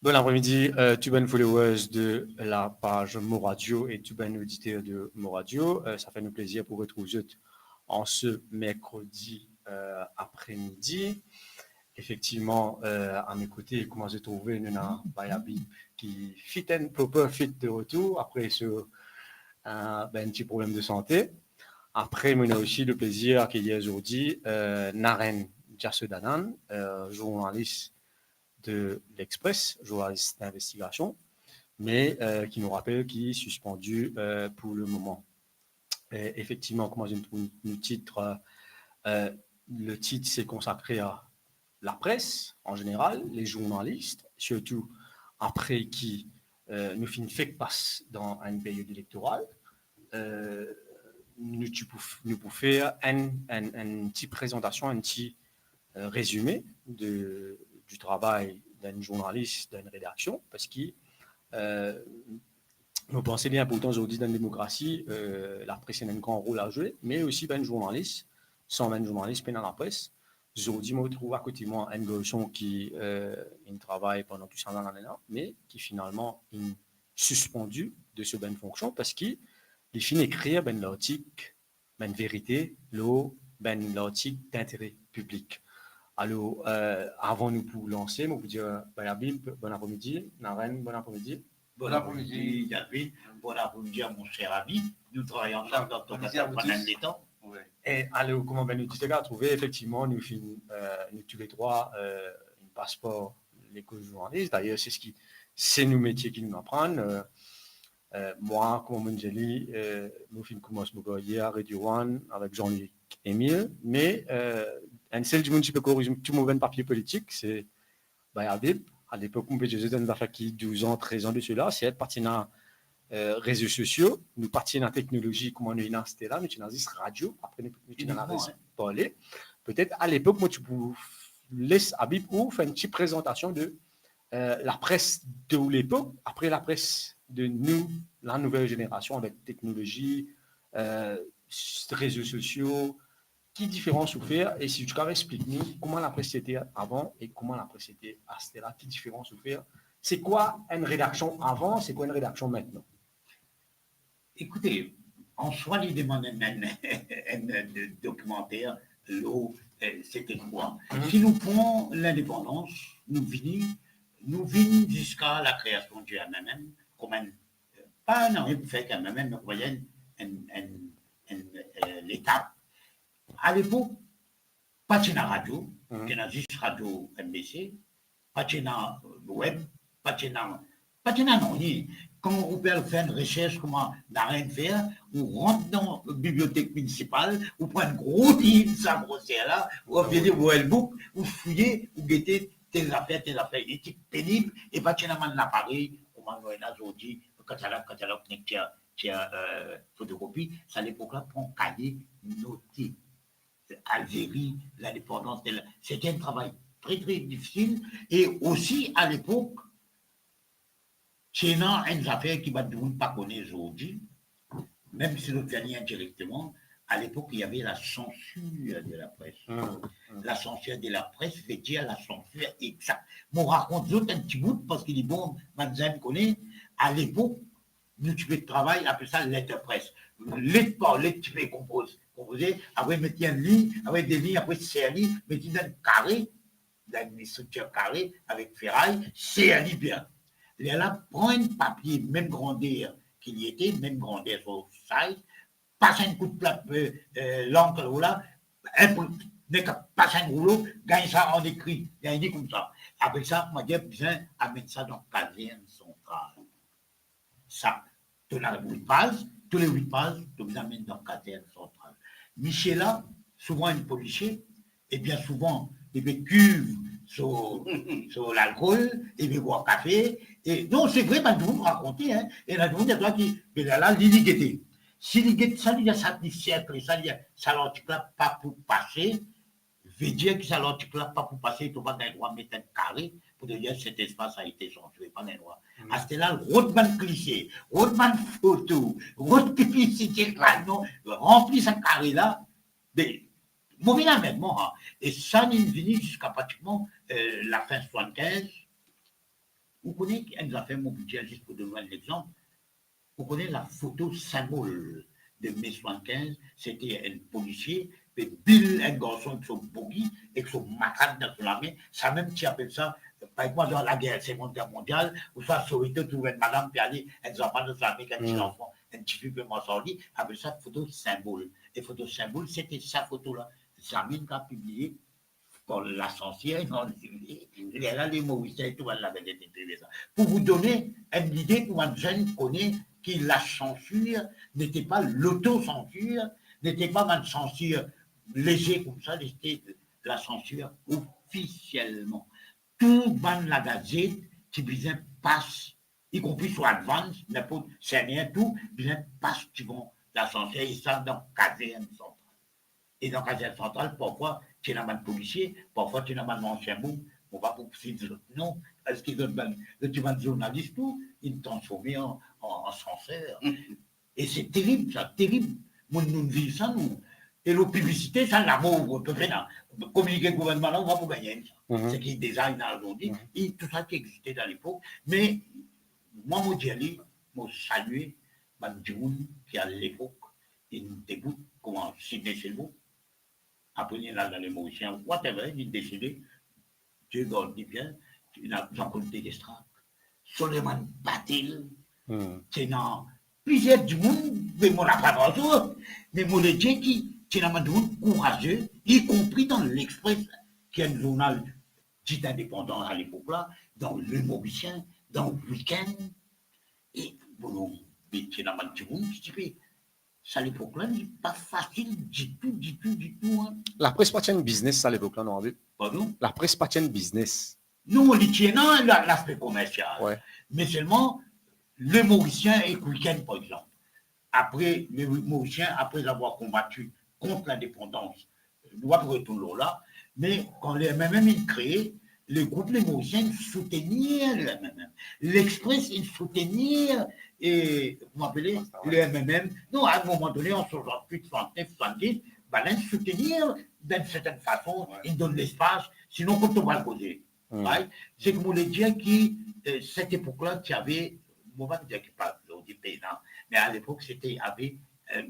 Bon après-midi, tout bon followers de la page Moradio et tout bon auditeur de Moradio. Ça fait nous plaisir pour retrouver en ce mercredi après-midi. Effectivement, à mes côtés, comment j'ai trouvé Nuna Bayabi qui fit and proper fit de retour après ce un petit problème de santé. Après, on a aussi le plaisir d'accueillir aujourd'hui Naren Jassedanan, journaliste de l'Express, journaliste d'investigation, mais qui nous rappelle qu'il est suspendu pour le moment. Et effectivement, comment j'ai le titre, le titre s'est consacré à la presse en général, les journalistes, surtout après qui nous fait une fake passe dans une période électorale. Nous pouvons faire une petite présentation, un petit résumé du travail d'un journaliste, d'une rédaction, parce que nous pensons bien important aujourd'hui dans la démocratie, la presse a un grand rôle à jouer, mais aussi un journaliste, sans un journaliste pendant la presse. Aujourd'hui, je me retrouve à côté de moi un garçon qui travaille pendant tout ça dans l'année, mais qui finalement est suspendu de ce bonne fonction parce qu'il finit d'écrire l'article, vérité, l'article d'intérêt public. Alors, avant nous pour lancer, je vous dire bon après-midi, Naren, bon après-midi. Bon après-midi, David. Bon après-midi à mon cher ami. Nous travaillons ensemble dans ton cadre pendant des temps. Et alors, comment nous avons trouvé, effectivement, nous tous les trois un passeport l'école journaliste. D'ailleurs, c'est nos métiers qui nous apprennent. Moi, comme on dit, nous commençons hier à Radio One avec Jean-Luc Émile, mais un seul du monde qui peut corriger tout mauvais papier politique, c'est Bayabib. À l'époque, on peut dire dans la 12 ans, 13 ans de cela, c'est être parti dans réseaux sociaux, nous partions dans la technologie, comment nous avons installé là, nous avons dit radio, après nous avons parlé. Peut-être à l'époque, moi, tu peux laisser Habib ou faire une petite présentation de la presse de l'époque, après la presse de nous, la nouvelle génération avec technologie, réseaux sociaux, qui différence vous faire et si tu peux expliquer-nous comment la presse était avant et comment la presse était à Stella, qui différence vous faire. C'est quoi une rédaction avant, c'est quoi une rédaction maintenant? Écoutez, en soi, l'idée d'un documentaire, l'eau, c'était quoi? Si nous prenons l'indépendance, nous venons jusqu'à la création du MMM, comme pas un rien pour faire qu'un MMM, mais vous voyez, l'étape. À l'époque, pas de radio, il y a juste radio MBC, pas de web, pas de Pas de non, quand on peut faire une recherche, comment n'a rien faire, on rentre dans la bibliothèque municipale, on prend un gros livre, ça grossière là, on fait des book, on fouille, on guette tes affaires, il est pénible, et pas de l'appareil, comment on a aujourd'hui, le catalogue, photocopie, ça à l'époque-là, prend cahier, noté. Algérie, l'indépendance, c'était un travail très très difficile, et aussi à l'époque, c'est une affaire qui va ne pas connaître aujourd'hui, même si nous gagnons indirectement. À l'époque, il y avait la censure de la presse. La censure de la presse veut dire la censure exacte. Je raconte un petit bout parce qu'il est bon, Manzane connaît. À l'époque, nous tu fais travail, appelle ça lettre presse. Lettre par lettre, tu fais composer, après mettre une ligne, après des lignes, après c'est une ligne, mettre un carré, dans une structure carrée avec ferraille, c'est un bien. Là, prend un papier, même grandeur qu'il y était, même grandeur sur size, passe un coup de plat, l'encre là, passe un rouleau, gagne ça en écrit, gagne comme ça. Après ça, moi, j'ai besoin à mettre ça dans la caserne centrale. Ça, tu as 8 pages, tous les 8 pages, tu les amènes dans la caserne centrale. Michel-là, souvent un policier, et bien souvent, il veut cuve sur l'alcool, il veut boire café. Et non, c'est vrai, ben, vous me racontez, hein, et là, vous êtes là qui, mais là, l'illigité. Si l'illigité, ça, il y a ça, ça, l'article-là, pas pour passer, veut dire que ça, l'article-là, pas pour passer, tu vas dans le droit mettre un carré, pour dire que cet espace a été censuré, pas dans le droit. À ce là, Rodman cliché, Rodman photo, Rodman publicité, non, remplit ce carré-là, mauvais amènement. Hein. Et ça n'est venu jusqu'à pratiquement la fin 75. Vous connaissez, elle nous a fait mon budget juste pour donner un exemple. Vous connaissez la photo symbole de mai 75, c'était un policier, et Bill, un garçon avec son bogey, et son matraque dans la main. Ça même, tu appelles ça, par exemple, dans la guerre, Seconde Guerre mondiale, ou soit Sorito, tu vois une madame, puis aller, un enfant dans la main, un petit enfant, un petit peu m'en sorti, appelle ça photo symbole. Et photo symbole, c'était sa photo-là. Samine qui a publié pour l'ascension, il y a là les Mauriciens, tout le monde publié ça. Pour vous donner une idée, pour un jeune connaît que la censure n'était pas l'autocensure, n'était pas une censure légère comme ça, c'était la censure officiellement. Tout ban la gazette qui besoin passe, y compris sur Advance, n'importe, c'est rien, tout, besoin passe, qui vont la censure, et ça dans caserne centrale. Et dans la caserne centrale, parfois, tu es un policier, parfois, tu es un ancien bout, on va pour non, est-ce qu'ils donnent, tu vas journaliste, tout, ils transformé en censeur. Et c'est terrible, ça, terrible. Nous vivons ça, nous. Et la publicité, ça, l'amour, on peut faire, communiquer le gouvernement, là, on va pour gagner ça. C'est qui design aujourd'hui, et tout ça qui existait dans l'époque. Mais, moi, mon diali, moi, saluer, Bandjoun, qui à l'époque, il dégoûte, comment, Sidney Selvo, après, il y a dans les Mauriciens, whatever, il décidé, Dieu garde bien, il a Jean-Claude Degestrac, Soleiman Batil, c'est dans plusieurs du monde, mais mon apprendre, mais mon Dieu qui est un monde courageux, y compris dans l'Express, qui est un journal dit indépendant à l'époque-là, dans le Mauricien, dans le Week-end, et bon, c'est un monde qui fait. Ça, à l'époque-là, n'est pas facile du tout. Hein. La presse pas une business, ça, à l'époque-là, non? Pardon? La presse pas une business. Nous, on dit tient l'aspect commercial. Ouais. Mais seulement, le Mauricien et le week-end, par exemple. Après, les Mauriciens, après avoir combattu contre l'indépendance, doivent retourner là. Mais quand les MMM créé, le groupe Les Mauriciens soutenir le MMM. L'Express, il soutenir, et vous m'appelez, le MMM. Non, à un moment donné, en 68, 69, 70, ben, soutenir d'une certaine façon, il donne l'espace, sinon, quand on va le causer. Right? C'est que vous voulez dire que cette époque-là, tu avais, on va dire qu'il parle du pays, mais à l'époque, c'était avait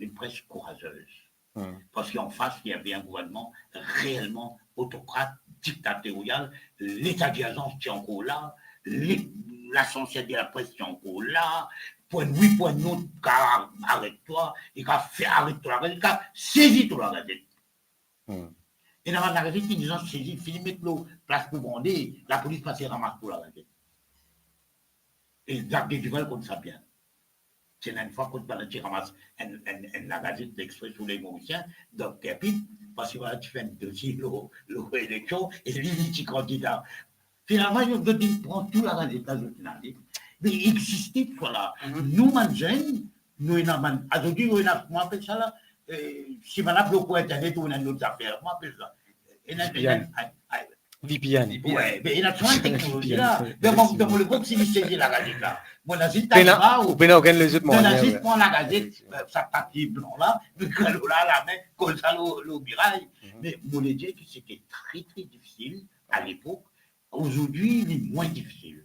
une presse courageuse. Parce qu'en face, il y avait un gouvernement réellement autocrate, dictatorial, l'état d'urgence qui est encore là, l'essentiel de la presse qui est encore là, point oui, point non, car arrête-toi, il a fait arrête-toi la gazette, il a saisi toute la gazette. Et dans la gazette, ils ont saisi, fini mettre l'eau, place pour bander, la police passe et ramasse pour la gazette. Et Jacques Duval compte ça bien. C'est une fois qu'on va dire ramasse la gazette d'Express sur les Mauriciens, donc Pépite, parce que voilà, tu fais un dossier, l'élection, et lui, il est candidat. Finalement, il prend tout la gazette de journaliste. Mais il existait, voilà. Nous, les jeunes, nous, aujourd'hui, nous, on appelle ça là, si on a beaucoup Internet, on a d'autres affaires, on appelle ça. VPN. Ouais, mais il y a toujours une technologie là. Dans le groupe, si vous saisissez la gazette là, mon asie, t'as pas, ou bien aucun les autres mon moyens. asie prend la gazette, sa papier blanc là, le calot là, la main, comme ça, le mirail. Mais mon dire que c'était très, très difficile à l'époque. Aujourd'hui, il est moins difficile.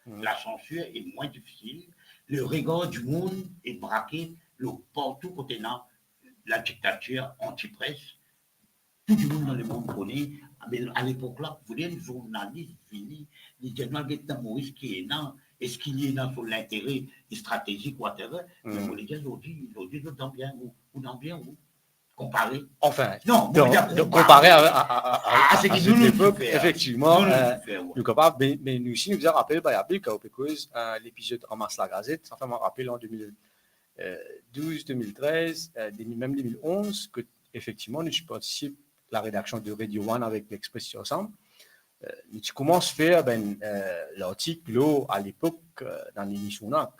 La censure est moins difficile. Le regard du monde est braqué partout contenant la dictature anti-presse. Tout le monde dans le monde connaît. Mais à l'époque là, vous voyez, les journalistes finis, les journalistes Guetta Maurice qui est là, est-ce qu'il est là sur l'intérêt stratégique, whatever. Mais vous les gars, aujourd'hui, nous dans bien où comparé. Enfin, non, donc comparé à ce qui cette nous époque, fait, effectivement, nous capables, mais nous aussi, nous faisons rappel, parce que l'épisode Ramasse la Gazette, ça fait un rappel en 2012, 2013, même 2011, que effectivement, nous participons à la rédaction de Radio One avec l'Express ensemble. Nous commençons à faire l'article à l'époque dans l'émission NAC.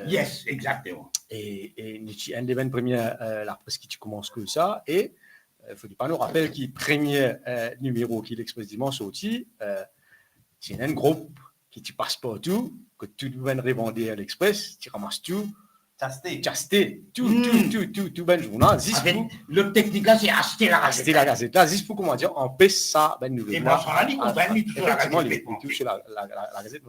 Yes, exactement. Et un des 20 premiers, la presse qui commence comme ça. Et il ne faut pas nous rappeler que le premier numéro qui l'Express Dimanche sorti, c'est un groupe qui passe partout, que tout le monde revendait à l'Express, tu ramasses tout. Chasté, tout ben journal. Le technique là, c'est acheter la gazette. Acheter la gazette. Là, juste pour comment dire, on paie ça, ben nous. Et moi, ça dit qu'on va mettre effectivement, il touche la gazette.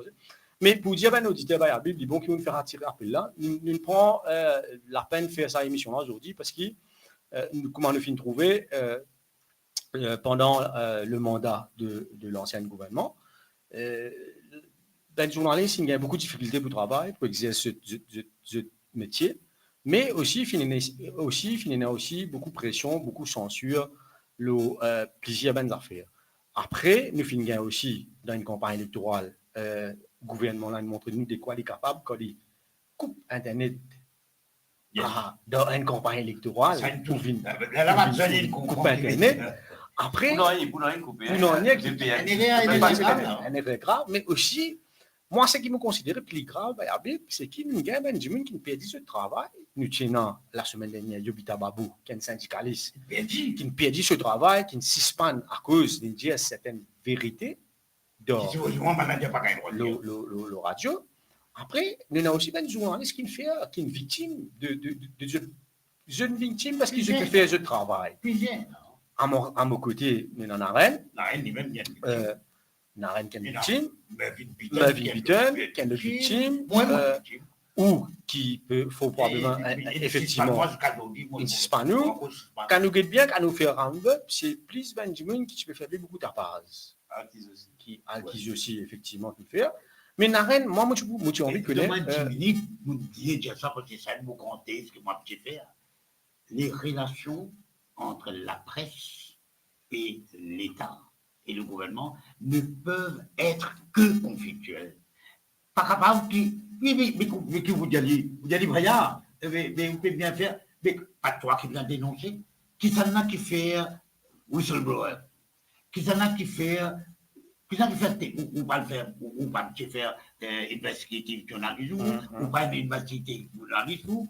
Mais pour dire ben auditeur, ben Bible, bon qui vont nous faire attirer appel là, nous prend la peine de faire sa émission là aujourd'hui parce que comment nous finissons trouver pendant le mandat de l'ancien gouvernement. Ben journaliste, il y a beaucoup de difficultés pour travailler, pour exercer ce métier, mais aussi il y a aussi beaucoup de pression, beaucoup de censure, plusieurs bonnes affaires. Après, nous finissons aussi dans une campagne électorale, le gouvernement là nous montre nous de quoi il est capable quand il coupe Internet dans une campagne électorale, pour coupe Internet. Après, c'est grave, mais aussi moi, ce qui me considère plus grave, c'est qu'il y a Benjamin qui perdit ce travail. Nous tenons la semaine dernière, Yobita Babou, qui est un syndicaliste, qui perdit ce travail, qui suspend à cause de dire certaines vérités dans le radio. Après, nous avons aussi des journalistes qui est une victime de jeune victime parce qu'ils ont fait ce travail. À mon côté, nous en avons Naren qui est une victime, Mavi Bitten qui est une victime, ou qui faut probablement effectivement une suspendue. Quand nous gagnons bien, quand nous faisons un peu, c'est plus Benjamin qui peut faire beaucoup d'appareils. Qui acquise aussi effectivement tout faire. Mais Naren, moi, j'ai envie que les relations entre la presse et l'État et le gouvernement ne peuvent être que conflictuels. Par rapport mais que vous dites, Briard, mais vous pouvez bien faire, mais pas toi qui viens dénoncer, qui s'en a qui fait whistleblower, qui s'en a qui fait, ou pas le faire, ou pas le faire investigative journalisme, ou pas une investigative journalisme,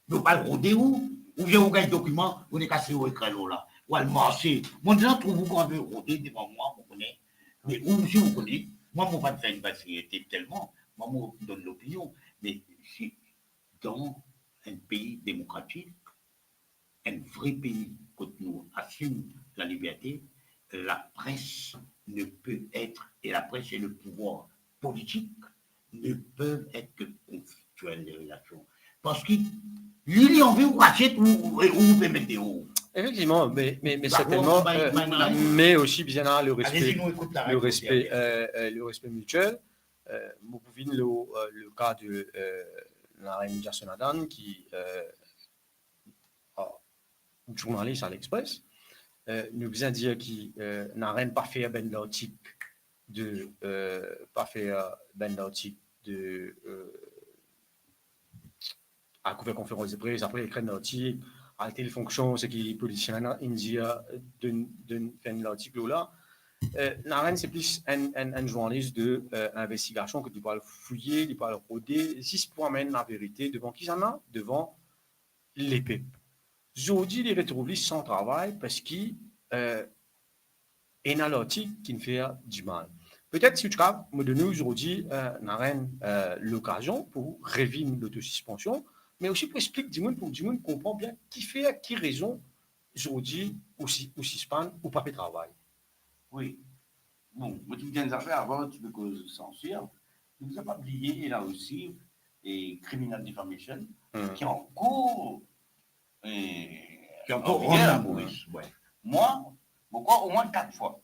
ou pas le rodéo, ou bien vous gagnez le document, vous n'êtes cassé au écran là. Ou à le marcher. Mon gens trouve qu'on veut rôder devant moi, vous connaissez. Mais où si vous connaissez, moi, je ne vais pas faire une facilité tellement. Moi, je vous donne l'opinion. Mais si dans un pays démocratique, un vrai pays, quand nous assume la liberté, la presse ne peut être, et la presse et le pouvoir politique ne peuvent être que conflictuels les relations. Parce qu'il y a envie de racheter ou vous pouvez mettre des hauts. Effectivement, mais certainement, mais aussi bien le respect mutuel. Vous pouvez le cas de Naren Jassonadan qui journaliste à l'Express, nous vient dire qu'il n'a pas fait ben l'article à couvrir conférence de presse, après écrire un article, à telle fonction, ce qui est politicien indien de faire l'article là. Naren, c'est plus un journaliste d'investigation que tu peux fouiller, tu peux rôder, si pour amener la vérité devant qui s'en a? Devant les peuples. Aujourd'hui, les retrouver sans travail parce qu'il est un article qui me fait du mal. Peut-être si tu as me donner aujourd'hui Naren l'occasion pour réviser l'autosuspension, mais aussi pour expliquer du monde, pour que du monde comprend bien qui fait à qui raison aujourd'hui ou suspend ou pas de travail. Oui. Bon, moi, tu viens d'arriver avant, tu peux cause censure. Nous n'avons pas oublié, là aussi, et Criminal Defamation, qui est en cours. Qui est encore Maurice. Ouais. Moi, pourquoi au moins 4 fois.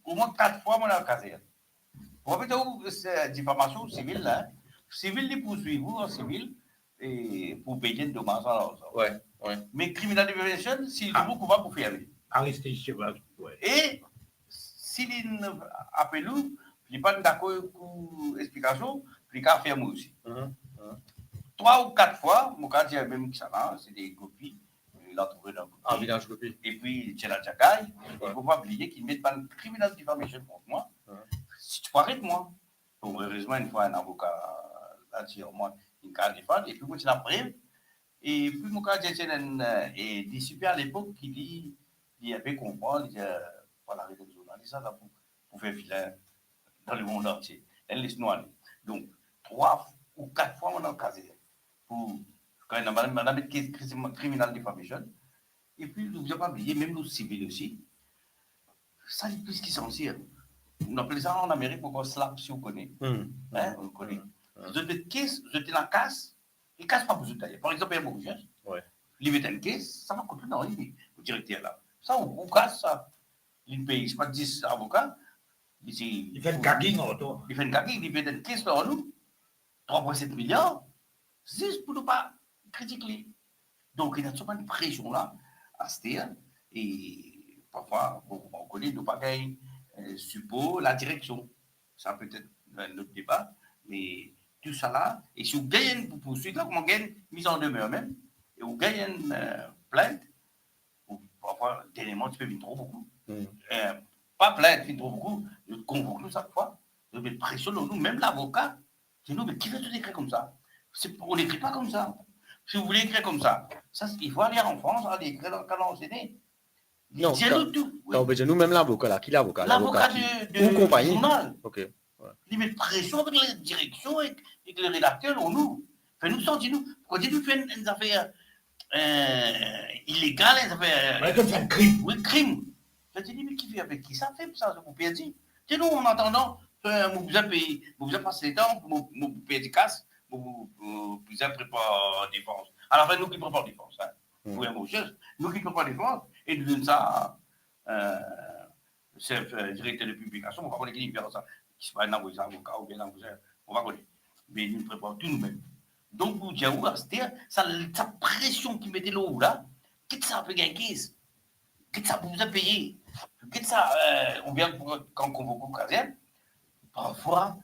Au moins 4 fois, moi, dans la caserne. Pour rappeler où c'est diffamation civile, là. Civil, les poursuivent en civil et pour payer de dommages à l'argent. Ouais, ouais. Mais Criminal Defamation, c'est toujours coupable pour faire. Arrêter, je sais pas. Et s'il appelle nous, il n'est pas d'accord avec l'explication, il a fait moi aussi. 3 ou 4 fois, mon cas dit même que ça va, c'est des copies, il a trouvé dans le village copie. Et puis, il y a la Tchakaï, il ne faut pas oublier qu'il met pas le criminal defamation contre moi. Si tu arrêtes moi, donc heureusement, une fois un avocat a dit moi, il a défendu, et puis moi, je l'ai pris. Et puis, mon cas dit, des super à l'époque qui dit, il avait compris, il dit, voilà, les journalistes, là, pour faire filer dans le monde entier. Elle laisse nous aller. Donc, 3 ou 4 fois, on a casé. Pour, quand on a mis criminal defamation. Et puis, vous n'avez pas oublié, même nos civils aussi. Ça, c'est plus ce qui s'en tire. On appelle ça en Amérique, pourquoi slap, si vous connaissez. Hein, on le connaît. Vous êtes dans la casse, et casse pas pour vous tailler. Par exemple, il y a beaucoup de gens. Il met une caisse, ça va coûter dans le directeur là. Ça, on casse ça. Il paye, je ne sais pas, 10 avocats. Il fait une gagging autour. Il fait une gagging, il fait une caisse dans nous. 3,7 milliards. Juste pour ne pas critiquer. Donc, il y a souvent une pression là, à se dire. Et parfois, on connaît nos bagailles, suppos, la direction. Ça peut être un autre débat. Mais tout ça là, et si vous gagnez pour poursuite, là, comment gagne mise en demeure même, et vous gagnez une plainte, ou parfois, dernièrement, tu peux venir trop beaucoup. Pas plainte, venir trop beaucoup, je convoque nous chaque fois, je mets pression sur nous, même l'avocat, c'est nous, mais qui veut tout écrire comme ça? On n'écrit pas comme ça. Si vous voulez écrire comme ça, il faut aller en France, aller écrire dans le canal enseigné. Non, nous même l'avocat là, qui l'avocat? L'avocat du compagnie. Journal. Ok. Il met pression avec la direction et le rédacteur, nous. Fait-nous sentir, nous. Quand nous faisons des affaires illégales, des affaires. C'est un crime. Oui, crime. Je dis, mais qui fait avec qui ça fait ça, vous perdez? C'est nous, en attendant, vous avez passé le temps, vous perdez casse, vous avez préparé défense. À la fin, nous qui préparons défense. Vous avez chose, nous qui préparons défense, et nous donnons ça chef directeur de publication, on va connaître qui fait ça. Qui se passe dans vos avocats ou bien dans vos on va connaître. Mais nous préparons tout nous-mêmes. Donc, vous dites, sa pression qui mettait l'eau là, qu'est-ce que ça peut gagner? Qu'est-ce que ça vous a payé? Qu'est-ce que ça, ou bien quand on convoque au caserne, parfois,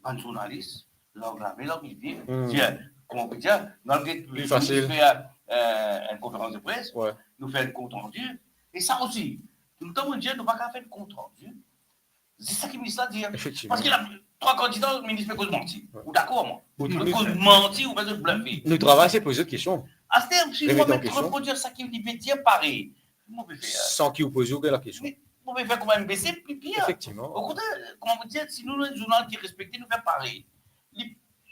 un journaliste, l'engravé, l'engravé, comment on peut dire, dans le facile. Fait une conférence de presse, nous fait un compte rendu, et ça aussi, tout le temps, on dit, nous ne pouvons pas faire un compte rendu. C'est ça qui me dit ça, dire. Parce qu'il y a 3 candidats, le ministre peut mentir. Ou d'accord, moi. Il peut mentir ou peut bluffer. Nous travaillons, c'est poser des questions. À ce terme, si vous pouvez reproduire ça qui me dit pareil, sans qui vous posez la question. Vous pouvez faire comme un MBC, plus pire. Effectivement. Au contraire, comment vous dire, si nous, le journal qui est respecté, nous fait pareil.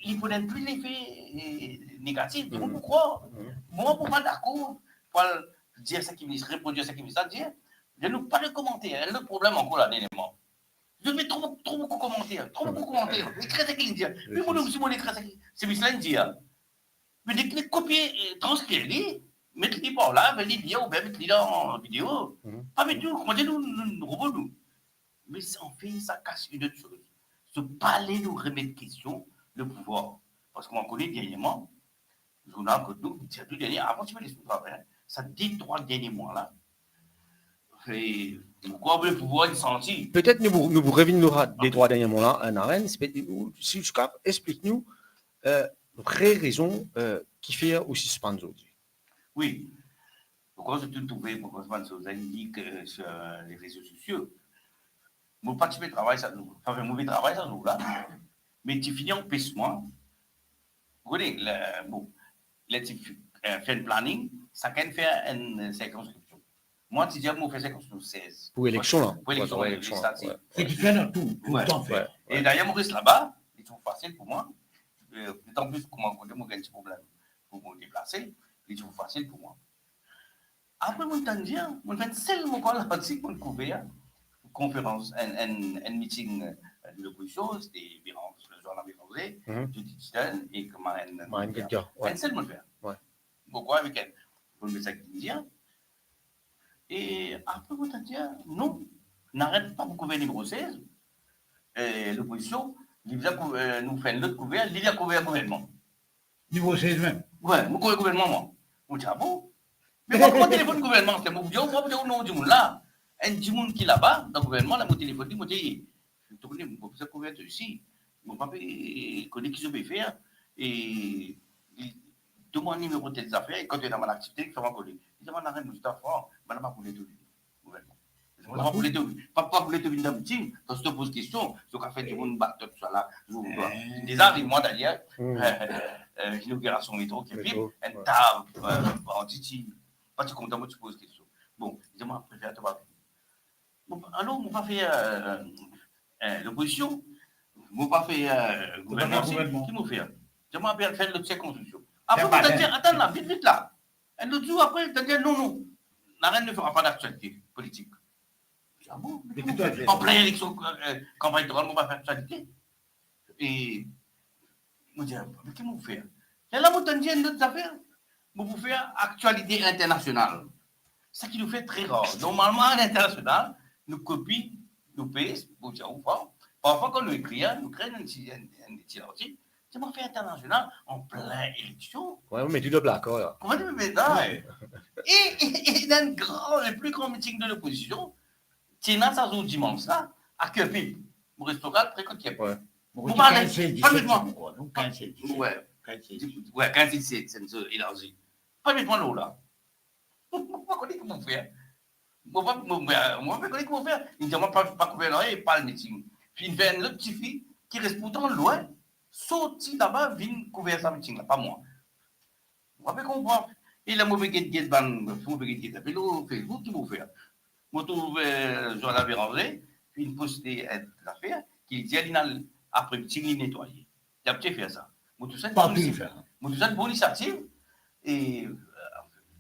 Il faut n'être plus l'effet négatif. Vous me croire. Moi, pour moi, d'accord, pour dire ça qui me dit, reproduire ça qui me dit ça, dire, je n'ai pas de commentaires. Le problème encore là, dernièrement. Je mets trop beaucoup de commentaires. Écris ce qu'il dit. Mais moi, si moi, écris ce qu'il dit, c'est ce qu'il dit. Mais dès qu'il copier, transcrire, mettre-les par là, venir lire ou bien mettre-les en vidéo. Pas mettre nous, comment dire, nous robots, nous. Mais en fait, ça casse une autre chose. Se parler, nous remettre question, le pouvoir. Parce qu'on connaît dernièrement, le journal que nous, c'est tout dernier, avant tu me laisses tout travail, ça dit 3 derniers mois là. Et quoi, le pouvoir est senti. Peut-être nous revenons des droits dernièrement là en arène. Si tu cap, explique-nous vraies raisons qui fait aussi suspendre aujourd'hui. Oui. Pourquoi je te trouvais pour commencer aux indiques sur les réseaux sociaux. Mon parti de travail, ça nous. Enfin, mauvais travail, ça nous là. Mais tu finis en pissement. Vous voyez, bon, là, tu fais un planning, ça can faire une circonscription. Moi, tu dis, moi, je fais circonscription 16. Pour élection là. Pour élection législative. C'est différent tout le temps faire. Et d'ailleurs, mon reste là-bas, c'est trop facile pour moi. D'autant plus, comment on a un petit problème pour me déplacer, c'est trop facile pour moi. Après, mon temps de dire, on fait seulement quoi là, c'est qu'on couvert conférence, un meeting de l'opposition, c'était le journal Béranger, Judith Stern et Marine Guedja. Un seul monde faire. Pourquoi avec elle? Pour le message indien. Et après, on a dit, non, n'arrête pas pour couvrir numéro 16. L'opposition, nous fait l'autre couvert, il a couvert le gouvernement. Niveau 16 même. Ouais, nous couvrir le gouvernement, moi. On dit, ah bon? Mais moi, mon téléphone gouvernement, c'est mon vidéo, moi, non, du monde là. Un du monde qui est là-bas, dans le gouvernement, là, mon téléphone, je tourne, mon professeur couverture ici. Mon papa connaît qui je vais faire. Et il demande le numéro des affaires, et quand il est dans mon activité, il fait un coller. Il demande à rien, je t'apprends, mais pas pour les deux. Pas pour les deux. Pas pour les deux dans le meeting. Quand je te pose question, ce qu'a fait du monde battre, tout ça là. Déjà, moi d'ailleurs, l'inauguration métro qui est pire, un table, en titi. Pas tu content, moi tu poses question. Bon, dis-moi, préfère te voir. Bon, alors, on va faire l'opposition. On va faire le gouvernement. Qui m'a fait? Dis-moi, faire l'autre circonscription. Après, on va dire, attends là, vite là. Et l'autre jour, après, on va dire, non. La reine ne fera pas d'actualité politique. Ah bon? En pleine élection, campagne électorale, on va faire actualité. Et on dit, mais qu'est-ce qu'on fait? Et là, on dit d'autres affaires. On va faire actualité internationale. Ce qui nous fait très rare. Normalement, à l'international, nous copions, nous payons, pour dire ou pas. Parfois, quand nous écrivons, nous créons un petit article. C'est mon fait international en pleine élection. Ouais, mais tu dois d'accord là. Comment tu me mets là? Et dans le plus grand meeting de l'opposition, c'est dans sa zone dimanche là, à Quebec, mon restaurant très côtier. Ouais. Vous parlez, pas ouais, quand c'est élargi. Pas de l'eau là. Moi, je connais comment faire. Moi, je connais comment faire. Il ne m'a pas couvert et pas le meeting. Puis il fait une autre petite fille qui reste pourtant loin, sorti là-bas, vient couvrir sa meeting là, pas moi. Vous pouvez comprendre. Et la mauvaise guette, Facebook qui m'a fait. Moi, je trouve Joël Béranger, puis il poste l'affaire, qui dit après le meeting, il nettoyer. Il a peut-être fait ça. Moi, tout ça, une bonne initiative. Et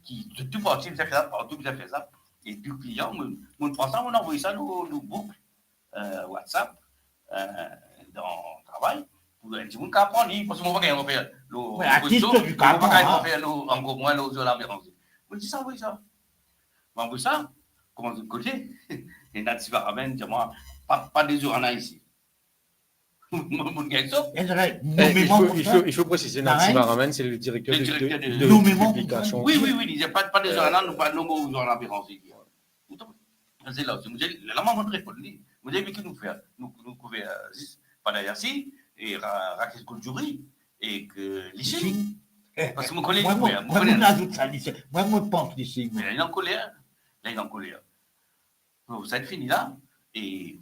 qui tout parti, vous avez fait ça, partout, vous avez fait ça. Et puis, client, on prend ça, on envoie ça dans nos boucles WhatsApp, dans le travail, pour un petit monde qui apprend, parce que moi, je ne vais pas faire l'opposition, je ne vais pas faire encore moins la Béranger. On dit ça, oui, ça. On envoie ça, comment de côté, et Natif ramène, dis-moi, pas des jours en ici. Il faut préciser, Natif Aramen, c'est le directeur de publication. Oui, il n'y a pas de journal, nous pas de mots dans la Béranger. C'est là, la maman répond, vous avez vu que nous faire, nous couvrir Padayassi et Rakesh Goudjouri et que l'Ichim. Parce que je connais moi, je pense l'Ichim. Mais là, il est en colère. Ça a fini là, et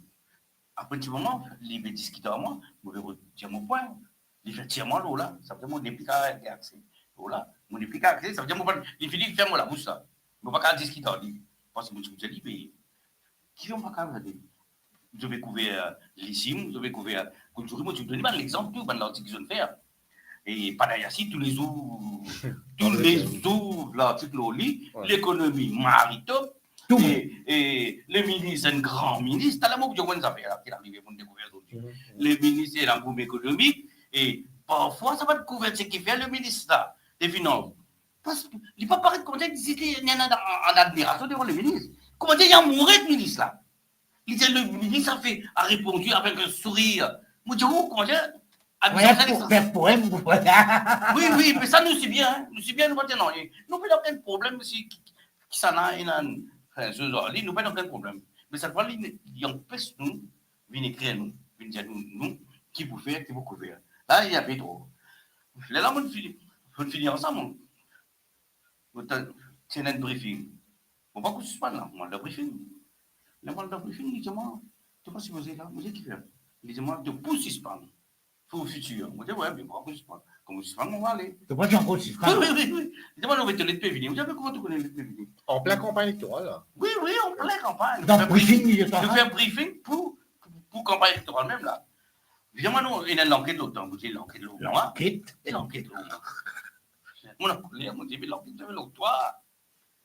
après un petit moment, il va discuter avec moi, je vais dire mon point. Il fait tirer moi l'eau là, ça veut dire mon épique à accès. L'eau là, mon épique à accès, ça veut dire il finit de faire moi la bouche là. Je ne vais pas discuter avec lui. Parce que je me dis, mais qui vient pas quand même? Je vais couvrir l'ISIM, je vais couvrir. Quand je me donne l'exemple, tout, l'article qu'ils ont fait. Et Padayassi, tous les jours, l'article au lit, l'économie maritime. Et le ministre, un grand ministre, à la mot de bonnes affaires qui est arrivé pour découvrir aujourd'hui. Le ministre est un groupe économique et parfois ça va découvrir ce qu'il fait le ministre là, des finances. Parce qu'il ne peut pas paraître comme ça, il y a en admiration devant le ministre. Comment dire, il y a un mouré de ministre là. Il dit, le ministre a répondu avec un sourire. Moi, je dis, comment dire, oui, mais ça nous c'est bien, nous c'est bien, nous pas dire non. Nous pas aucun problème si qui s'en a Ce genre, nous pas aucun problème. Mais cette fois, il empêche nous, venir écrire nous, venir dire nous, qui vous fait, qui vous couvrir. Là, il y a plus trop. Là, on finit ensemble. C'est un briefing. On va qu'on suspendre là, le briefing. Le briefing, il dit moi, tu penses que vous êtes là, vous êtes qui fait? Il dit moi, tu peux suspendre. Il faut au futur. Je dis ouais, mais pourquoi suspendre? Comme vous suspendez, on va aller. Tu vois, j'en compte suspendre. Oui. Il dit moi, on va te laisser venir. Vous savez comment tu connais le venir? En plein campagne électorale, là. Oui, en pleine campagne. Dans le briefing, il est Je fais un briefing pour campagne électorale même là. Évidemment, nous, il y a l'enquête de l'OTAN. Vous dites l'enquête de l'OTAN. L'enquête. Et l'enquête de l'OTAN. Mon collègue m'a dit, mais l'enquête de l'OTAN.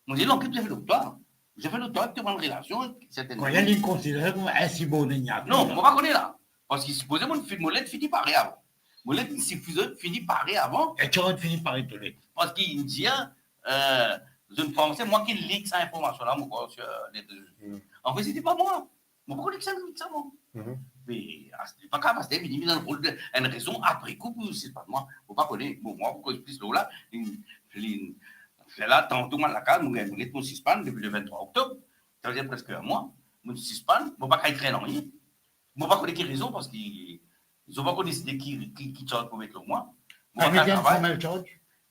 Moi, j'ai dit, l'enquête de l'OTAN. J'ai fait l'OTAN, tu as une relation. Quand il y a une considérée comme un si bon ignace. Non, on ne va pas connaître là. Parce qu'il supposait que Molette finit par rien avant. Molette, il finit par rien avant. Et tu aurais fini par étonner. Parce qu'il dit, je ne pensais, moi qui lis cette information-là, mon gars, sur les deux. En fait, ce n'était pas moi. Moi, pourquoi ça, moi? Mais c'est pas grave, c'est mis dans le rôle d'une raison après coup, c'est pas moi. Faut pas connaître. Bon, moi, pourquoi je puisse là, là, tantôt, moi, la case, mon suspend depuis le 23 octobre. Ça veut dire presque un mois. Mon suspend, je ne pas écrire non rien. Je ne pas connaître quelle raison parce qu'ils n'ont pas décidé qui charge pour mettre le mois. Pas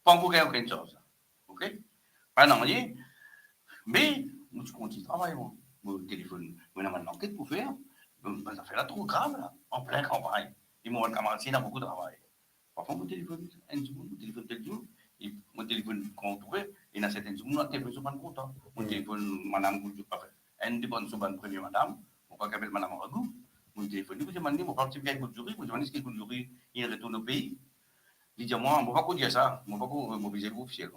encore aucune chose. OK? Pas non rien. Mais, je continue de travailler, moi. Mon téléphone, on a une enquête pour faire. Ça fait là trop grave, là, en pleine campagne. Et mon camarade, il a beaucoup de travail. Parfois, mon téléphone, tel jour, et mon téléphone, quand on trouvait, il y a certains jours, mon téléphone, je ne suis pas content. Mon téléphone, madame, elle dépend sur la première madame, on va appeler madame Ragou. Mon téléphone, je me demande, on va participer avec le jury, je me demande si le jury, il retourne au pays. Il dit, moi, on ne va pas dire ça, on ne va pas mobiliser le officiel.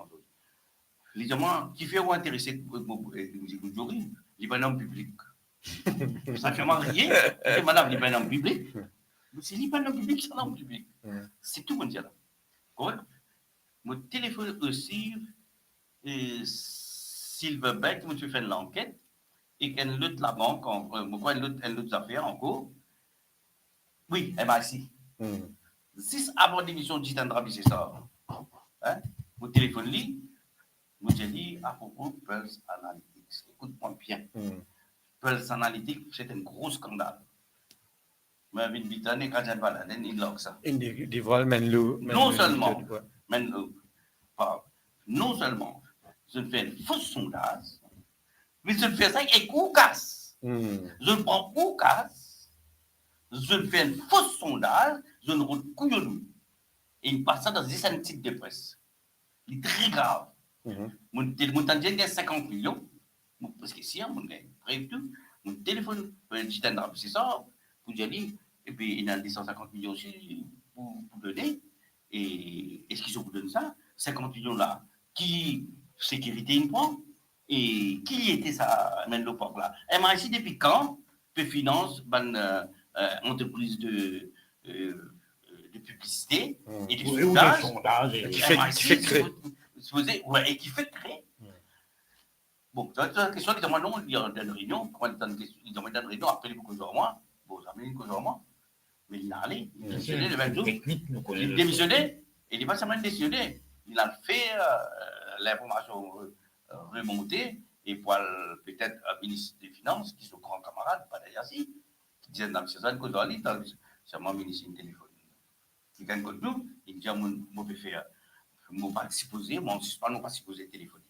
Il dit, moi, qui fait ou intéressé le jury, il est un homme public. Ça fait marier, c'est madame l'hyper public. C'est l'hyper public, c'est l'homme public. C'est tout, mon Dieu. Correct? Mon téléphone aussi, Silverback, je fais l'enquête, et qu'elle lutte la banque, pourquoi elle lutte affaires en cours. Oui, MIC. 6 avant l'émission de Jitendra, c'est ça. Mon téléphone lit, vous j'ai dit à propos de Pulse Analytics. Écoute-moi bien. Pulse Analytics, c'est un gros scandale. Mais une Britannique, quand j'aime pas la il log ça. Des voiles, non seulement, non seulement, je fais un faux sondage, mais je fais ça avec Oukas. Je prends Oukas, je fais un faux sondage, je ne roule couillonnou. Et il passe ça dans 10 titres de presse. Il est très grave. Mon téléphone, j'ai 50 millions. Parce que si, mon téléphone, c'est ça, pour dire, et puis il y a 250 millions aussi pour donner. Et est-ce qu'ils ont vous donné ça? 50 millions là, qui sécurité il prend? Et qui était ça, même l'époque là? MIC depuis quand peut finance une entreprise de publicité et de sondage qui fait créer. Et qui fait créer. Bon, c'est la question qu'ils demandent, il y a une réunion, ils ont une réunion, après beaucoup de jours à moi, bon, ça met une chose à moi, mais il a allé, il a démissionné le 20 jours, il a démissionné, il n'est pas seulement démissionné, il a fait l'information remontée, et pour peut-être un ministre des Finances, qui est son grand camarade, pas d'ailleurs si, qui disait, dans ce cause d'Ali, c'est mon ministre de téléphone. Il gagne contre nous, il dit, moi, je peux faire, moi, pas supposé, moi, je ne pas supposé téléphoner.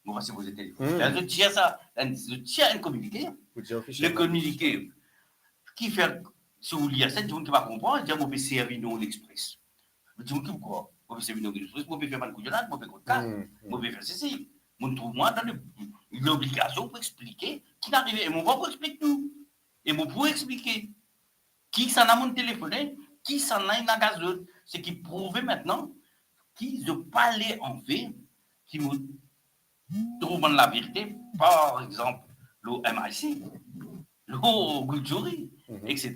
On va se poser le téléphone. Je tiens ça, je tiens un communiqué. Le communiqué qui fait, si vous lisez ça, tout le monde va comprendre, je vais servir nous l'express. Je dis, pourquoi? Je vais servir nous l'express, je vais faire un coup de lade, je vais faire un coup de cas, je vais faire ceci. Je trouve moi dans l'obligation pour expliquer qui est arrivé. Et mon va pour expliquer tout. Et mon pour expliquer qui s'en a mon téléphoné, qui s'en a une gazeuse. Ce qui prouve maintenant qu'ils ont parlé en fait, qui me trouvent la vérité, par exemple, le MIC, le Guljury, etc.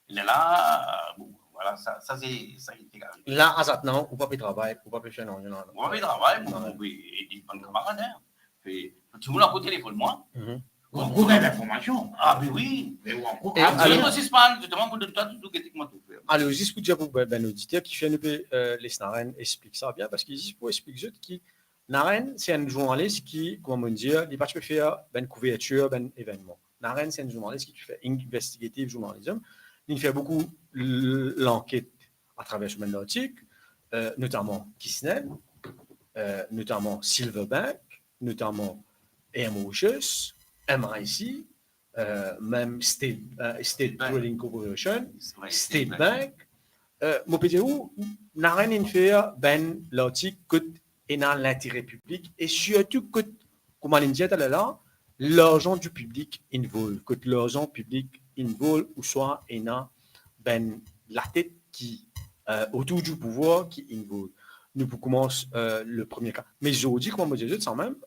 Il est là, bon, voilà, ça c'est égal. Là, à ça, non, on ne peut pas travailler, on ne peut pas faire non. On ne peut pas travailler, on peut aider les camarades. Tout le monde a au téléphone, moi. On connaît l'information. Ah, mais oui. Mais on comprend. Alors, justement, pour toi, tout ce que tu m'as tout fait. Alors, juste pour dire pour un auditeur qui fait un peu les snarens, explique ça bien, parce qu'ils disent pour expliquer qui Naren, c'est un journaliste qui, comment dire, il va pas faire une couverture, un événement. Naren, c'est un journaliste qui fait investigative journalism. Il fait beaucoup l'enquête à travers le l'article, notamment Kisnel, notamment Silverbank, notamment Mauritius, MIC, même State Drilling Corporation, State Bank. Mon petit où n'a rien fait ben l'article que et dans l'intérêt public et surtout que comme on dit là l'argent du public involve que l'argent public involve ou soit et dans ben la tête qui autour du pouvoir qui involve. Nous commençons le premier cas. Mais je dis comment me dire ça même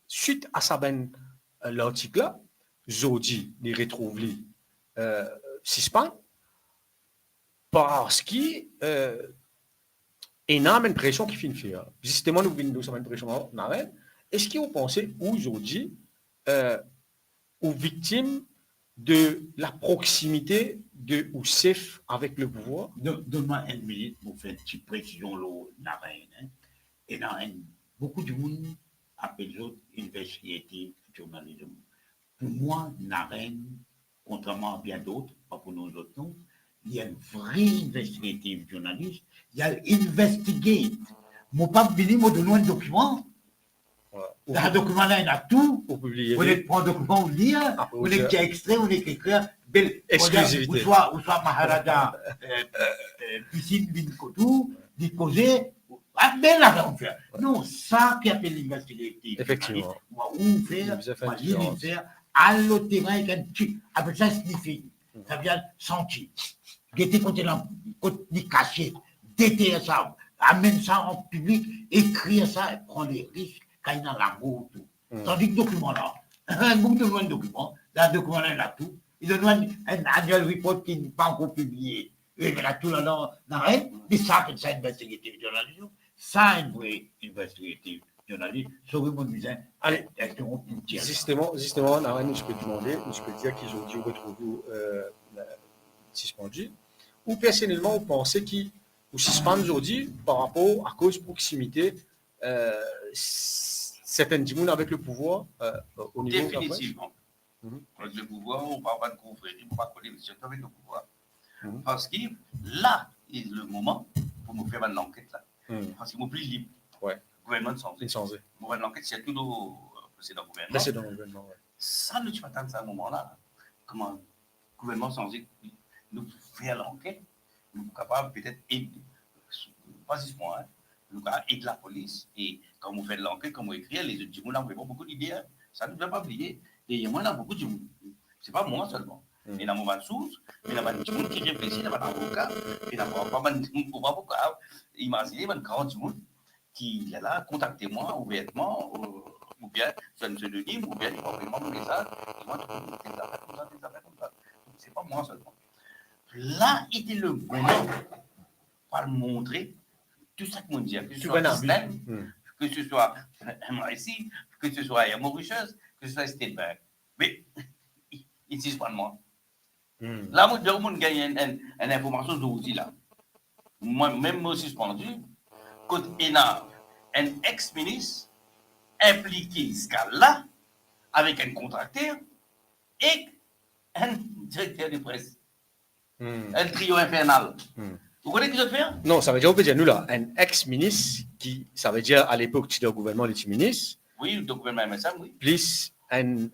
suite à ça ben l'article là je dis les retrouve les suspend parce qu'il énorme impression qui finit faire. Justement, nous venons de impression narelle. Est-ce que vous pensez aujourd'hui aux victimes de la proximité de Oussef avec le pouvoir? Donne-moi une minute pour faire une petite précision là, narelle. Et dans beaucoup de monde appelle les autres investigative journalisme. Pour moi, narelle, contrairement à bien d'autres, pas pour nous autres non, il y a une vraie investigative journaliste, il y a investigate. Mon pape venu me donner un document. Dans un document là, il y a tout. Pour publier. Vous voulez prendre un document, vous lire, vous voulez qu'il y ait extrait, vous voulez écrire, belle exclusivité. Ou soit Maharaja, piscine, Binkotou, disposer. Ah, belle affaire on fait. Non, ça qui appelle l'investigative. Effectivement. Moi, où faire, moi, lire, faire, à l'autre terrain, avec un petit, avec ça, signifie. Ça vient sentir. Guetter côté ni caché, déterrer ça, amène ça en public, écrire ça et prendre les risques quand il y a la route. Tandis que le document là, un bon document, là, le document là, il a tout. Il donne un annual report qui n'est pas encore publié. Il a tout là dans rien, mais ça, c'est une investigative journalisme. Ça, une vraie investigative journaliste. Sauver mon musée. Allez, justement, je peux demander, je peux dire qu'ils ont dû retrouver suspendu. Ou personnellement, vous pensez qu'ils ou suspendent aujourd'hui par rapport à cause de proximité certaines dimones avec le pouvoir au niveau définitivement. Avec le pouvoir, on ne parle pas de confrérie, on ne parle pas de coller avec le pouvoir. Parce que là est le moment pour nous faire une enquête là. Parce qu'il nous plus libre. Ouais. Le gouvernement sans. Insensé. Le gouvernement, c'est tout le précédent gouvernement. Précédent gouvernement, ouais. Ça, ne tu pas attendre à ce moment-là. Comment le gouvernement censé nous faire l'enquête, nous sommes capables peut-être aider, pas juste moi, hein, nous aider la police. Et quand on fait l'enquête, quand on écrit, les autres gens n'ont pas beaucoup d'idées. Hein. Ça ne doit pas oublier. Et il y a beaucoup de gens. Ce n'est pas moi seulement. Il y a des sources, il y a des gens qui réfléchissent, il y a des avocats, il y a des avocats. Imaginez, il y a 40 gens qui sont là, contactez-moi ouvertement, ou bien sur un pseudonyme, ou bien ils vont vraiment un message, ils vont te dire des affaires comme ça. Ce n'est pas moi seulement. Là était le moment pour montrer tout ça que mon Dieu, que ce soit Disney, que ce soit MIC, que ce soit Mauritius, que ce soit State Bank. Mais ils ne disent pas de moi. Là, moi, je gagne une information aujourd'hui là. Moi, même moi suspendu, quand il y a un ex-ministre impliqué ce cas-là, avec un contracteur et un directeur de presse. Un trio infernal. Vous connaissez ce que je veux faire? Non, ça veut dire, on peut dire, nous là, un ex-ministre qui, ça veut dire à l'époque, tu es au gouvernement, les ministres. Oui, le gouvernement MSM, oui. Plus un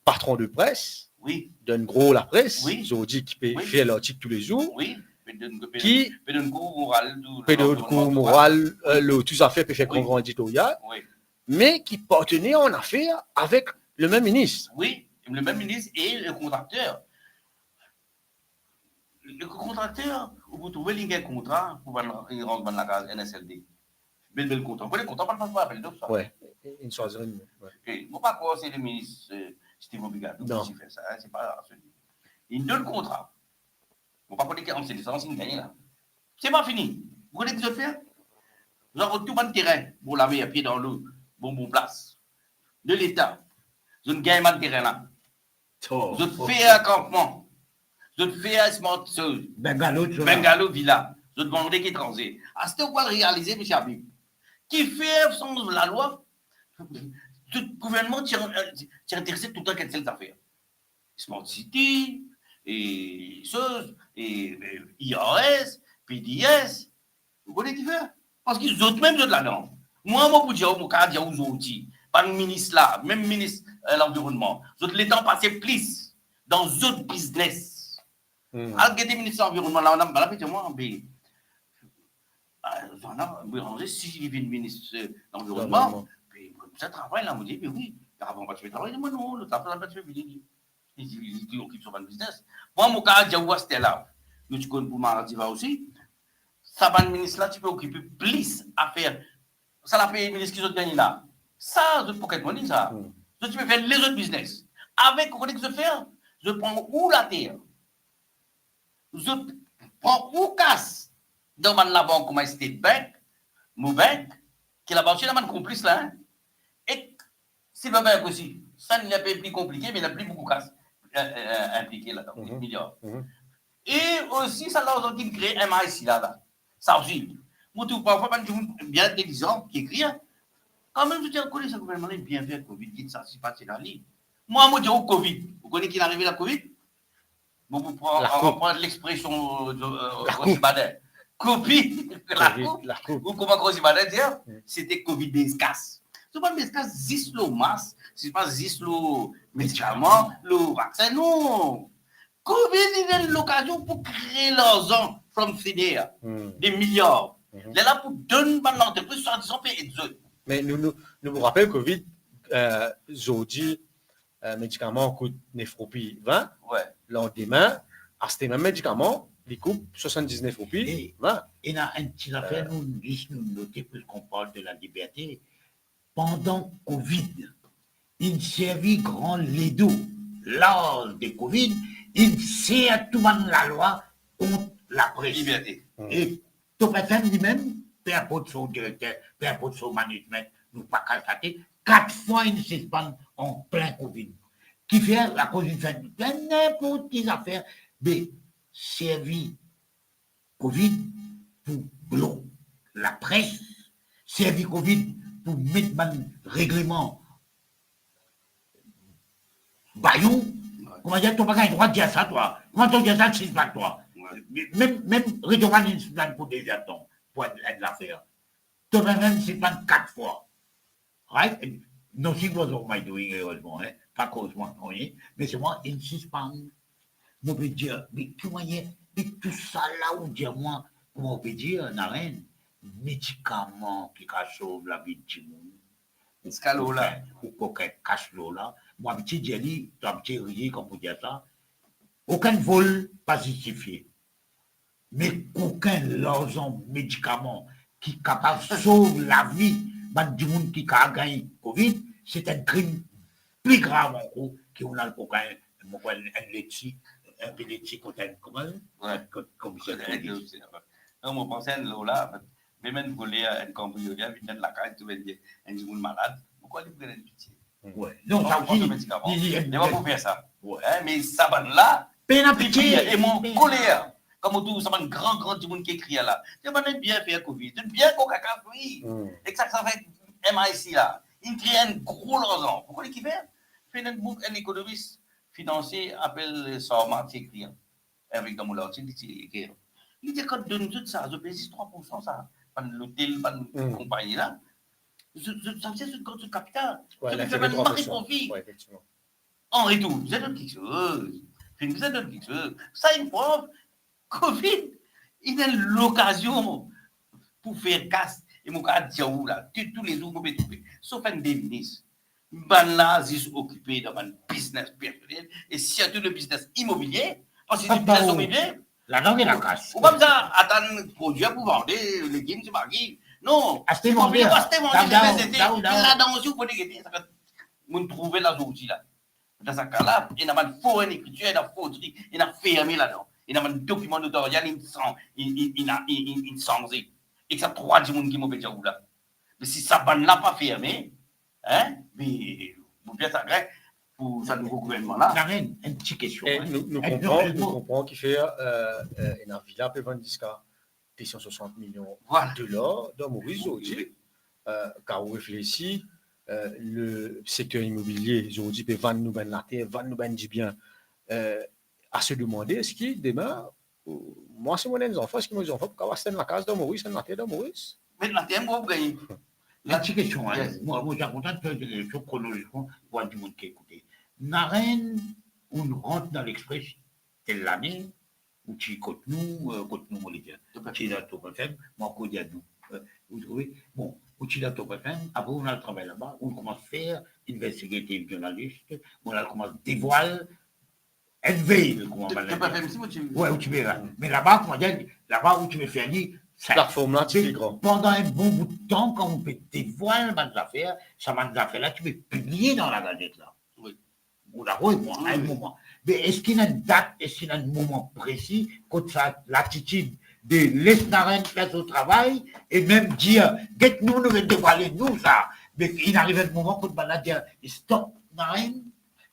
patron de presse. Oui. Donne gros la presse. Oui. Ils ont dit qu'il peut faire l'article tous les jours. Oui. Qui peut donner cours moral. Peut donner cours moral, tout ça fait, peut faire un grand éditorial. Oui. Mais qui partenait en affaire avec le même ministre. Oui, le même ministre et le contracteur. Le contracteur, vous trouvez un contrat pour rentrer dans la case NSLD. Bel contrat. Vous voyez, le contrat, pas appel de ça. Oui, une choiserie. Je ne pas croire c'est le ministre Steve Obigato qui fait ça. C'est pas celui. Il donne le contrat. Vous ne pouvez pas dire que c'est un signe gagné là. C'est pas fini. Vous connaissez ce que je fais? Vous avez tout le terrain pour laver à pied dans l'eau, bon place. De l'État. Vous avez gagné le terrain là. Vous avez fait un campement. Vous avez fait un smart Bengalo, Villa. Vous avez demandé qui est transé. À ce que vous pouvez réaliser, M. Habib, qui fait sans la loi, tout le gouvernement est intéressé tout le temps à cette affaire. Smart City, et choses, et IRS, PDS, vous connaissez qui fait? Parce qu'ils ont même de là-dedans. Moi, je dire, je dire aujourd'hui, pas le ministre là, même ministre de l'environnement, l'État passé plus dans d'autres business. Alors, il y a des ministres de l'environnement là, on a fait moi, mais si je deviens ministre de l'environnement, comme ça, travail là, on me dit, mais oui, avant pas de faire travail, moi non, le travail pas de faire, il occupe son business. Moi, mon cas, j'ai oublié c'était là. Nous, tu connais pour Maradiva aussi. Ça va le ministre là, tu peux occuper plus à faire. Ça l'a fait le ministre qui ont gagné là. Ça, je peux money ça. Tu peux faire les autres business. Avec ce que je fais, je prends où la terre. Je prends où casse. Dans la banque comme State Bank, mon banque, qui est la banque, c'est la complice là. Hein? Et Silverbank aussi. Ça n'est pas plus compliqué, mais il n'y a plus beaucoup de casse impliqués là-dedans. Milliards. Et aussi, ça l'a aussi créé MIC là. Ça aussi. Moi, tout parfois, quand je bien intelligent qui écrit, quand même, je dis, connais ce gouvernement est bien fait, Covid, ça c'est pas la ligne. Moi, je dis au Covid. Vous connaissez qui est arrivé la Covid? Vous prendre l'expression de Rosibadet. Copie, la coupe. Ou comment Rosibadet dire? C'était Covid des escasses. Ce n'est pas des escasses, 10 le masque, ce n'est pas 10 le médicament, le vaccin, non. Covid, il a l'occasion pour créer l'argent from thin air, des milliards. Il est là pour donner l'entreprise, soit disant, payer des autres. Mais nous vous rappelons que Covid, aujourd'hui, médicament coûte 9 roupies 20. Ouais. Lendemain, à ce même médicament, il coûte 79 roupies 20. Il y a une petite affaire, nous notons, puisqu'on parle de la liberté. Pendant Covid, il servit grand ledo. Lors de Covid, il sert tout le monde la loi contre la presse. Liberté. Et Top FM lui-même, peu importe son directeur, peu importe son management, nous pas constater, 4 fois il suspend en plein Covid. Qui fait la cause d'une fin, n'importe quelle affaire, mais servi Covid pour bloquer la presse, servi Covid pour mettre un règlement Bayon, comment dire, tu n'as pas le droit de dire ça, toi. Comment tu dis ça, tu ne sais pas, toi. Même règlement d'une pour des attentes, pour être l'affaire. Tu as même c'est pas 4 fois. Right? Nothing was of my doing, heureusement, hein. Pas cause moi, mais c'est moi, il suspend. Moi, je peux dire, mais comment dire, mais tout ça là, où dire moi, comment on peut dire, Naren, médicaments qui sauvent la vie de tout le monde. Scalo là. Ou coquin cache l'eau là. Moi, petit jelly, un petit riz, comme vous dire ça. Aucun vol pas justifié. Mais aucun l'argent médicament qui est capable de sauver la vie du monde qui a gagné Covid, c'est un crime plus grave en gros qu'on a le coquin, un épileptique, comme ça. Non, moi, pensais à l'eau là, mais même voler un cambrioleur, il vient de la carte, tu veux dire, un monde malade, pourquoi il prend une pitié? Ouais. Non, ça aussi, il va pour faire ça. Mais ça va là, pitié. Et mon colère, comme tout, ça va un grand du monde qui écrit là. Tu vas bien faire Covid, bien qu'on caca, oui. Et ça fait MIC là. Il crée un gros argent. Pourquoi il fait? Un économiste financier appelle Sarmat, c'est écrit. Avec dans mon l'article, il dit quand on donne tout ça, je paye 3% ça. Pas l'hôtel, pas de compagnie là. Ça veut dire que le capital. Ouais, ça fait un marché profit. Ouais, effectivement. En retour, vous êtes quelque chose. Vous êtes quelque chose. Ça, une fois, Covid, il a l'occasion pour faire casse. Et mon cas, dire où là, tous les jours, vous pouvez trouver. Sauf un des ministres. Ben là, ils sont occupés dans un business personnel et surtout le business immobilier. Parce que le business immobilier, la langue est la casse. ou comme ça, attendre produit pour vendre, les légumes, c'est pas qui. Non, acheter manger. Là-dedans aussi, vous pouvez dire, vous trouvez la zone là. Dans ce cas-là, il y a une faux écriture, il y a une faux truc, il y a fermé là-dedans. Il y a un document notarial, il changé. Et ça, 3 personnes qui m'ont fait dire là. Mais si ça n'a pas fermé, hein, mais vous bien ça pour ce nouveau gouvernement-là. Naren, une petite question. Nous comprenons qu'il fait une villa peut vendre jusqu'à 260 millions de dollars dans Maurice aujourd'hui. quand on réfléchit, le secteur immobilier, aujourd'hui, peut vendre nous ben la terre, vendre nous ben du bien, à se demander, est-ce que demain, moi, c'est mon enfant, est-ce que mes enfants peuvent avoir la case de Maurice, la terre de Maurice? Mais la terre, moi, vous gagnez. La petite question, hein. Yes. Moi, j'ai content de faire des questions chronologiquement pour du monde qui écoute. Narène, on rentre dans l'express, telle l'année, où tu côte nous, mon leader. Tu es dans ton FM, moi, je dis à nous. Vous trouvez? Bon, où tu es dans ton FM, après, on a le travail là-bas, on commence à faire investigative journaliste, on a commencé à dévoiler, unveil, comment on va Tu peux faire ici, moi, tu. ouais, où tu verras. Mais là-bas, comment dire, là-bas où tu me fais dire, ça. Plateforme là, tu fais grand. Pendant un bon bout de temps, quand on peut dévoiler des affaires, ça m'a des affaires là, tu peux publier dans la gazette là. Oui. Ou là, oui, moi, à un moment. Mais est-ce qu'il y a une date, est-ce qu'il y a un moment précis, quand ça, l'attitude de laisser Narène faire son travail, et même dire, nous nous dévoiler nous ça. Mais il arrive un moment quand on va dire, stop Narène.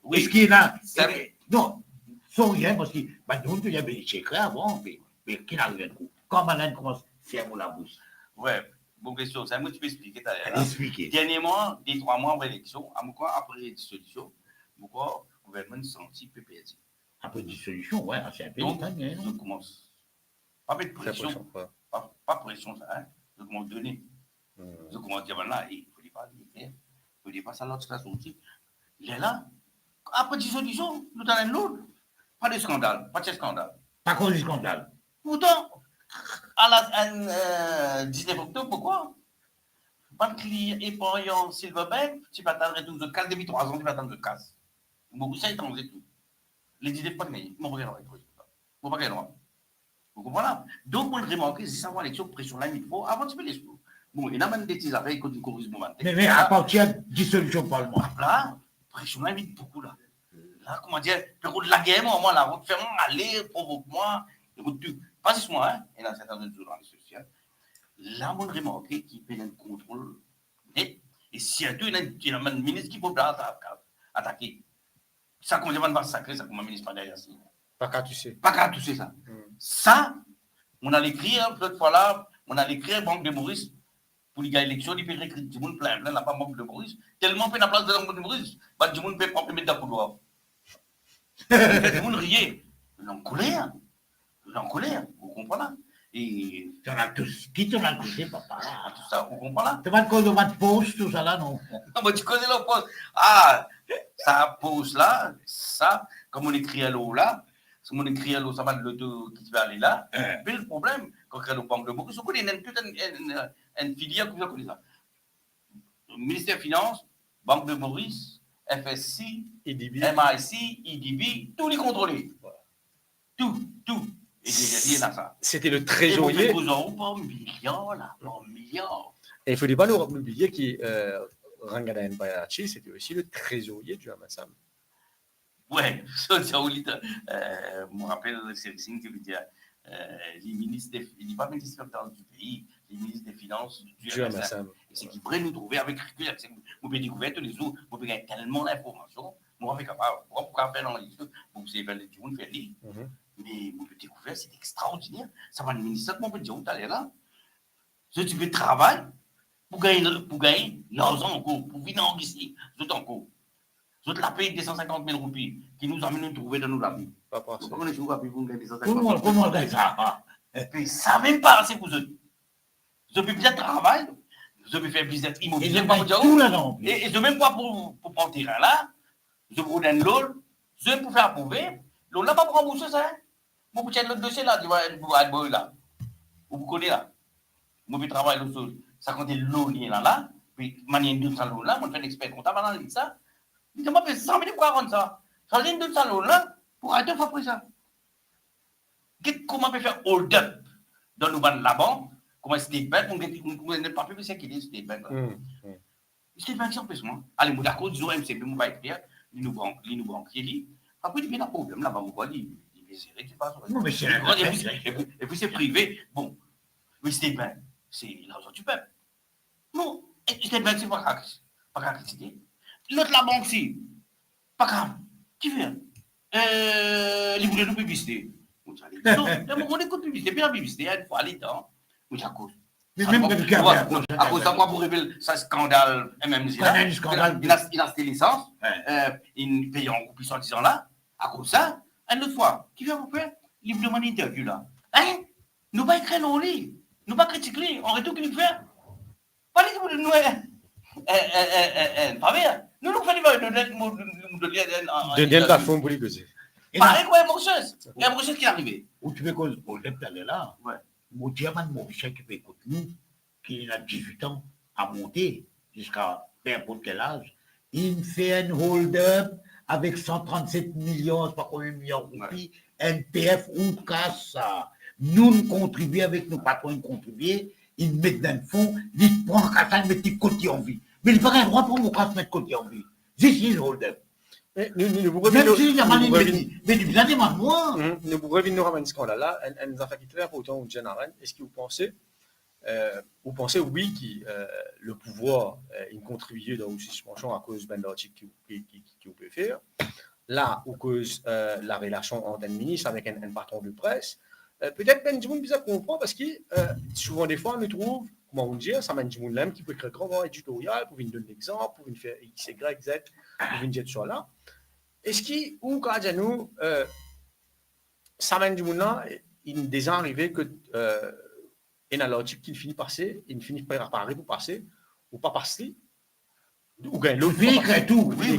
Oui. Est-ce qu'il y a, C'est- non, sans rien, parce que, nous, il y avait des chèques avant, mais qu'il arrive un coup. Quand Narène commence à faire la bouche. Ouais, bonne question. C'est moi qui peux expliquer tout à l'heure. Expliquez. Dernièrement, des 3 mois après l'élection, après la dissolution, pourquoi le gouvernement senti peu perdu. Un peu de dissolution, ouais, c'est un peu Donc, détaillé, je non? commence. Pas mettre Très pression, prochain, ouais. pas pression, ça, hein. Je commence à donner. Je commence à dire, voilà, il ne faut pas dire, il ne faut pas ça, l'autre, ça, sorti. Il est là. Après dissolution, nous avons l'autre. Pas de scandale, pas de scandale. Pas cause du scandale. Pourtant, à la 19 octobre, pourquoi? Pas de client épargnant Silverbank, tu vas attendre tout, je casse depuis 3 ans, tu vas attendre de casse. Beaucoup ça, ils t'en tout. Les 19 pas de gagner, mon regard avec toi. Vous pas gagner. Vous comprenez? Donc, moi, je remarque, c'est ça, l'élection, pression là, il faut, avant de se faire les choses. Bon, il y a même des petits affaires, ils corrigent le moment. Mais à partir de dissolution parlement. Là, pression là, il beaucoup là. Là, comment dire, de la guerre, moi, là, on te fait aller, provoque-moi, pas juste moi, hein, et dans certains autres dans les sociaux. Là, on remarque qu'il peut y avoir un contrôle net, et surtout, il y a un ministre qui peut attaquer. Ça, comment dire, on va massacrer, ça, comme un ministre pas derrière. Pas qu'à tu sais. Pas qu'à toucher ça. Ça, on a l'écrire, cette fois-là, on a l'écrire Banque de Maurice pour les gars élections, il peut écrire du monde plein, là, pas Banque de Maurice. Tellement peu de place de la Banque de Maurice, bah, du monde peut pas mettre dans le couloir. Du monde riait. En colère, vous comprenez? Et Tu en as tous. Qui t'en a touché, papa? tout ça, vous comprenez? Tu vas te cause de votre poste, tout ça là, non? Non, mais tu connais le poste. Ah, ça pose là, ça, comme on écrit à l'eau là, comme on écrit à l'eau, ça va de l'auto qui va aller là. Mais le problème, quand on crée le Banque de Maurice, on connaît toute une filière que vous connaissez ça. Ministère des Finances, Banque de Maurice, FSC, IDB. MIC, IDB, tous les contrôlés. Tout. Et il y a ça. C'était le trésorier. Et vous faites pas un milliard, là, un milliard. Et il ne faut pas nous oublier que Rangana Bayachi, c'était aussi le trésorier du Hamassam. Ouais, ça, je me rappelle, c'est signe qui veut dire, les ministres, il n'est pas ministre du pays, les ministres des Finances du Hamassam. Et c'est qu'ils pourraient nous trouver avec recul, vous pouvez découvrir tous les jours, vous pouvez gagner tellement d'informations, vous pouvez capable, pourquoi faire dans les choses, vous pouvez faire du monde faire lire. Mais vous pouvez découvrir, c'est extraordinaire. Ça va le ministère, on peut dire, où tu allais là. Si tu veux travailler, pour gagner l'argent en cours, pour venir ici, tout en cours. Vous la paye 250 000 roupies qui nous amène à nous trouver dans nos labis. Papa, Vous connaissez où vous gagnez 250 000 Comment on gagne ça? Puis ça même pas assez pour eux. Vous avez bien de travail, vous avez fait business Et immobilier, je pas gagne pour tout dire là-dedans. et je même pas pour prendre terrain là, je vous donne l'eau, je vais pour faire approuver, l'eau là pas pour rembourser ça. Moi, vous tiens le dossier là, tu vois, vous là. Vous connaissez là. Moi, je travaille le sol. Ça compte l'eau là, puis manière de ça là, moi, je fais un expert comptable dans ça. Je m'appelle 100 000 pour rendre ça. Ça vient de ça là, pour arrêter de faire ça. Comment on peut faire hold up dans nos bandes là-bas? Comment State Bank, on n'est pas plus c'est qu'il est State Bank. State Bank, c'est un peu ça. Allez, moi, d'accord, disons, MCB, on va écrire, nous banquiers. Après, il y a un problème là-bas, on va dire. Non, mais c'est et puis c'est privé. Bon, oui, State Bank, c'est l'argent du peuple. Non, State Bank, c'est pas grave critiquer. L'autre, la banque, c'est pas grave. Qui fait? Les boulets de publicité. Non, on écoute publicité, puis la publicité, il faut aller dedans. Oui, à cause. Mais même quelqu'un à cause de quoi pour révéler ce scandale MMZ là, il a cette licence, il paye en coupé en disant là, à cause de ça, une autre fois, qui vient vous faire, il me demande une interview là. Hein? Nous pas écrire non lit, nous pas critiquer, on retourne qu'il fait. Pas les que nous pas bien. Nous nous faisons de plateforme pour les causer. Pareil quoi, il y a une chose qui est arrivée. Où tu veux qu'on est là, Ouais. mon diamant Mauricien qui fait écouter nous, qui a 18 ans, à monter jusqu'à peu importe quel âge, il fait un hold-up avec 137 millions, c'est pas combien de millions de roupies, NPF ou casse ça. Nous contribuons avec nos patrons contribuer, ils mettent dans le fond, ils prennent qu'à ça, ils mettent des côtés en vie. Mais il n'y a pas un droit pour mon cas de mettre côté en vie. C'est une hold-up. Même si il y a mal mais du bien des moi. Nous pouvons revenir à ce scandale-là, elle nous a fait clair pour autant, Jean-Arène. Est-ce que vous pensez, oui, que le pouvoir, il contribue dans la suspension à cause de l'article qui peut faire, là, ou cause la relation entre un ministre avec un patron de presse, peut-être que du monde bizarre comprend parce que souvent des fois, on trouve, comment on dit, ça mène du monde là qui peut écrire un grand éditorial pour venir donner l'exemple, pour venir faire X, Y, Z, pour venir dire sur là. Est-ce qu'il, ou quand nous, ça mène du monde là, il est déjà arrivé que il y a l'article qui finit par passer, il finit par apparaître pour passer, ou pas passer, ou bien l'autre. Tout. Oui.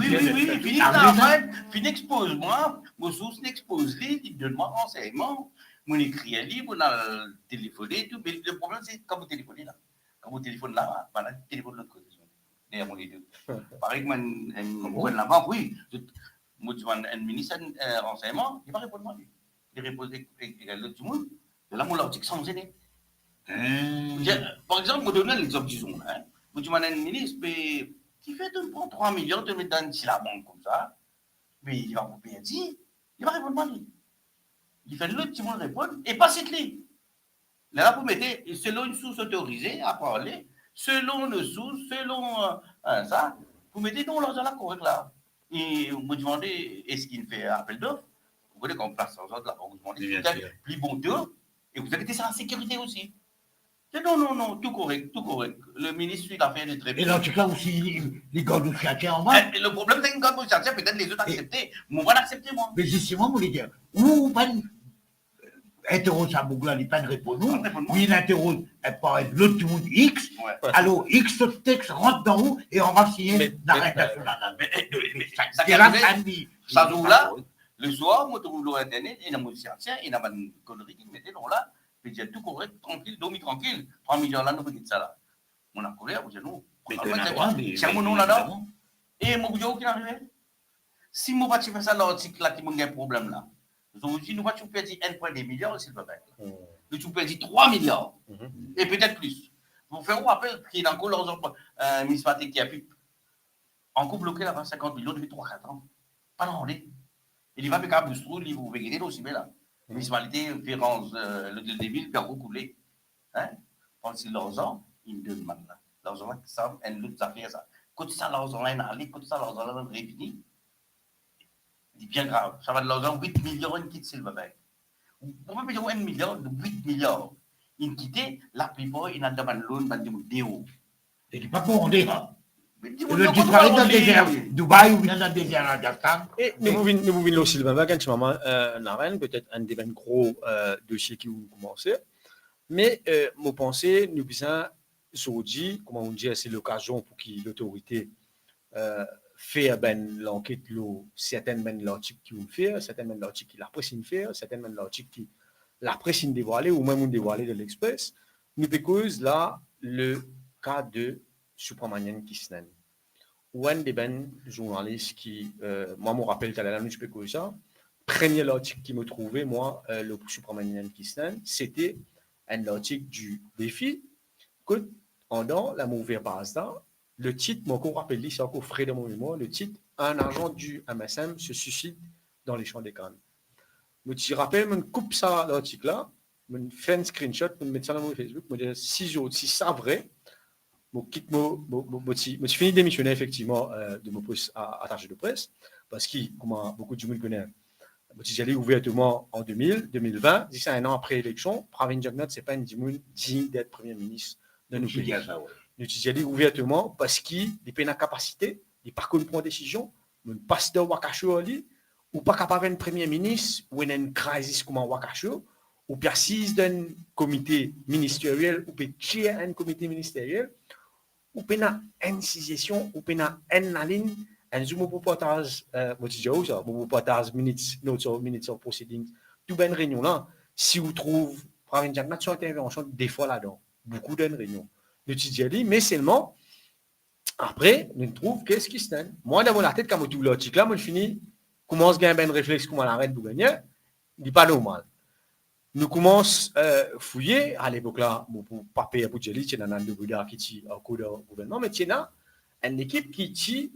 Fini expose-moi, mon source n'expose-les, il donne-moi renseignement, mon écrit un livre, on a téléphoné, tout, mais le problème c'est quand vous téléphonez là. Quand vous téléphonez là, voilà, le téléphone de l'autre côté. Derrière mon les deux. Pareil que moi, là-bas, oui. Moi, tu vois, un ministre, un renseignement, il va répondre à lui. Il répond à l'autre monde. Là, mon l'article sans aider. Par exemple, je donne un exemple, disons. Moi, tu vois, un ministre, mais qui fait de prendre 3 millions, de mettre dans la banque comme ça. Mais il va vous payer dit, il va répondre à lui. Il fait l'autre, tu monde répondre, et pas cette ligne. Là, vous mettez, selon une source autorisée à parler, selon une source, selon ça, vous mettez dans l'argent là correct là. Et vous me demandez, est-ce qu'il fait appel d'offres? Vous voyez qu'on place l'argent là, vous demandez plus bon d'eux, et vous inquiétez ça en sécurité aussi. Non, tout correct. Le ministre suit l'affaire de très bien. Et dans ce cas aussi, les gars de Fiatier en bas. Le problème, c'est que quand vous cherchez, peut-être les autres accepter. Moi, on va l'accepter, moi. Mais justement, vous voulez dire, ou pas interroge à Bougla, il n'y a pas de réponse. Oui, il interroge par l'autre du monde X. Alors, X, ce texte rentre dans où et on va signer l'arrêtation. Ça joue là, le soir, moi, je trouve l'Internet, il y a mon scientien, il y a une connerie qui me mettait dans là. Je dis tout correct, tranquille, dormi tranquille. 3 millions là, nous faisons ça là. On a colère, vous dites nous. C'est mon nom là-dedans. Et mon gouvernement qui est arrivé. Si moi, je fais ça l'article là, qui m'a un problème là. Nous va perdre 1,2 milliard, s'il vous plaît. Nous perdre 3 milliards. Et peut-être plus. Vous faites un rappel qu'il y a encore leur municipalité qui a pu encore bloqué là 50 millions depuis 3-4 ans. Pas dans l'année. Il va faire un boustrou, il vous verrez aussi bien là. La municipalité, Férence, le des villes, puis encore coulé. Pensez l'argent, il me demande là. L'argent là, ça, une autre affaire ça. Quand ça, l'argent là, il a allé, quand ça, l'argent là, il est réfini. C'est bien grave. Ça va de l'argent, 8 millions, il quitte Silverbank. Pourquoi payer 1 milliard de 8 milliards? Il quitte, la plupart, il a demandé l'eau, il a demandé déo. Et il n'est pas pour on dit. Le disparaît dans le désert Dubaï ou bien dans le désert Rajasthan. Et nous pouvons aussi le même quand tu m'as Naren, peut-être un des gros dossiers qui ont commencé. Mais mon pensée, nous besoin aujourd'hui, comment on dit, c'est l'occasion pour que l'autorité faire l'enquête, certaines l'article qui vont faire, certaines l'article qui l'apprécient faire, certaines l'article qui l'apprécient dévoiler ou même dévoiler de l'Express. Nous cause là le cas de Subramanian Krishnan. Ou un des journalistes qui, moi, me rappelle tout à l'heure, je peux cause ça. Premier article qui me trouvait, moi, le Subramanian Krishnan, c'était un article du défi que, pendant la mauvaise base là, le titre, moi, qu'on rappelle, c'est encore frais de mon mémoire, le titre, un agent du MSM se suicide dans les champs des cannes. Je rappelle, je coupe ça, l'article là, je fais un screenshot, je mets ça dans mon Facebook, je dis, si ça vrai, je finis de démissionner effectivement de mon poste attaché de presse, parce que, comme beaucoup de gens connaissent, j'allais ouvertement en 2020, 10 un an après l'élection, Pravin Jagnnath, ce n'est pas une digne d'être Premier ministre dans nos Je dis pays. ça, ouais. Nous disons ouvertement parce qu'il n'a pas la capacité, il n'a pas de prendre décision, le pasteur Wakasho ou pas capable de premier ministre ou une crise comme Wakasho ou précise d'un comité ministériel ou peut chair un comité ministériel ou peut une suggestion ou peut une ligne un zoom pour partage pour partage minutes of proceedings tout ben réunion là si vous trouvez par une intervention des fois là-dedans beaucoup d'une réunion nous disons mais seulement après, nous trouvons qu'est-ce qui se donne. Moi, dans mon tête, quand je trouve l'article là, je finis, commence à gagner un réflexe comment l'arrête pour gagner, il n'est pas normal. Nous commençons à fouiller, à l'époque là, pour pas payer pour Jelly, il y a un de qui est au cours du gouvernement, mais il y a une équipe qui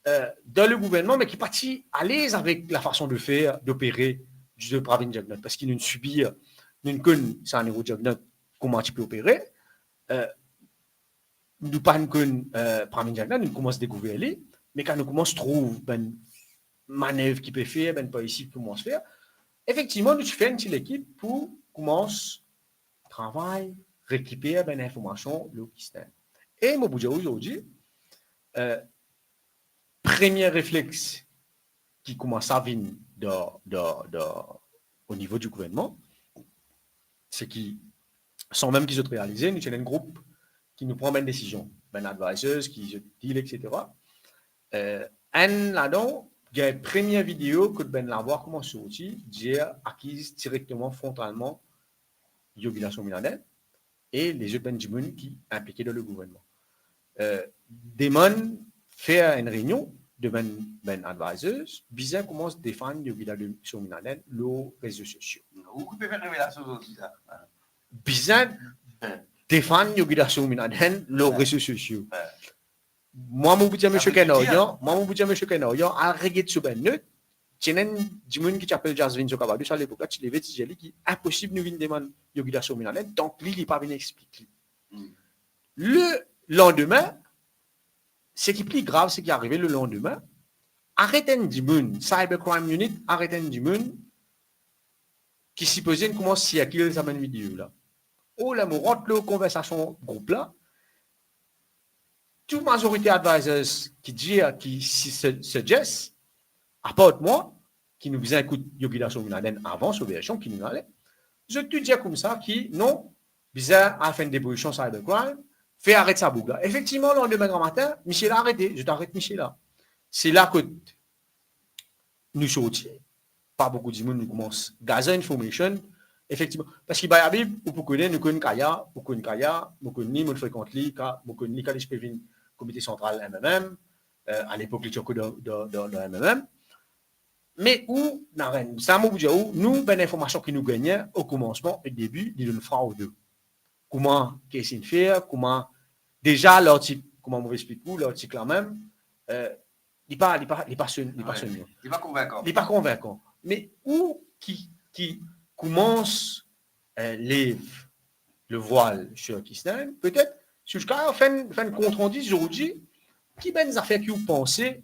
est dans le gouvernement, mais qui n'est pas à l'aise avec la façon de faire, d'opérer du Pravin Jagnat, parce qu'il nous subit, nous connaissons ça, un Jagnat, comment tu peux opérer. Nous pas que Pravin Jagnat, nous commençons à découvrir, mais quand nous commençons à trouver une manœuvre qui peut faire, une policy qui commence à faire, effectivement, nous faisons une petite équipe pour commencer à travailler, récupérer une information le système. Et moi, aujourd'hui, premier réflexe qui commence à venir au niveau du gouvernement, c'est qu'ils sans même qu'ils ont réalisé, nous avons un groupe qui nous prend une décision, un advisors qui se deal, etc. Là-dedans, il y a une première vidéo que ben la voir comment sortir, dire acquise directement frontalement Yogi-Lasso Minaden et les autres Benjamin qui impliqués dans le gouvernement. Demon fait une réunion de ben advisors, bizarre commence à défendre Yogi-Lasso Minaden les réseaux sociaux. Vous pouvez faire révélation aussi ça. Bizarre défendre Yogi-Lasso Minaden les réseaux sociaux. Moi, je vous dis, monsieur Kenoyo, à regarder sur ben neutre, il y a un Jimoun qui s'appelle Jasvin Sokabadou, à l'époque, il avait dit qu'il est impossible de nous demander Yogi-Lasso Minaden, donc lui, il n'est pas venu expliquer. Le lendemain, ce qui est plus grave, c'est qu'il est arrivé le lendemain, arrêtez un Jimoun, Cybercrime Unit, arrêtez un Jimoun, qui supposait comment circuler sa même vidéo là. Oh, là, on rentre la conversation groupe là, toute majorité advisors qui suggest, à part moi, qui nous écoute Yogi-Lasso Minaden avant cette version, qui nous allait, je te dis comme ça, qui, non, bizarre, à faire une déposition cybercrime, fait arrêter sa boucle. Effectivement, le lendemain matin, Michel a arrêté, je t'arrête Michel là. C'est là que nous sortis, pas beaucoup de monde nous commence à gazer information, effectivement, parce qu'il y a des gens qui connaissent, nous connaissons Kaya, nous connaissons, nous fréquentons, nous connaissons quand je peux venir comité central MMM, à l'époque, les Tchoko de MMM. Mais où, nous, ben l'information que nous gagnons au commencement, au début, il nous fera aux deux. Comment qu'est-ce qu'il fait, comment, déjà, l'article, comment on vous explique, l'article là même, il n'est pas convaincant. Il n'est pas convaincant. Mais où qui commence le voile sur Kistan, peut-être, si je fais un compte rendu aujourd'hui, qui ben des affaires que vous pensez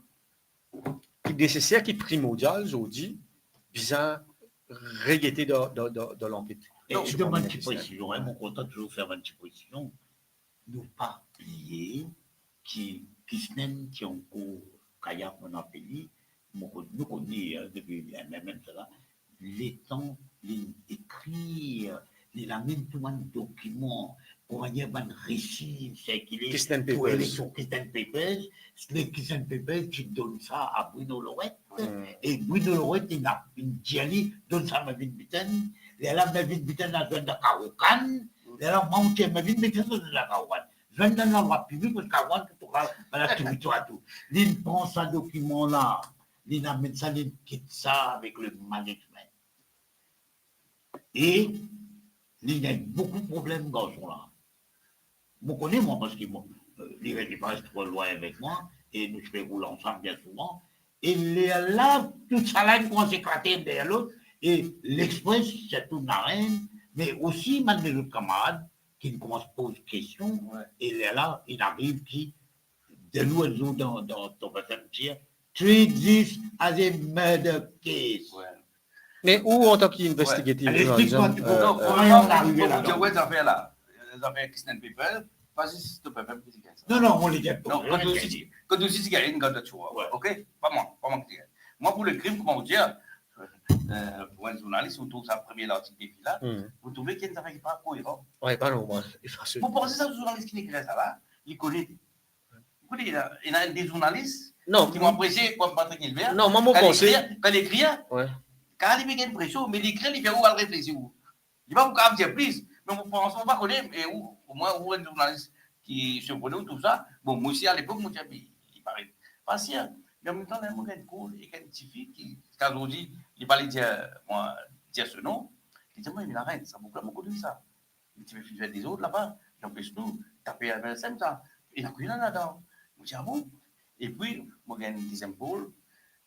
qui est nécessaire, qui est primordial aujourd'hui, bien regretter dans l'enquête. Et je demande une petite précision, mon content toujours faire une petite précision. Ne pas oublier qui est en cours, Kaya, mon appelé, nous connaissons depuis même ça, les temps, d'écrire, les amène tout un document, pour y avoir un récit, c'est qu'il est pour l'élection Christian Papers, les Christian Papers qui donnent ça à Bruno Lorette, et Bruno Lorette, il a une dialyse, donne ça à Mavin Bitten, et là, Mavin Bitten a besoin de Karoukan, et là, moi, je Mavin Bitten a besoin de Karoukan. Je viens dans la voie publique, parce qu'avant, tout à tout. Il prend ce document-là, il amène ça, il quitte ça avec le management. Et il y a beaucoup de problèmes dans ce là. Je connais moi parce que il n'est pas trop loin avec moi et nous faisons rouler ensemble bien souvent. Et là, tout ça là, ils vont s'éclater derrière l'autre. Et l'Express, c'est tout narine, mais aussi malgré les autres camarades qui nous commencent à poser des questions. Et là, il arrive qui, de nous dans ton dire, treat this as a murder case. Mais où en tant qu'investigative? Explique-moi, comment on est arrivé là? affaires Christian People, vas-y, s'il te plaît, même que tu gagnes ça. Non, on les dit. Non, quand tu dis gagnes, quand tu vois. Ok? Pas moi qui gagne. Moi, pour le crime, comment vous dire, pour un journaliste, vous trouvez ça premier l'article des filles là, vous trouvez qu'il y a une affaire qui n'est pas cohérente. Oui, pas normal. Vous pensez ça, le journaliste qui écrit ça là, il connaît. Vous connaissez, il y a des journalistes qui m'ont apprécié comme Patrick Hilbert. Non, moi, mon conseil. Quand il écrit, quand il fait une pression, mais l'écrit, il fait où à réfléchir. Il va vous dire plus, mais vous pensez, on va connaître, et au moins, vous, un journaliste qui se connaît tout ça. Bon, moi aussi, à l'époque, moi, il paraît patient. Mais en même temps, il y a un gars de cool et un petit fille qui, quand on dit, il parlait dire ce nom, il dit, moi, il a rien, ça m'a beaucoup connu ça. Il dit, mais tu fais des autres là-bas, j'empêche nous, taper à MLSM, ça. Il a pris là-dedans. Je dis, ah bon? Et puis, moi, j'ai un deuxième pôle,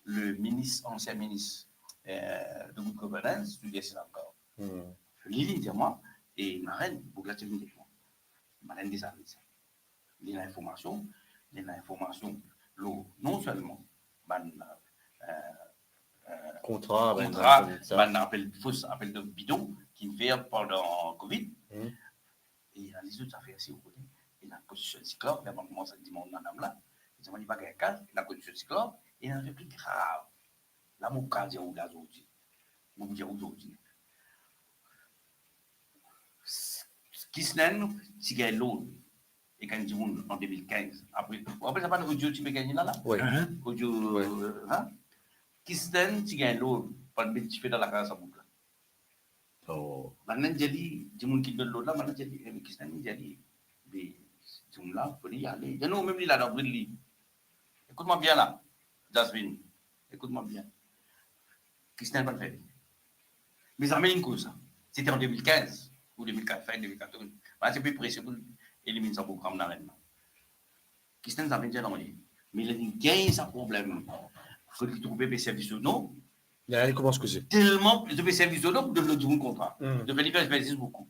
le ministre, ancien ministre de Good Governance, je dis, c'est encore. Je lis, dit moi, et ma reine, beaucoup de choses, ma reine des années. Il y a l'information, non seulement, contrat, fausse appel de bidon qui fait pendant Covid. Et il y a les autres affaires aussi, vous connaissez. Il y a la constitution de cyclope, il y a comment ça dit mon madame là. Il n'y a pas de cas, la constitution de cyclope, et il y a un truc plus grave. Là, mon cas, dit aujourd'hui. Mon dire aujourd'hui. Kisnen, si il y a l'autre, et quand il dit en 2015, après, ça pas d'audio, tu peux gagner là? Oui. Audio, hein? Kisnen, si il y a l'autre, pas de tu fais dans la casa boucle. Oh. Maintenant, j'ai dit, du monde qui donne l'autre là, maintenant, j'ai dit, Kisnen, j'ai dit, mais, tu me l'as, il faut y aller. Il y a nous, même là, dans le lit. Écoute-moi bien là, Jasmine. Écoute-moi bien. Kisnen va le faire. Mais ça met une cause. C'était en 2015 ou 2004, fin 2014. C'est plus précis pour éliminer ce programme dans l'année. Kisnen ça vient de dire, mais il y a un problème. Il faut qu'il trouve des services ou non. Il commence à causer. Tellement plus de services ou non de le dire un contrat. De faire des services beaucoup.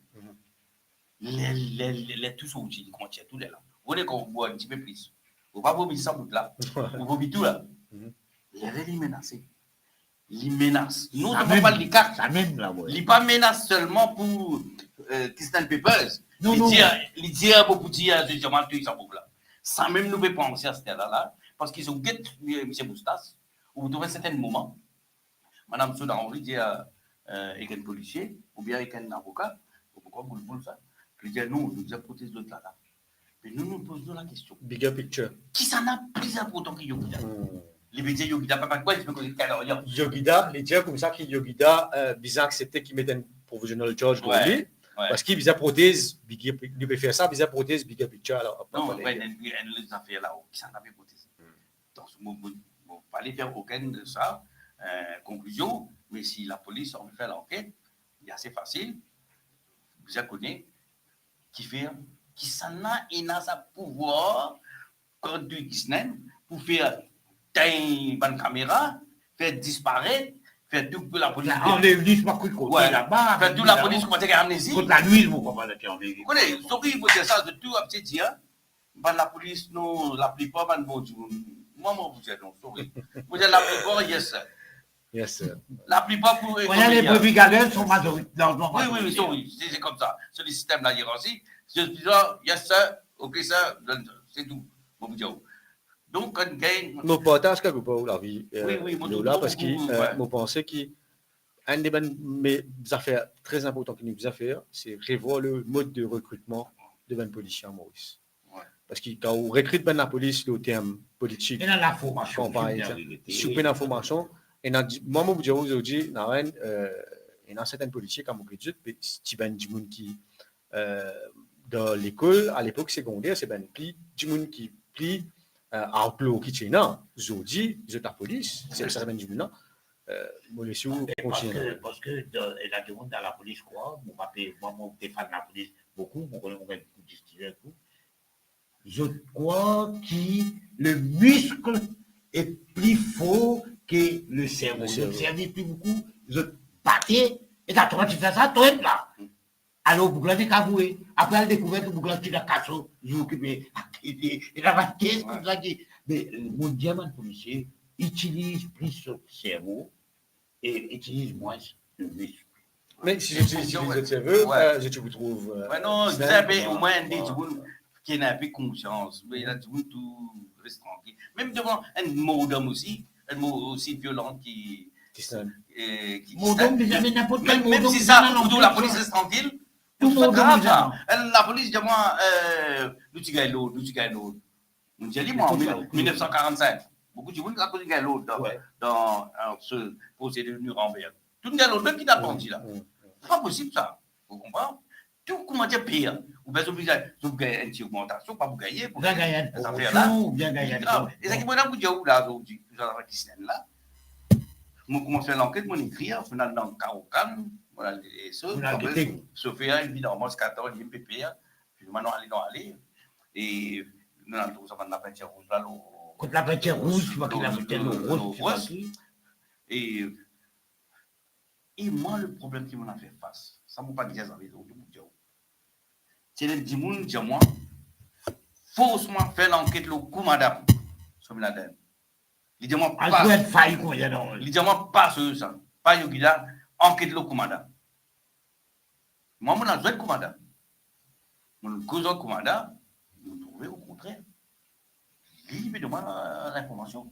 Les tous sont outils, comment tu as tous les là. Vous voulez qu'on voit un petit peu plus. Vous ne pouvez pas vomir ça bout là. Vous vomir tout là. Les menacés. Il menace. Nous, on ne peut pas le cas. Ça même là, ouais. Il n'est pas menace seulement pour Christian Papers. Non. Il dit à beaucoup de dire, je dis, ça même nous fait penser à ce terrain-là, parce qu'ils ont guetté M. Moustas, où vous trouvez à certains moments, Mme Souda a envie de dire avec un policier, ou bien avec un avocat, pourquoi vous le voulez ça? Je dis, non, nous avons protégé l'autre là. Mais nous posons la question. Bigger picture. Qui s'en a plus important que Yogida? Les médias Yogida, pas quoi, je peux causer de Yogida, les dire comme ça que Yogida, bizarre accepté qu'il mette un provisional charge pour lui, parce qu'il vise à protéger, il peut faire ça, vise à protéger Bigger picture. Alors, non, il y a des affaires là qui s'en avaient protégé. Donc, il ne faut pas aller faire aucune de ça, conclusion, mais si la police en fait l'enquête, il est assez facile, vous connaissez, qui s'en a et n'a sa pouvoir, contre Kisnen, pour faire une bonne caméra, faire disparaître, faire tout que la police. On est venu, je ne sais pas là-bas. Faire tout la police commence à amnésie. Contre la nuit, vous comprenez, vous connaissez, sorry, vous dites ça de tout à petit dire, la police, non, la plupart, bon Dieu. Moi, vous dites non, sorry. Vous dites la plupart, yes, sir. Yes, sir. La plupart pour. Les brebis galeuses sont majoritaires. Oui, c'est comme ça. C'est le système de la hiérarchie. Je dis, yes, sir, ok, sir, c'est tout. Bon, donc, quand il gagne. Mon partage quelque part la vie. Oui, là, parce que je pense qu'un des affaires très importantes que nous avons fait, c'est revoir le mode de recrutement de ben policiers en Maurice. Parce que quand on recrute ben la police, le terme politique. Et dans la formation. Super d'information. Et moi, je vous dis aujourd'hui, il y a certains policiers comme on dit, si ben du monde qui dans l'école, à l'époque secondaire, c'est ben du monde qui plie outlaw qui tient là. Aujourd'hui, je la police, c'est ça ben du monde là. Parce que la demande dans la police, quoi, moi, je défends la police beaucoup, je connais beaucoup de distillés et tout. Je crois que le muscle est plus fort que le cerveau. Le cerveau est plus beaucoup. Je battais, et t'as toi, tu fais ça, toi, là. Alors, vous l'avez avoué. Après, elle a découvert que vous l'avez la casse, je m'occupais. Et la vaquette, comme ça dit. Mais mon diamant policier utilise plus le cerveau et utilise moins le muscle. Mais si j'utilise le cerveau, je vous trouve. Ouais, non, c'est un peu, au moins, un des gens qui a un peu confiance. Mais il a tout reste tranquille. Même devant un mot d'homme aussi, un mot aussi violent qui. Mot d'homme, mais n'importe quel mot d'homme. Même si ça, la police reste tranquille. Tout pas grave, ça. La police, dis-moi, nous tu gagnes l'autre. Nous dit, moi, en 1945. Beaucoup de gens qui ont gagné l'autre dans ce procédé de Nuremberg. Tout le monde, même qui n'a pas dit là. C'est pas possible ça. Vous comprenez? Tout comment dire pire. Ou bien vous gagnez une augmentation, pas vous gagner. Vous gagnez une promotion, ou bien gagner une promotion. Et ça qui m'a dit, où là, aujourd'hui, nous avons la là. Moi, commencé l'enquête, mon écrire, on a dans le Carocan, on a les choses. Sophia, évidemment, 14, il y a PPA. Puis maintenant, aller. Et nous avons tout ça dans la peinture rouge là. Contre la peinture rouge, tu vois qu'il a fait le rose. Et moi, le problème qui m'en a fait face, ça ne m'a pas dit ça avec d'autres. C'est le dimanche, dis-moi, faussement faire l'enquête le coup, madame, sur Laden. Il dit moi pas. Il dit moi pas sur ça. Pas Yogida, enquête le coup, madame. Moi, je n'ai pas de coup, madame. Mon cousin, coup, madame, je me trouvais au contraire. Il me demande l'information.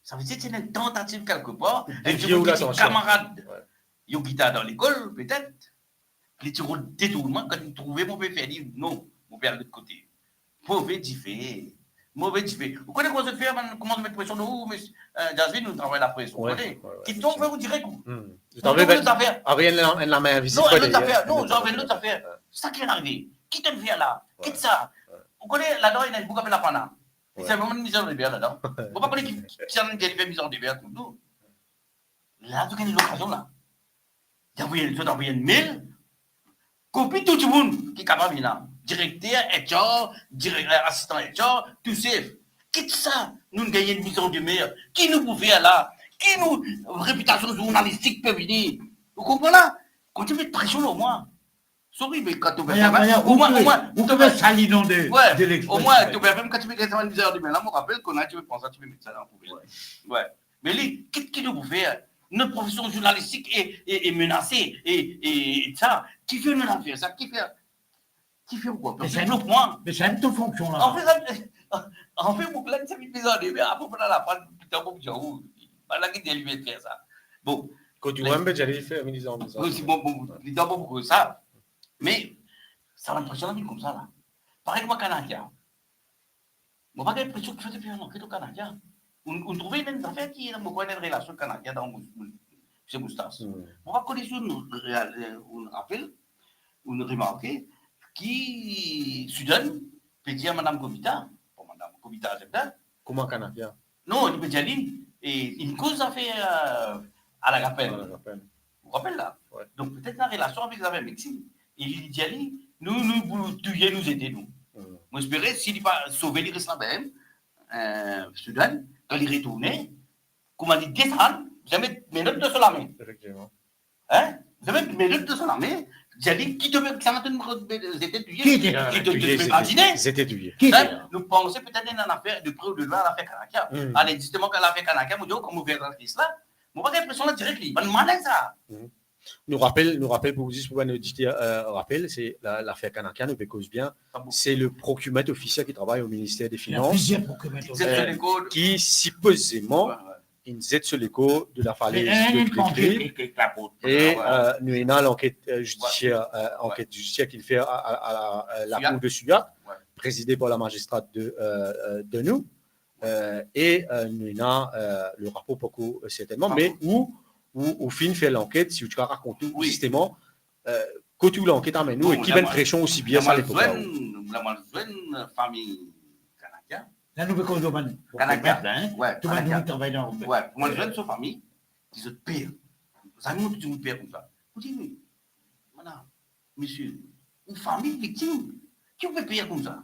Ça veut dire qu'il y a une tentative quelque part. Et un camarade Yogida dans l'école, peut-être. Les détournements, quand il trouvait mon père, il dit non, mon père de l'autre côté. Mauvais diffé. Vous connaissez comment se fait, comment se mettre pression de vous, mais Jasmine, nous travaillons la pression. Vous connaissez? Qui tombe, vous direz quoi? Rien la main invisible. Non, l'autre affaire. Non, j'avais l'autre affaire. C'est ça qui est arrivé. Qui te fait là? Quitte ça. Vous connaissez, là-dedans, il y a une boucle à la pana. C'est vraiment une mise en débat là-dedans. Vous ne pouvez pas connaître qui a une mise en débat tout nous. Là, vous avez l'occasion là. Vous avez envoyé une mail. Copie tout le monde qui est capable là. Directeur, HR, assistant HR, tout ça. Quitte ça, nous gagnons une mission de mer. Qui nous pouvait là? Qui nous, réputation journalistique peut venir? Vous comprenez là? Quand tu mets de pression au moins. Sorry, mais quand tu veux faire. Au moins, vous pouvez salir dans des. Ouais, au moins, tu peux même quand tu mets une mission de mer. Là, je me rappelle qu'on a, tu veux penser, tu peux mettre ça dans la poubelle. Ouais. Mais lui, qu'est-ce qu'il nous fait? Notre profession journalistique est menacée. Et ça, qui fait nous faire ça? Qui fait quoi? Mais c'est une autre fonction là. En fait, mon plan, c'est une mise en débat. Après, on a la panne, putain, comme je dis, voilà qui délivre faire ça. Bon. Quand tu vois un peu, j'allais faire une mise en débat. Oui, il doit pas beaucoup ça. Mais, ça m'impressionne comme ça là. Pareil que moi, Canadien. Moi, pas l'impression que je fais une enquête au Canada. On trouvait même des affaires qui ont beaucoup de relations canadiennes dans chez Moustache. On va connaître un rappel, une remarque, qui, soudain, peut dire à Mme Kobita, pour Mme Kobita, comment Canadien? Non, il peut dire, et une cause a fait à la rappel. Vous vous rappelez là? Ouais. Donc peut-être la relation avec les affaires Mexique. Et il dit, nous tuer, nous aider, nous. Moi, j'espérais, s'il n'est pas sauvé les restes là-bas, Soudan, quand il retournait, comment il descend, vous avez mes notes de sur la main. Effectivement. Hein? Vous avez mes notes de sur la main. J'ai dit, qui te veut que ça m'a été tué? Qui te fait imaginer? C'était tué. Nous pensons peut-être à une affaire de près ou de loin à l'affaire Kanaka. Allez, justement, quand l'affaire Kanaka, nous disons, comme vous verrez dans ce là, moi, pas l'impression de dire que c'est malin ça. Nous rappelle pour juste pour nous dire, rappel, c'est l'affaire Kanaka, nous cause bien. C'est le procureur officiel qui travaille au ministère des Finances, qui supposément aide sur l'écho de la falaise de Cricri. Et nous avons l'enquête judiciaire qu'il fait à la Cour de Suyac, présidée par la magistrate de nous. Et nous avons le rapport beaucoup certainement, mais où au fin fait l'enquête, si tu as raconté justement, quand tu l'enquête amène nous et qui met une pression aussi bien ça l'époque. La famille canadienne. La nouvelle cause de Canadienne. Ouais. Tout le monde travaille dans. Ouais. Moi, je viens de sa famille, qui se pire. Vous avez montré une pire comme ça. Vous dites, oui, madame, monsieur, une famille victime, qui peut payer comme ça?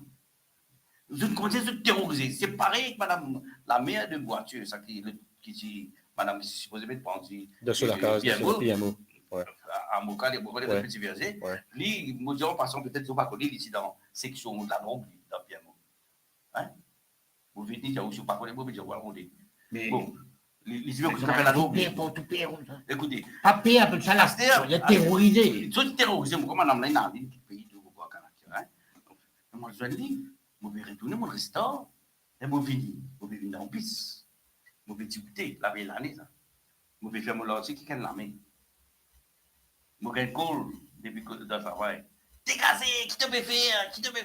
Je ne commence à se terroriser. C'est pareil que madame, la mère de voiture, ça qui dit. Madame, qui est supposée être pensée. De sur la case de PMO. À Moka, les petits versets. Lui, nous disons, passons peut-être, vous ne connaissez pas ici dans la section de la drogue, dans PMO. Hein? Vous venez dire, vous ne connaissez pas, vous dire, bon, Les humains qui s'appellent la Papier, pour tout payer comme ça. Écoutez, Papier, appelle ça la C'est-à-dire- il est terrorisé. ceux qui terrorisent, moi, comme on a dans le pays de Bobo Canada, moi, je dis, je vais retourner mon restaurant, et je vais venir en piste. Je vais discuter, la veille l'année, ça. Je vais faire mon logis qui est la main. Je vais call depuis que dans le travail. T'es cassé, qui te peut faire, qui te peut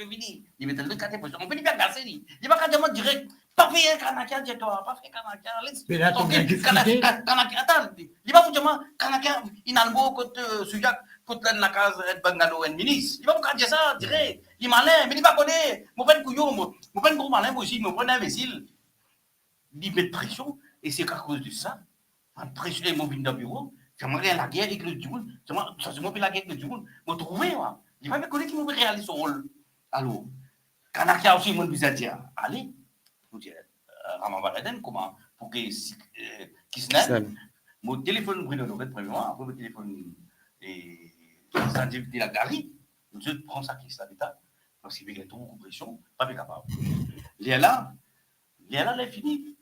venir. Il va te le casser, on peut bien casser, il va pas demander direct. Pas faire Kanaka, dis-toi, pas faire Kanaka. Mais là, tu viens discuter. Kanaka, attends, il va vous dire, Kanaka, il a un beau côté sujet, côté la case, et Bangalo, et ministre. Il va vous dire ça, direct. Il est malin, mais il va connaître. Mon père couillon, mon père gros malin aussi, mon père imbécile. Il met de pression, et c'est qu'à cause de ça, en pression, et mon vin dans le bureau, j'aimerais la guerre avec le monde. Ça, c'est moi qui la guerre avec le monde. Vous trouvez, moi. Il va me connaître qui m'a réalisé son rôle. Alors, Kanaka aussi, mon bizarre dire, allez. Pour dire, Raman Baladen, comment, pour que Kisnen, mon téléphone brûle le premièrement, après mon téléphone et ça dit la galerie, je prends ça qui est l'État, parce qu'il y a trop de pression, pas capable. Là, elle est finie.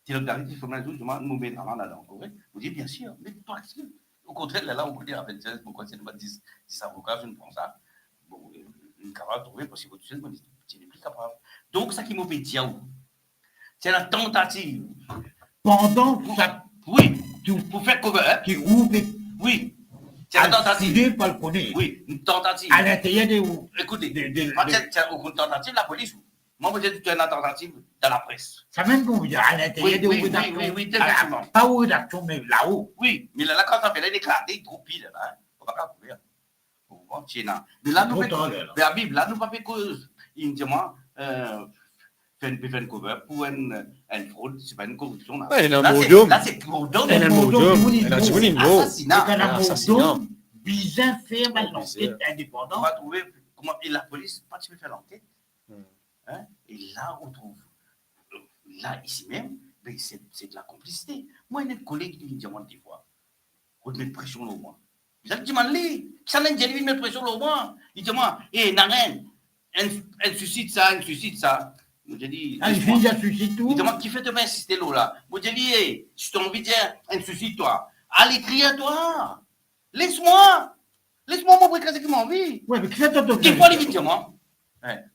Si le galerie, il faut mettre tout, je m'en mets dans la langue, vous dites bien sûr, mais pas actif. Au contraire, là, on peut dire à 26, pourquoi c'est 10 avocats, je ne prends ça. Bon, une capable de trouver, parce que votre chef, tu n'es plus capable. Donc, ça qui m'a fait dire, c'est la tentative. Pendant ça, Oui, pour faire cover. qui ouvre, Oui, c'est la tentative. pas le connaître. Oui, une tentative. À l'intérieur des où? Écoutez, quand il y a une tentative, la police. Moi, je dis que tu as une tentative dans la presse. Ça même qu'on veut dire, à l'intérieur des rédactions. Oui, effectivement. Pas aux rédactions, mais là-haut. Oui, mais là, quand on fait les éclatés, trop pile, là, on va pas couvrir. Mais là, nous ne pas fait cause, immédiatement, faire une cover pour une fraude, c'est pas une corruption. Là, là c'est Gourdon. Assassinat. Bizarre faire l'enquête On indépendante. va trouver comment. Et la police, pas tu peux faire l'enquête. Hein? Et là, on trouve. Là, ici même, ben, c'est de la complicité. Moi, il y a des collègues qui me demandent des fois. On met pression au moins. Vous avez dit, qui s'en est dit, met pression au moins. Il dit, hé, Naren, elle suscite ça. Je dis, Il finit de suicide tout. il demande qui fait te insister là. Moi, je dis, hey, si tu as envie de dire, un souci, toi, allez crier à toi. Laisse-moi mon précasser qui m'a envie. Ouais, mais qui fait ton Qui faut les victimes,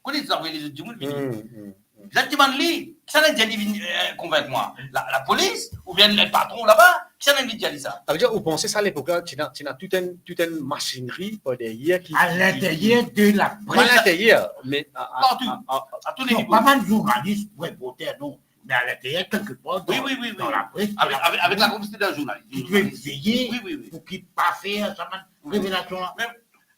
connais tu les autres du monde, je te demande, qui s'en est dit, convainc-moi. La police, ou bien le patron là-bas, qui s'en est dit dire ça. Ça veut dire, vous pensez ça à l'époque-là, tu as toute une machinerie par derrière qui. À l'intérieur de la Pas presse. à l'intérieur, mais Partout, à tous les Non, niveaux. pas mal de journalistes pour voter, non. Mais à l'intérieur, quelque part, Oui. dans la presse. Avec la complicité d'un journaliste. Tu dois veiller Oui. pour qu'il ne pas faire ça, révélation-là.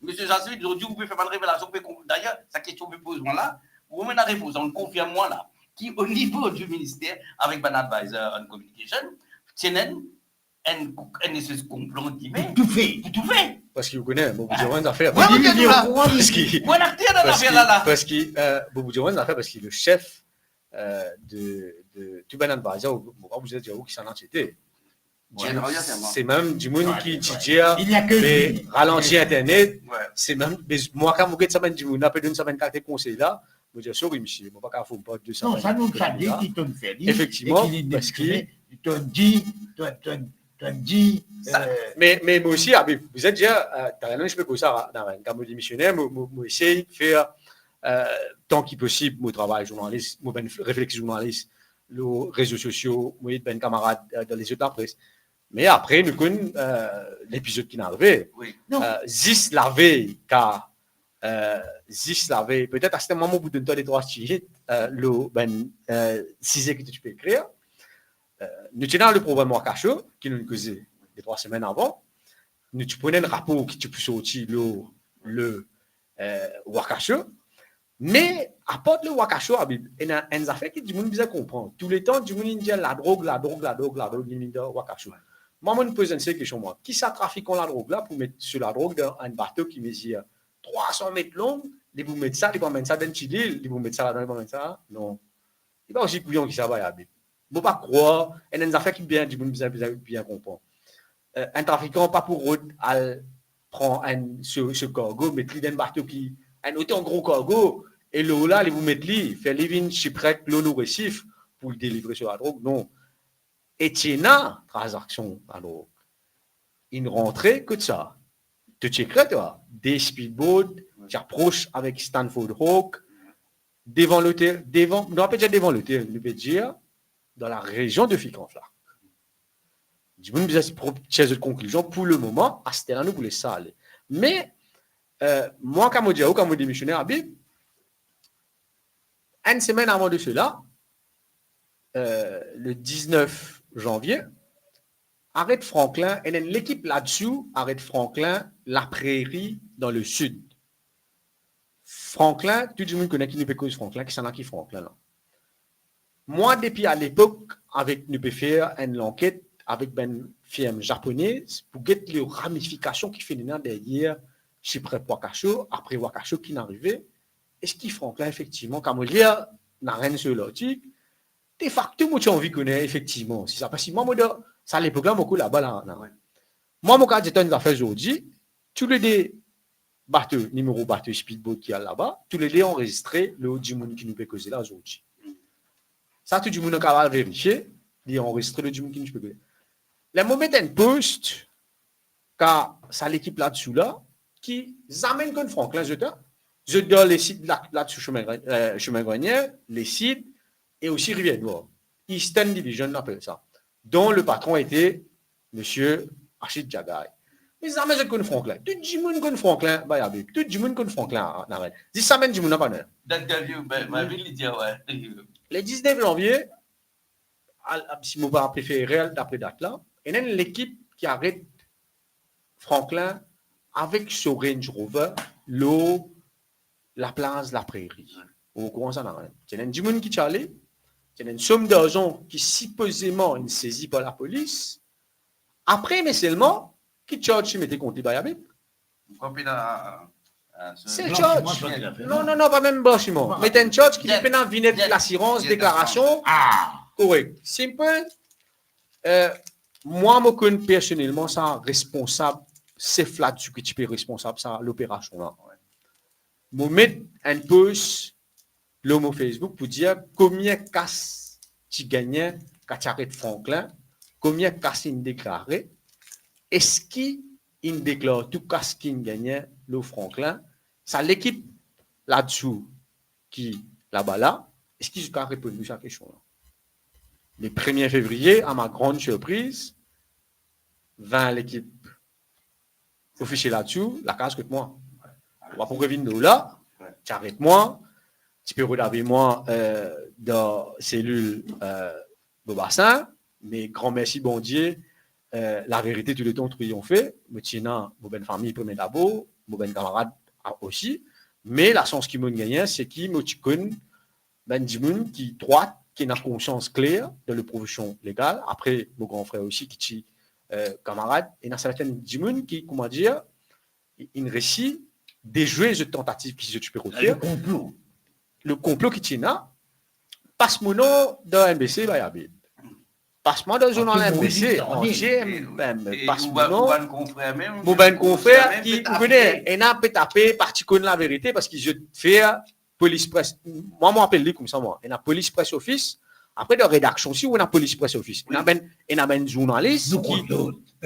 Monsieur Jasmin, aujourd'hui, vous pouvez faire une révélation. D'ailleurs, sa question me pose moi là. Vous mettez la réponse, on le confirme moi là. Qui, au niveau du ministère, avec un advisor on communication, tiennent un espèce de complot guillemets. Tout fait. Tout fait. Parce qu'il vous connaît, Bobo Diowan a fait. Ouais, Il dit, là. Parce qu'il. Bon acteur dans l'affaire là. Parce que Bobo Diowan a fait parce qu'il est le chef de Tuban Advisor, vous êtes qui s'en a cité. C'est même du monde qui dit Il n'y a que lui. ralenti Internet. Ouais. C'est même, moi, quand vous êtes semaine, du monde, après une semaine, quand tu conseil là, vous dites, sorry, monsieur, je ne vais pas faire pas 200. Non, ça nous a dit qu'il te fait. Effectivement, parce qu'il. Il te dit. Mais moi aussi, vous êtes déjà, je peux ça, quand je démissionnaire, moi essaye de faire tant qu'il possible mon travail journaliste, mon réflexion journaliste, les réseaux sociaux, moi ben camarade dans les autres presse. Mais après, nous connaissons l'épisode qui est arrivé. Oui. Zis la veille, car Zis la veille, peut-être à ce moment, au bout de temps des 3 hits, le 6 que tu peux écrire. Nous tenons le problème Wakacho, qui nous causait les 3 semaines avant. Nous prenons un rapport qui peut sortir le Wakacho. Mais à part le Wakacho, il y a une affaire qui du monde bien comprendre. Tous les temps, du monde dit la drogue, il Wakacho. Moi, je me pose une question, moi. Qui ça trafique la drogue là pour mettre sur la drogue dans un bateau qui mesure 300 mètres long, ils vont mettre ça, ils vont mettre ça dans le Chili, ils vont mettre ça là-dedans, ils vont mettre ça. Non. Il n'y a pas aussi couillon qui ça va y aller. Il ne faut pas croire, il y a une affaire qui bien, du monde bien comprendre. Un trafiquant, pas pour route, prend ce cargo, mettre dans un bateau qui, un autant gros cargo, et l'eau là, ils vous mettent lui, faire les vignes, shipwreck, l'eau récif, pour le délivrer sur la drogue. Non. Et tu as transaction, alors, une rentrée que ça. Tu checkerais, toi, des speedboats, tu approches avec Stanford Hawk, devant l'hôtel, non, pas déjà devant l'hôtel, je peux dire, dans la région de Ficanfla. Je vous dis, c'est une conclusion, pour le moment, à ce terrain, nous voulons ça aller. Mais, moi, comme je dis, comme je démissionnaire à Bib, une semaine avant de cela, le 19 janvier, arrête Franklin, et l'équipe là-dessous, arrête Franklin, la prairie dans le sud. Franklin, tout le monde connaît qui nous peut cause Franklin, qui s'en a qui Franklin là. Moi, depuis à l'époque, avec nous peut faire une enquête avec une firme japonaise pour voir les ramifications qui fait derrière chez près Wakasho, après Wakasho qui n'arrivait. Est-ce qu'il Franklin, effectivement, comme on dit, n'a rien sur l'autique, de facto, moi, j'ai envie de connaître, effectivement. C'est ça. Parce que moi, ça à l'époque là, beaucoup là-bas, là. Moi, mon cas, j'ai une affaire aujourd'hui, tous les deux bateaux, numéro bateau speedboat qui est là-bas, tous les deux enregistré le haut du monde qui nous peut causer là aujourd'hui. Ça, tout le monde a vérifié, il a enregistré le du monde qui nous peut causer. Les moments d'un post, car ça l'équipe là-dessous là, qui amène comme Franklin, je donne les sites là-dessus, chemin grenier, les sites, et aussi Rivière-Noire. Eastern Division, on appelle ça. Dont le patron était M. Achid Jagay. Mais ça m'a dit que Franklin. Tout le monde connaît Franklin, bah, tout le monde connaît Franklin. Dis ça, même, du monde n'a pas de. Le 19 janvier, si mon père préféré, d'après date là, il y a l'équipe qui arrête Franklin avec son Range Rover, l'eau, la place, la prairie. Au courant, ça n'a rien. Il y a du monde qui est allé. Il y a une somme d'argent qui supposément est saisie par la police. Après, mais seulement, qui charge mettait compte les bayabé. C'est charge. Non, pas même blanchiment. Mais c'est une charge qui dépend de vinette, l'assurance, déclaration. Correct. Simple. Moi, je connais personnellement ça responsable. C'est flat du que tu peux responsable ça l'opération là. Je mets un post l'homme Facebook pour dire combien casse tu gagnais quand tu arrêtes Franklin, combien casse il déclaré, est-ce qu'il déclare tout casse qu'il gagnait le Franklin, ça l'équipe là-dessous qui là-bas là, est-ce qu'il a répondu à cette question-là? Le 1er février, à ma grande surprise, 20 l'équipe officier là-dessous, la case que moi. On va pour revenir là, tu arrêtes moi. Tu peux regarder moi dans la cellule de bassin, mais grand merci, bon Dieu. La vérité, tout le temps, triomphé. Je tiens, mon bonne famille, premier d'abord, mon bonne camarade aussi. Mais la chance qui m'a gagné, c'est qu'il me connaît, ben, qui droite, qui a une conscience claire de la profession légale. Après, mon grand frère aussi, qui est camarade. Et dans certaines gens qui, comment dire, il réussit des jeux de tentatives qui se tu peux refaire. Le complot qui tient là, passe-moi dans MBC, bah, y passe-moi dans le journal MBC, passe-moi mon ben confrère qui connaît, et n'a pas tapé, parti connaît la vérité, parce qu'il je fais police presse, moi, m'appelle comme ça, moi, et la police presse office, après de rédaction, si on a police presse office, il y a un journaliste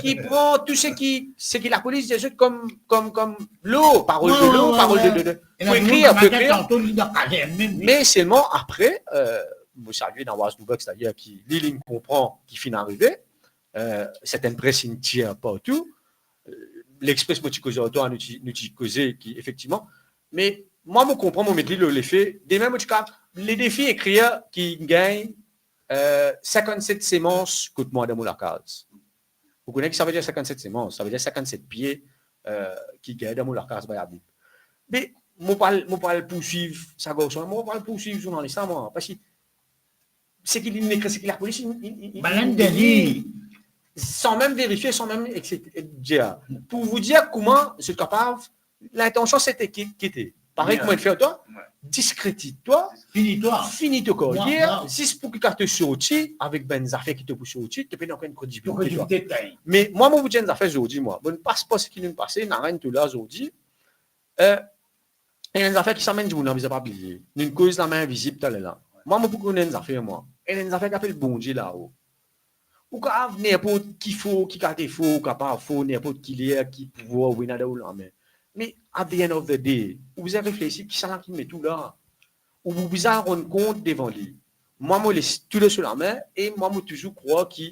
qui prend tout ce qui la police dit comme l'eau, parole de l'eau, parole de faut écrire. Mais seulement après, vous savez, dans Was Nouvelle, c'est-à-dire qui Liline comprend qui finit d'arriver, certaines presses ne tirent pas tout. L'Express Moticosi Auto nous causé qui effectivement, mais moi, je comprends, je me dis l'effet, des mêmes les défis écrire qui gagnent 57 sémences coûte-moi dans la case. Vous connaissez que ça veut dire 57 sémences, ça veut dire 57 pieds qui gagnent dans la case. Mais je ne vais pas poursuivre ça, je ne vais pas poursuivre journaliste, moi, parce que c'est qu'il écrit, c'est que la police, sans même vérifier, sans même dire. Pour vous dire comment je suis capable, l'intention c'était quitter. Pareil, comment le faire toi? Discrédite-toi, finis-toi carrière, si c'est pour que tu sorti avec des affaires qui te poussent sorti, tu peux avoir une crédibilité. Mais moi, je vous dis des affaires aujourd'hui, moi. Je ne passe pas ce qui nous passe, je n'ai rien tout là aujourd'hui. Il y a des affaires qui s'amènent du monde invisible à oublier. Une cause la main invisible, tu là. Moi, je peux connaître des affaires, moi. Il y a des affaires qui appellent bon Dieu là-haut. ou quand n'importe qui faut, qui a défaut, qui pas faux, n'importe qui est, qui pouvoir, ou n'a ou là, mais at the end of the day, vous avez réfléchi, qui ça qui met tout là, ou vous avez rendu compte devant lui. Moi, je laisse tout le sur la main, et moi, je toujours crois que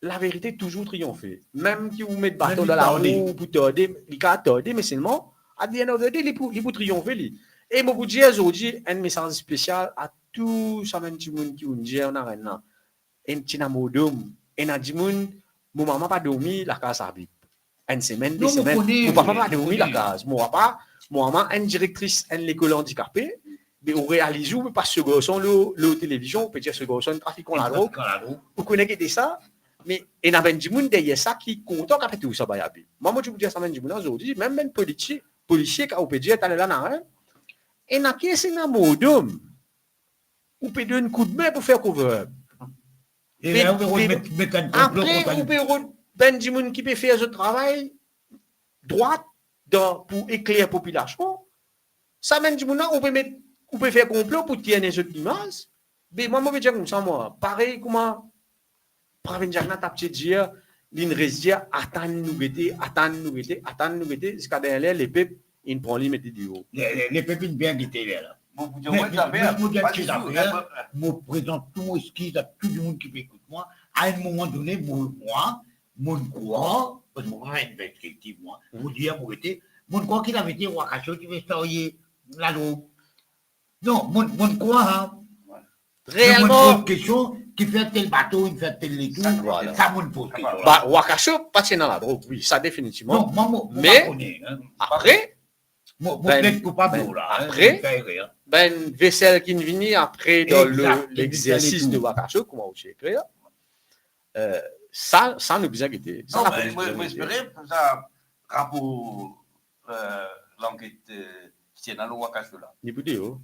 la vérité toujours triompher. Même si vous mettez bâton dans la roue pour tarder, il peut tarder, mais seulement, à the end of the day, il peut triompher. Et moi, vous dis aujourd'hui, un message spécial à tous les gens qui ont dit en arène. Et qui n'a pas dormi. Et n'a dit, mon maman pas dormi, la case a vite. Une semaine, deux semaines. Mon papa pas dormi, la case. Mon papa, mon maman, une directrice de l'école handicapée. Mais on réalise où, parce que ce garçon, la télévision, on peut dire ce garçon, trafic on la drogue. Vous connaissez ça? Mais il y a des gens derrière ça qui comptent qu'après tout ça va y aller. Moi, je vous dis ça, aujourd'hui, même un policier, qui a peut dire, t'as là, là, et n'a qu'à c'est un mot d'homme. On peut donner un coup de main pour faire couvert. Et là, on peut mettre un complot après, on peut Benjamin qui peut faire ce travail droit pour éclairer la population. Ça, Benjamin, on peut faire complot pour tirer les autres images. Mais moi, je veux dire comme ça, moi, pareil, comment. Provincial t'a petit dire l'inresia attend nous guetter jusqu'à derrière les peuples ils prend les mettre du haut les peuples bien guettés là Bon, vous dites, moi présente tout mon excuse à tout le monde qui m'écoute moi à un moment donné moi mon croix parce que moi une perspective moi vous dire moi était mon croix qu'il avait dit Wakacho qui veut sortir la drogue non mon croix réellement question qui fait tel bateau, il fait tel légume, voilà. Ça me pose question. Wakacho, pas dans la drogue, oui, ça définitivement. Non, moi, mais connais, hein. après, vaisselle qui vient après dans l'exercice de Wakacho, comment vous écrire, ça nous besoin guetter. Non, mais moi, j'espérais que ça rapport l'enquête qui est dans le Wakacho là. Ni vidéo.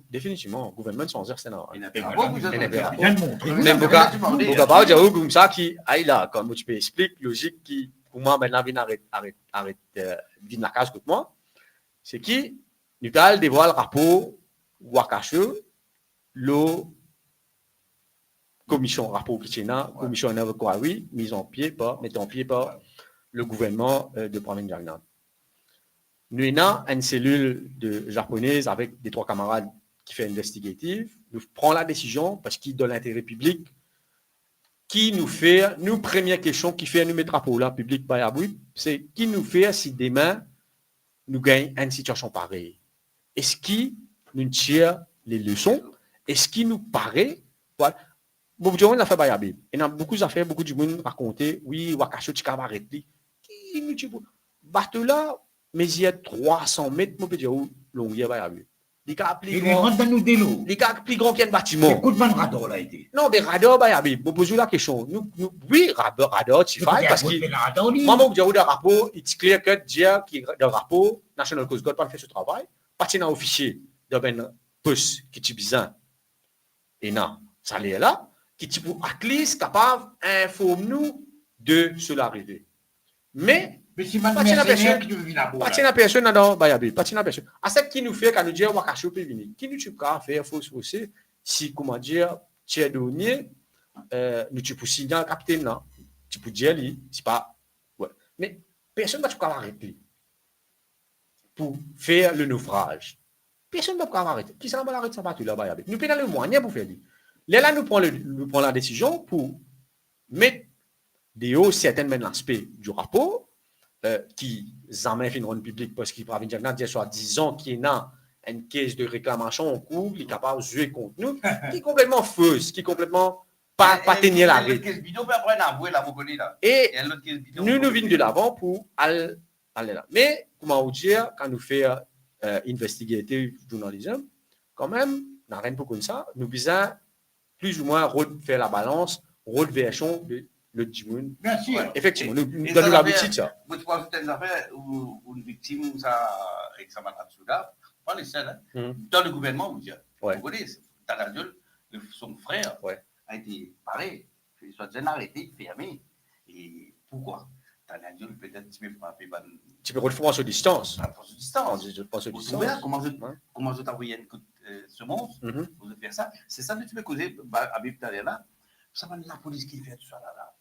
Définitivement, le gouvernement sans dire c'est non. Mais pourquoi pas dire comme ça qui aille là comme tu peux expliquer logique qui pour moi maintenant vient arrête vient la case contre moi c'est qui nous allons dévoiler le rapport Wakacho le commission rapport qui est là commission inquiry mise en pied par le gouvernement de Province Jagnan. Nous avons une cellule japonaise avec des 3 camarades qui fait investigative. Nous prenons la décision parce qu'il donne l'intérêt public. Qui nous fait, nous, première question qui fait nous mettre rapport là, public par abri, c'est qui nous fait si demain nous gagnons une situation pareille. Est-ce qui nous tire les leçons? Est-ce qui nous paraît? Voilà. Bon, on a fait Bayabi. Il y a beaucoup d'affaires, beaucoup de monde raconté, oui, Wakacho, tu vas arrêter. Qui nous tire? Bateau là, mais il y a 300 mètres, je peux dire, longueur va y avoir. Les gars plus grand qu'un bâtiment. Écoute, man, radar là été. Non, mais radar, va y avoir. Je pose la question. Oui, radar, tu fais, parce que, moi, je dis, le rapport, il est clair que dire que le rapport, National Coast Guard, pas fait ce travail, pas dans un fichier de ben poste qui est bizarre. Et non, ça l'est là, qui est pour, at least, capable d'informer nous de cela arriver. Mais si pas de personne qui veut venir pas de personne dans Bayabi, pas de personne. À ce qui nous fait quand nous disons Wakacho peut venir. Qui nous tue qu'à faire fausse aussi si comment dire tiers donné nous tu pour signer un capitaine là, tu peux dire lui, c'est pas ouais. Mais personne ne va pas arrêter pour faire le naufrage. Personne ne va pas arrêter. Qui ça va arrêter ça pas tout là Bayabi. Nous prenons le moyen pour faire lui. Là nous prenons la décision pour mettre des hauts certains aspects du rapport qui jamais fait une ronde publique parce qu'il parvient à dire soit 10 ans qu'il y a une caisse de réclamation en cours, il est capable de jouer contre nous, qui est complètement fausse, qui est complètement pas tenir la règle. Et nous venons de l'avant pour aller là. Mais, comment vous dire, quand nous faisons investigative journalisme, quand même, dans rien pour comme ça, nous visons plus ou moins faire la balance, version de le Djimoun. Merci. Ouais, effectivement, nous donnons l'habitude ça. Moi, je pense que c'est une affaire où une victime, ça, avec sa malade souda, pas les seuls, dans le gouvernement, vous dites. Vous connaissez, son frère a été pareil, il soit déjà arrêté, fermé. Et pourquoi? Tanadiol, peut-être, tu peux frapper. Tu peux refaire sur distance. Sur distance. Comment je t'envoie une semonce, vous faites ça. C'est ça que tu peux causer, Habib Talena. Ça va la police qui fait tout ça là.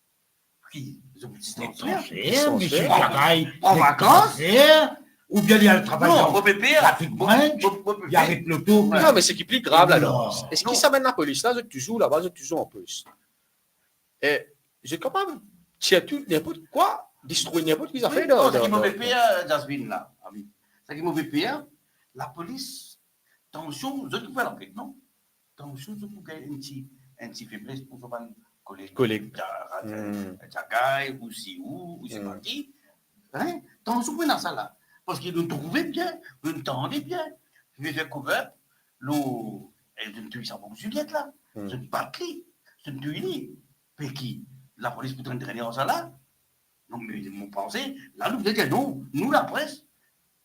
Qui ils ont des Des transferts. transferts, monsieur transferts. Chagaï, En des vacances. transferts, ou bien il y a le travail Non, dans mon pépère. trafic branch, il y a avec l'auto. Ouais. Non, mais c'est qui est plus grave là Non. Est-ce Non. qu'ils s'amènent la police là, c'est toujours là-bas, c'est toujours en plus. Et je suis capable de tirer tout, n'importe quoi, détruire n'importe qui a fait C'est qui mauvais père, Jasmine là. C'est qui mauvais père. La police, tension, je ne fais l'enquête, non? Tension, je peux gagner un petit faiblesse pour faire un collègue. Tchagaï, ou si ou c'est pas qui. Hein? Tension, dans ça là. Parce qu'ils nous trouvaient bien, nous entendaient bien. Je vais faire couvert, l'eau, elle ne tue ça pour Juliette là. Je ne pas qui, je ne tue ni. Mais qui? La police peut traîner en ça là? Non, mais mon pensée, là, nous disons non, nous la presse,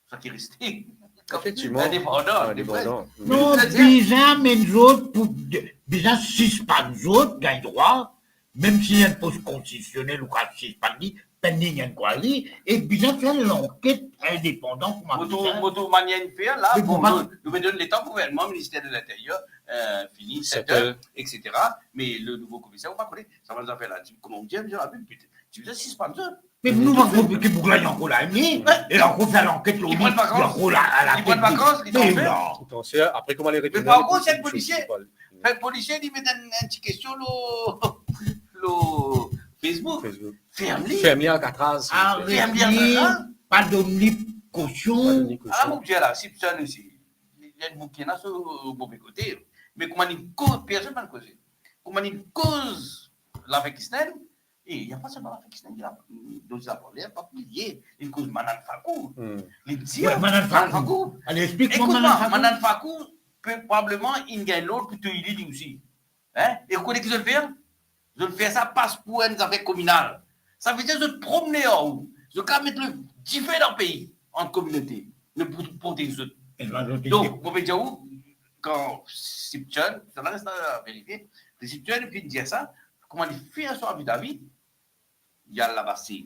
ça qui est resté. Effectivement. Indépendant, Indépendant. Non, bizarre, mais nous autres, bizarre, suspend nous autres, gagne droit, même s'il y a une poste constitutionnelle ou qu'à suspendre, pending and quali, et bizarre faire l'enquête indépendante pour Moto manière faire là, Mais bon, bon, nous venons de l'État gouvernement, ministère de l'Intérieur, fini, 7 heures, etc. Mais le nouveau commissaire, on va connaître, ça va nous faire là. Comment on dit, tu veux suspendre ça? mais nous, on va que pour gagner encore la nuit, et là, on fait l'enquête, Ils prennent vacances. Ils prennent vacances, ils mais transfèrent. non. Après, comment les retourner? Mais par contre, c'est le policier. Le policier, il met une petite question, le Facebook. Ferme-les. Ferme-les en 4 ans. Arrêtez, pas donner caution. Ah, mon Dieu, là, si personne aussi. Il y a une bouquin là sur le mauvais côté. Mais comment il cause, personne ne va causer. Comment il cause l'Afghanistan, et il n'y a pas seulement l'Afghanistan, il y a d'autres problèmes, pas plié. Il cause Manan Fakou. Il dit, Manan Fakou. Allez, explique-moi écoute-moi, Manan Fakou, probablement, il gagne l'autre pour te il aussi. Hein? Et vous connaissez qui je le fais? Je le fais ça passe pour une affaire communale. Ça veut dire que je promener en haut. Je peux mettre le différent pays en communauté. Ne pour des autres. Donc, vous pouvez dire où? Quand Sipchon, ça reste à vérifier, le Sipchon, puis il dit ça, comment il fait son avis d'avis, il y a là-bas, c'est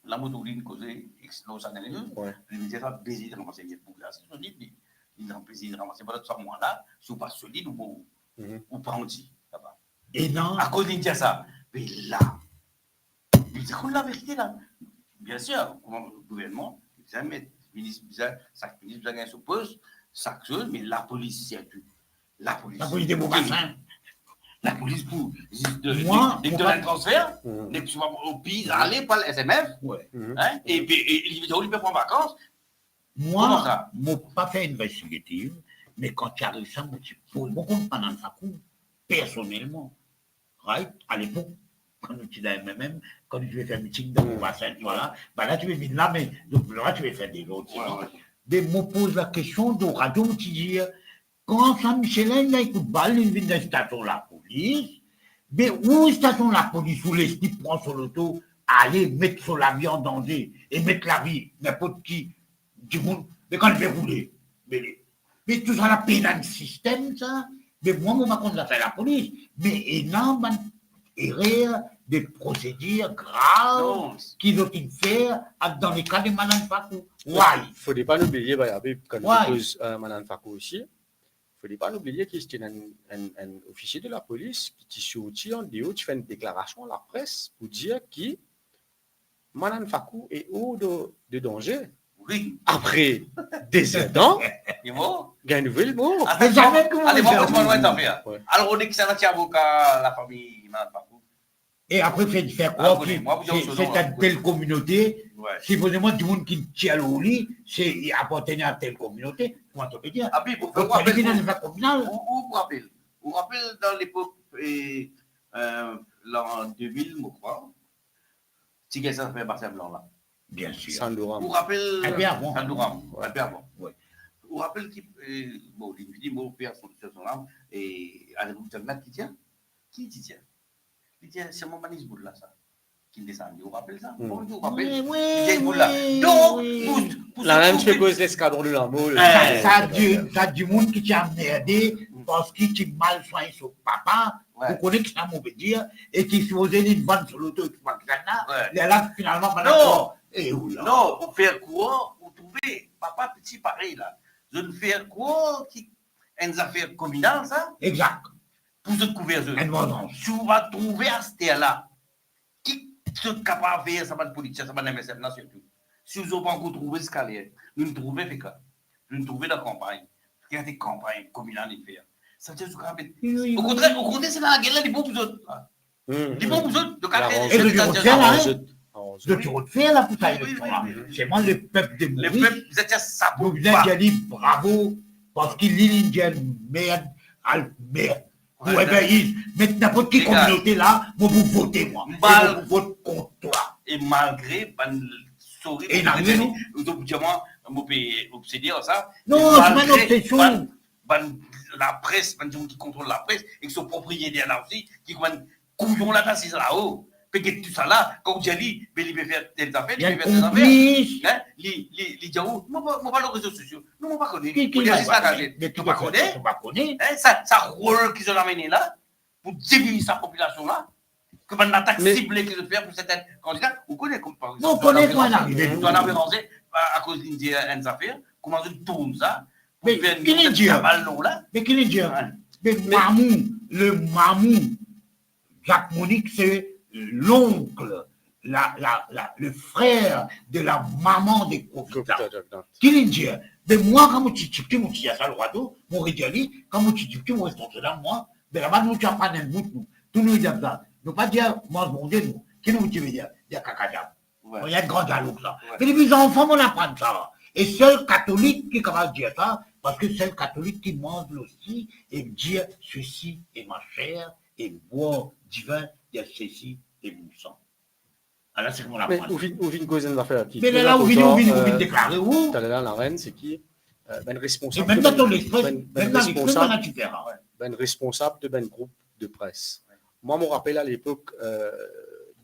la motorine causée, l'explosion dans les deux, puis il dit ça, baiser de ramasser les boules là, c'est solide, il en plaisir de ramasser pendant 3 mois là, si pas solide ou pas anti, là-bas. Et non. À cause, il dit ça, mais là, il dit la vérité là. Bien sûr, le gouvernement, le ministre, chaque ministre a son poste, chaque chose, mais la police, c'est tout. La police des Beaubassins. La police pour Moi, de un transfert, au pays, aller par le SMF, et puis il peut prendre vacances. Moi, je n'ai pas fait investigative, mais quand tu arrives ça, je pose beaucoup de pendant ça coup, personnellement. Right? À l'époque, quand tu es dans MMM, quand tu veux faire un meeting dans le bassin, voilà, bah là tu veux venir là, mais donc là tu veux faire des autres. Mais je me pose la question de radio, tu dis, quand Saint-Michelin, il écoute balle, il vient de la station de la police, mais où est la station de la police, où les types prennent sur l'auto, aller mettre sur la vie en danger, et mettre la vie, n'importe qui, du monde, mais quand il fait rouler, mais tout ça, la peine dans le système, ça, mais moi, je ne vais pas faire la police, mais énorme erreur de procédures graves qu'ils ont faire dans les cas de Manan Fakou. Il ne faut pas oublier, quand on pose Manan Fakou aussi, il ne faut pas oublier qu'il y a un officier de la police qui est sorti en déo, qui fait une déclaration à la presse pour dire que Manan Fakou est hors de danger. Oui. Après des ans, il y a une nouvelle mot. Allez, alors, on dit que c'est un avocat, la famille Manan Fakou. Et après, faire quoi? C'est à telle communauté. Supposément, du monde qui tient le lit, c'est appartenir à telle communauté. Comment tu peux dire? Ah oui, vous rappelez dans l'époque, l'an 2000, je crois, si quelqu'un fait Marcel Blanc là. Bien sûr. Sandoram. Vous rappelez. Un peu avant. Sandoram, un peu avant. Vous rappelez qu'il. Bon, il dit, mon père, son âme, et à l'époque, qui tient? Qui tient? Il dit, c'est mon manisboul là, ça. Qui descend. Vous rappelez ça? Vous rappelez? Oui. Donc, la même chose que l'escadron de l'amour. Ça du monde qui t'a emmerdé parce qu'il t'a mal soigné son papa. Vous connaissez que ça m'a dire, et qui se faisait une bande sur l'auto, et là, finalement, non, pour faire quoi, vous trouvez, papa petit pareil là. Je ne fais quoi qui est une affaire communale, ça? Exact. pour se couvrir. Une vengeance. Si vous va trouver à ce terre-là, qui est capable de faire ça, pas de politique, ça, pas de MSF, non, surtout. Si vous n'avez pas encore trouvé ce carrière, nous nous trouvons fait quoi? Nous nous trouvons dans la campagne. Il y a des campagnes communales à faire. Ça veut dire que au contraire, c'est dans la guerre, là, les bons vous autres. Les bons vous autres, de Et de refaire, hein? De Oui. refaire la putain élection-là. C'est moi le peuple de Les Maurice. peuples, vous étiez ça Nous pour venons pas. de dire bravo, parce qu'il y a une merde, merde. Vous réveillez, mettez n'importe quelle communauté là, moi vous votez moi. Et vous votez contre toi. Et malgré, ben, souris, Et non, mais non. vous obligez moi, vous pouvez obséder à ça. Non, Et c'est pas une malgré, obsession. la presse, ben, qui contrôle la presse, et qui sont propriétaires là aussi, qui ben, couillons là, c'est là-haut. Peut-être tout ça là, quand vous dit, ben, il peut faire telles affaires, Il y a il un peut faire telles affaires. complice. Hein? Les diaos, moi, pas les réseaux sociaux. Nous, on pas connaître. Qui On va est pas engagé. mais On pas connaître. on va connaître. Hein, ça rôle qu'ils ont amené là, pour diviser sa population là, que ben, l'attaque Mais- ciblée qu'ils ont fait pour certains candidats, on connaît comme par exemple. Non, on connaît quoi l'arrivée. On en avait lancé à cause d'une affaire, comment on tourne ça, pour Mais faire il est dur. ballon là. Mais qu'il est dit, Ouais. mais le mamou, Jacques Monique, c'est l'oncle, le frère de la maman des Copita. Qu'il est dit, mais moi, quand je suis petit, je suis à Salvador, mon rédiali, quand je suis petit, je suis là, moi, mais là-bas, nous, tu as pas d'un bout, nous. Tout nous dit ça. Nous pas dire, moi, mon Dieu, nous. Qu'est-ce que tu veux dire? Il y a caca. Il y a de grands dialogues, là. Ouais. Et les enfants vont l'apprendre ça. Et seul catholique qui est capable de dire ça, parce que c'est le catholique qui mange aussi et dire ceci est ma chair et boire du vin, il y a ceci et mon sang. Alors c'est comment Mais l'apprendre. où vient cause des affaires qui Mais là où vient déclarer où? Tout à l'heure, la reine, c'est qui? Ben Et responsable. même dans ton express, ben même dans l'express, on responsable. a tu faire. Ben responsable de ben groupe de presse. Moi, je me rappelle à l'époque,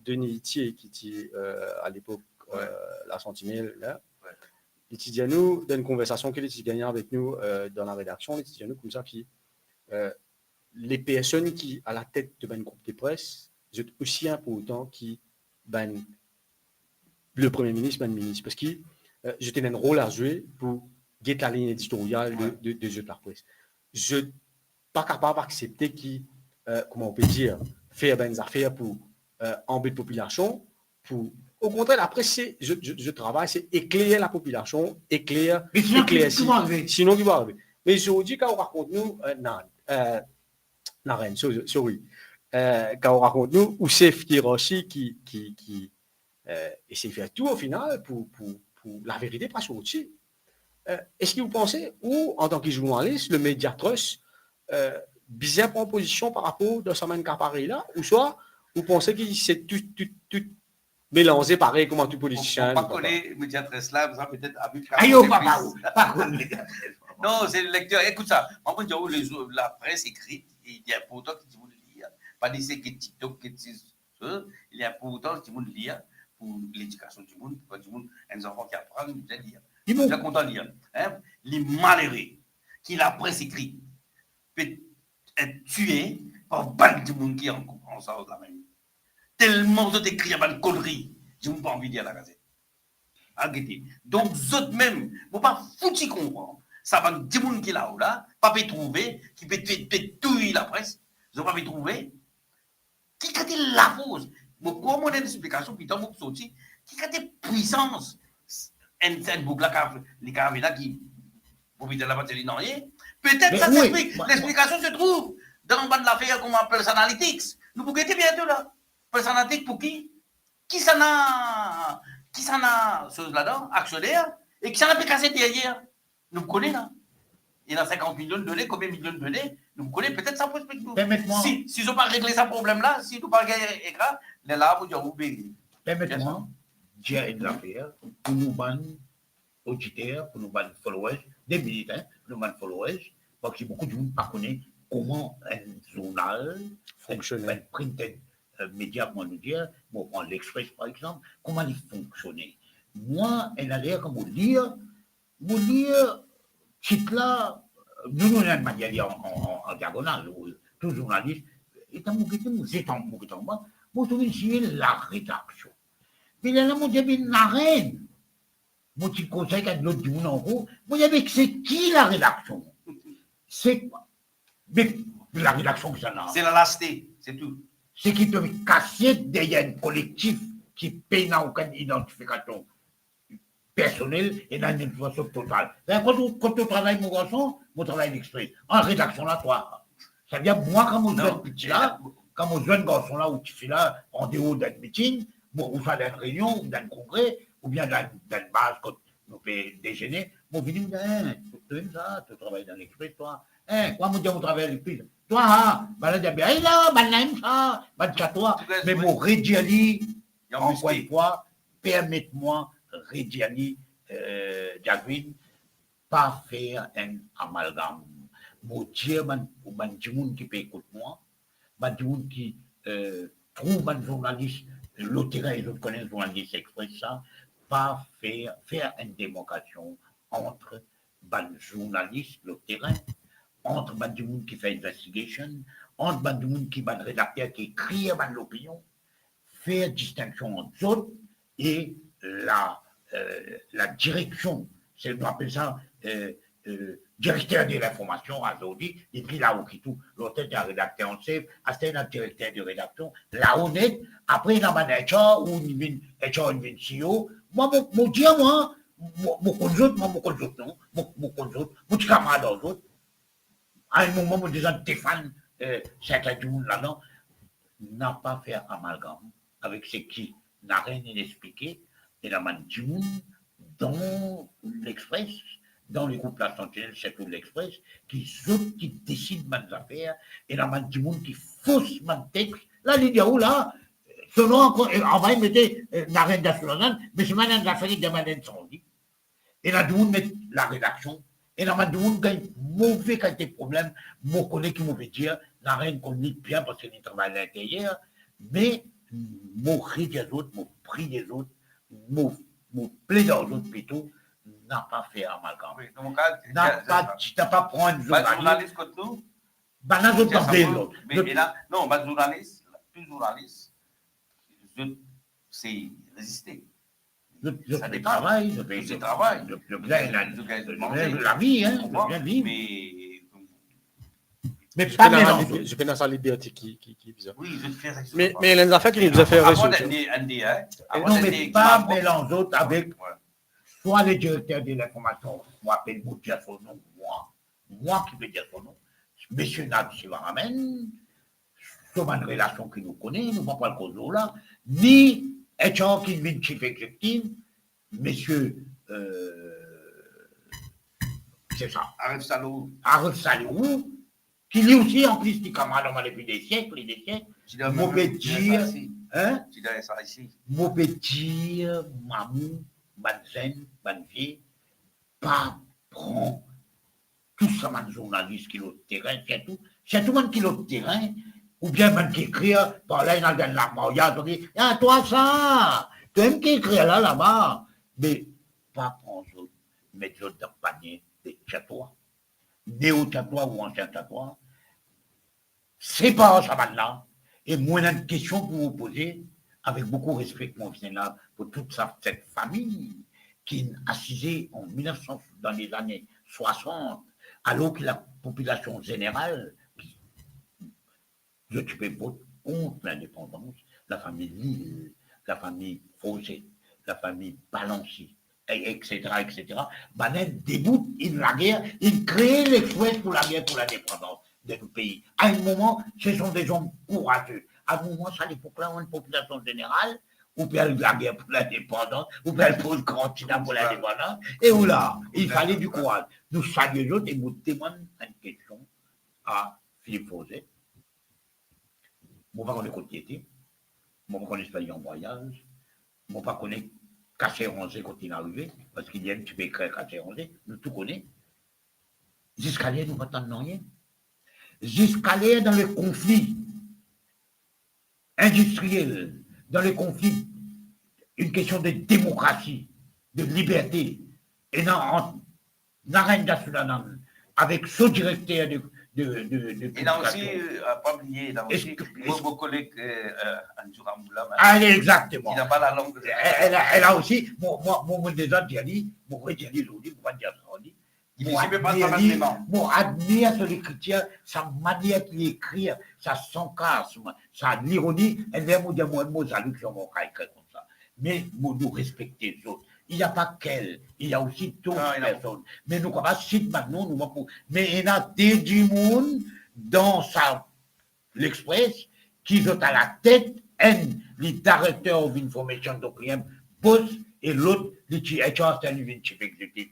Denis Itier, qui était à l'époque la Sentinelle, là, il dit à nous, dans une conversation qu'il a gagnée avec nous dans la rédaction, il dit à nous comme ça, qui, les personnes qui à la tête de ben groupe de presse, c'est aussi important qui ben le Premier ministre, ben le ministre, parce que j'étais un rôle à jouer pour guetter la ligne éditoriale de la presse. Je ne suis pas capable d'accepter qui, comment on peut dire, faire des affaires pour embêter la population. Au contraire, la presse, je travaille, c'est éclairer la population, éclairer. Mais sinon, éclairer tu vas arriver. Sinon, il va arriver. Mais je vous dis, quand on raconte nous, la reine, sorry, quand on raconte nous, ou c'est Hiroshi qui essaie de faire tout au final pour la vérité pas sortir. Est-ce que vous pensez, ou en tant que journaliste, le média trust, bien prend position par rapport à ce même cas pareil là, ou soit vous pensez que c'est tout mélangé pareil comme un tout politicien? On ne pas connaître le médiatrice là, vous avez peut-être vu. Aïe, pas Non, c'est le lecteur. Écoute ça. Moi, je dis la presse écrite, il y a pourtant qui vont lire. Pas des c'est que TikTok, que il y a pourtant qui vont lire pour l'éducation du monde, pour du monde, les enfants qui apprennent, ils lire. Ils Je suis content de lire. Hein? Les malheureux qui la presse écrite peut être tués par ban du monde qui est en ça la même. Tellement de écrits à une connerie, je n'ai pas envie de dire la gazette. Arrêtez. Donc, vous autres même, vous pas foutu comprendre. Ça va des gens qui là, pas peut trouver, qui peut tout la presse, ils n'ont pas pu trouver. Qui a la pause? Comment on a une explication, puis tant que vous sorti, qui a des puissances? Un boucle là, les carabinats qui, vous mettez la batterie dans rien. Peut-être ça s'explique. L'explication se trouve dans le bas de l'affaire qu'on appelle Analytics. Nous vous guettez bientôt là. Analytics pour qui? Qui s'en a chose là-dedans, actionnaire, et qui s'en a fait casser derrière? Nous connaissons là. Il y a 50 millions de données, combien de millions de données? Nous connaissons peut-être ça pour expliquer nous. Si ils n'ont pas réglé ce problème-là, si ils n'ont pas gagné écran, les là, vous direz, vous bénissez. Permettez-moi, j'ai une affaire pour nous ban auditeurs, pour nous ban followers, des militants, pour nous ban followers, parce que beaucoup de gens ne connaissent comment un journal fonctionne, un printed média, comment nous dire, on prend l'Express par exemple, comment il fonctionne. Moi, elle a l'air comme vous lire, titre là, nous avons une manière en diagonale, tout journaliste, et dans mon moi, je suis la rédaction. Mais là, moi, j'ai la reine. Moi, je conseille qu'à l'autre du monde en gros, moi, j'ai c'est qui la rédaction? C'est quoi? Mais la rédaction que ça a. C'est la lasté, c'est tout. C'est qui peut casser derrière un collectif qui paye n'a aucune identification personnelle et n'a une influence totale. Quand tu travailles, mon garçon, mon travail d'exprès. En rédaction, là, toi, ça veut dire, moi, quand mon jeune petit là, quand mon jeune garçon là, où tu fais là, en dehors d'un meeting, ou soit d'une réunion, ou d'un congrès, ou bien d'une base, quand on fait déjeuner, mon venu me dit, hein, tu aimes ça, tu travailles dans l'express, toi. Hein, quoi, mon Dieu, on travaille dans l'express. Toi, hein, ben là, bien, là, ben là, ça, ben ça, toi. Mais mon Redjali, encore une fois, permette-moi, Redjali, Jagwin, pas faire un amalgame. Mon Dieu, man, du monde qui peut écouter moi, man, du monde qui trouve un journaliste, le terrain, les autres connaissent le journaliste express ça, pas faire une démarcation entre ban journaliste, le terrain, entre ban du monde qui fait investigation, entre ban du monde qui ban rédacteur qui écrit ban l'opinion, faire distinction entre autres et la direction, c'est on appelle ça directeur de l'information à Zodi, et puis là où qui tout, l'autre est un rédacteur en chef, c'est un directeur de rédaction, là honnête, après il y a un HR ou une CEO, moi, mon Dieu, moi, mon conjoint, non, mon conjoint, mon petit camarade aux autres, à un moment, mon disant, Stéphane, c'est du monde là-dedans, n'a pas fait amalgame avec ce qui n'a rien expliqué, et la man du monde dans l'Express, dans les groupes La Sentinelle, c'est tout l'Express, qui décident des affaires, et la man du monde qui fausse mon texte, là, il dit, oh là, selon encore, on va y mettre la reine d'Assuranane, mais c'est maintenant l'affaire de Madeleine Sandy. Et là, du monde met la rédaction, et là, du monde gagne mauvais qualité de problème, mon collègue qui m'avait dit, la reine qu'on dit bien parce qu'il travaille à l'intérieur, mais mon cri des autres, mon prix des autres, mon plaisir aux autres plutôt, n'a pas fait amalgame. Oui, dans mon cas, Tu n'as pas pris un journaliste comme nous. Ben là, je t'en l'autre. Mais là, non, ma journaliste, plus journaliste, c'est résister. Ça des travail, c'est travail. Le bien, la vie, hein, le bien vivre. Mais pas mélanger. Je connais sa liberté qui est bizarre. Oui, je fais ça. Mais il y a des affaires qui nous a fait réussir. Non, mais pas mélanger autres avec soit le directeur de l'information, moi, appelle vous dire son nom, moi qui veux dire son nom, monsieur Nad Sivaramène, sur une relation qui nous connaît, nous ne pouvons pas le causer là, ni HR qui vient chief executive, monsieur, c'est ça, Arrête Salou, qui lui aussi, en plus, du camarade depuis des siècles et des siècles, mauvais dire, hein, mauvais dire, Mamou, Banzen, Banvier, pas prend tout ça, man journaliste qui est au terrain, c'est tout man qui est au terrain, ou bien man qui écrit, par là, il y a la mariage, on dit, ah, toi ça, tu aimes qui écrit là-bas, mais pas prendre autres, mettre autres dans le panier des chatois, néo-chatois ou anciens chatois, c'est pas ça maintenant, et moi, j'ai une question pour vous poser, avec beaucoup de respect pour là, pour toute cette famille qui a assisé en 1900, dans les années 60, alors que la population générale, je peux voter contre l'indépendance, la famille Lille, la famille Faucet, la famille Balancy, etc., ben, elle déboute la guerre, il crée l'express pour la guerre pour l'indépendance de nos pays. À un moment, ce sont des hommes courageux. À un moment, ça, l'époque-là, on a une population générale, ou bien la guerre pour l'indépendance, ou bien le pose continent pour l'indépendance, et où là, il fallait du courage. Nous saluons les autres et nous demandons une question à Philippe Faucet. Moi, je ne connais pas côté était, moi, je ne connais pas en voyage, moi, je ne connais Caché Rangé quand il est arrivé, parce qu'il y a un petit peu écrit Caché Rangé, nous tout connaissons. Jusqu'à là, nous ne attendons rien. Jusqu'à là, dans le conflit industriel, dans le conflit, une question de démocratie, de liberté, et dans l'arène nationale, avec ce directeur de et là aussi, pas oublier, là aussi, vos collègues Anjoura Moula. Ah, exactement. Il n'a pas la langue. Elle a aussi, moi, déjà, dit, mon vrai dit, je ne vais pas dire ça, Il ne peut pas facilement. Bon, admire son écriture, sa manière d'écrire, sa sarcasme, sa ironie, et même on dit moi, salut, je vais écrire comme ça. Mais nous respecter les autres. Il n'y a pas qu'elle, il y a aussi d'autres personnes. Mais nous, comme citer maintenant, nous mais il y a des gens dans l'Express qui sont à la tête, un, le directeur of information de client, boss, et l'autre, le HR, c'est le chief executive.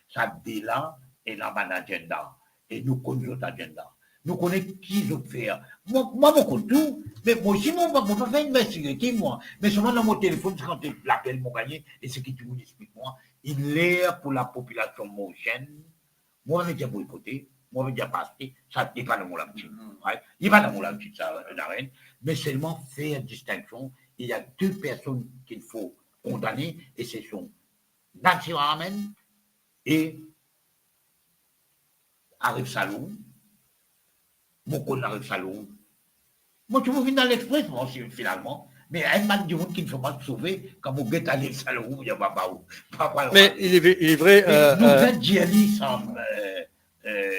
Ça dit là, et là, mon agenda. Et nous connaissons notre agenda. Nous connaissons qui veut faire. Moi, je connais tout. Mais moi aussi, je ne peux pas faire une investigative, moi. Mais seulement dans mon téléphone, quand tu l'appelles, mon gagné, et ce que tu me expliques, moi, il est pour la population moyenne. Moi, je vais dire boycotter. Moi, je vais dire passer. Ça n'est pas dans mon habitude. Il n'est pas dans mon habitude, ça, Darren. Mais seulement faire distinction. Il y a deux personnes qu'il faut condamner, et ce sont Nancy Ramen et Arif Saloum. Beaucoup d'Arif Saloum. Moi, tu me viens dans l'Express, moi aussi, finalement. Mais un man du monde qui ne faut pas se sauver, quand vous êtes à Arif Saloum, il n'y a pas où. Mais il est vrai. Nous allons dire ensemble,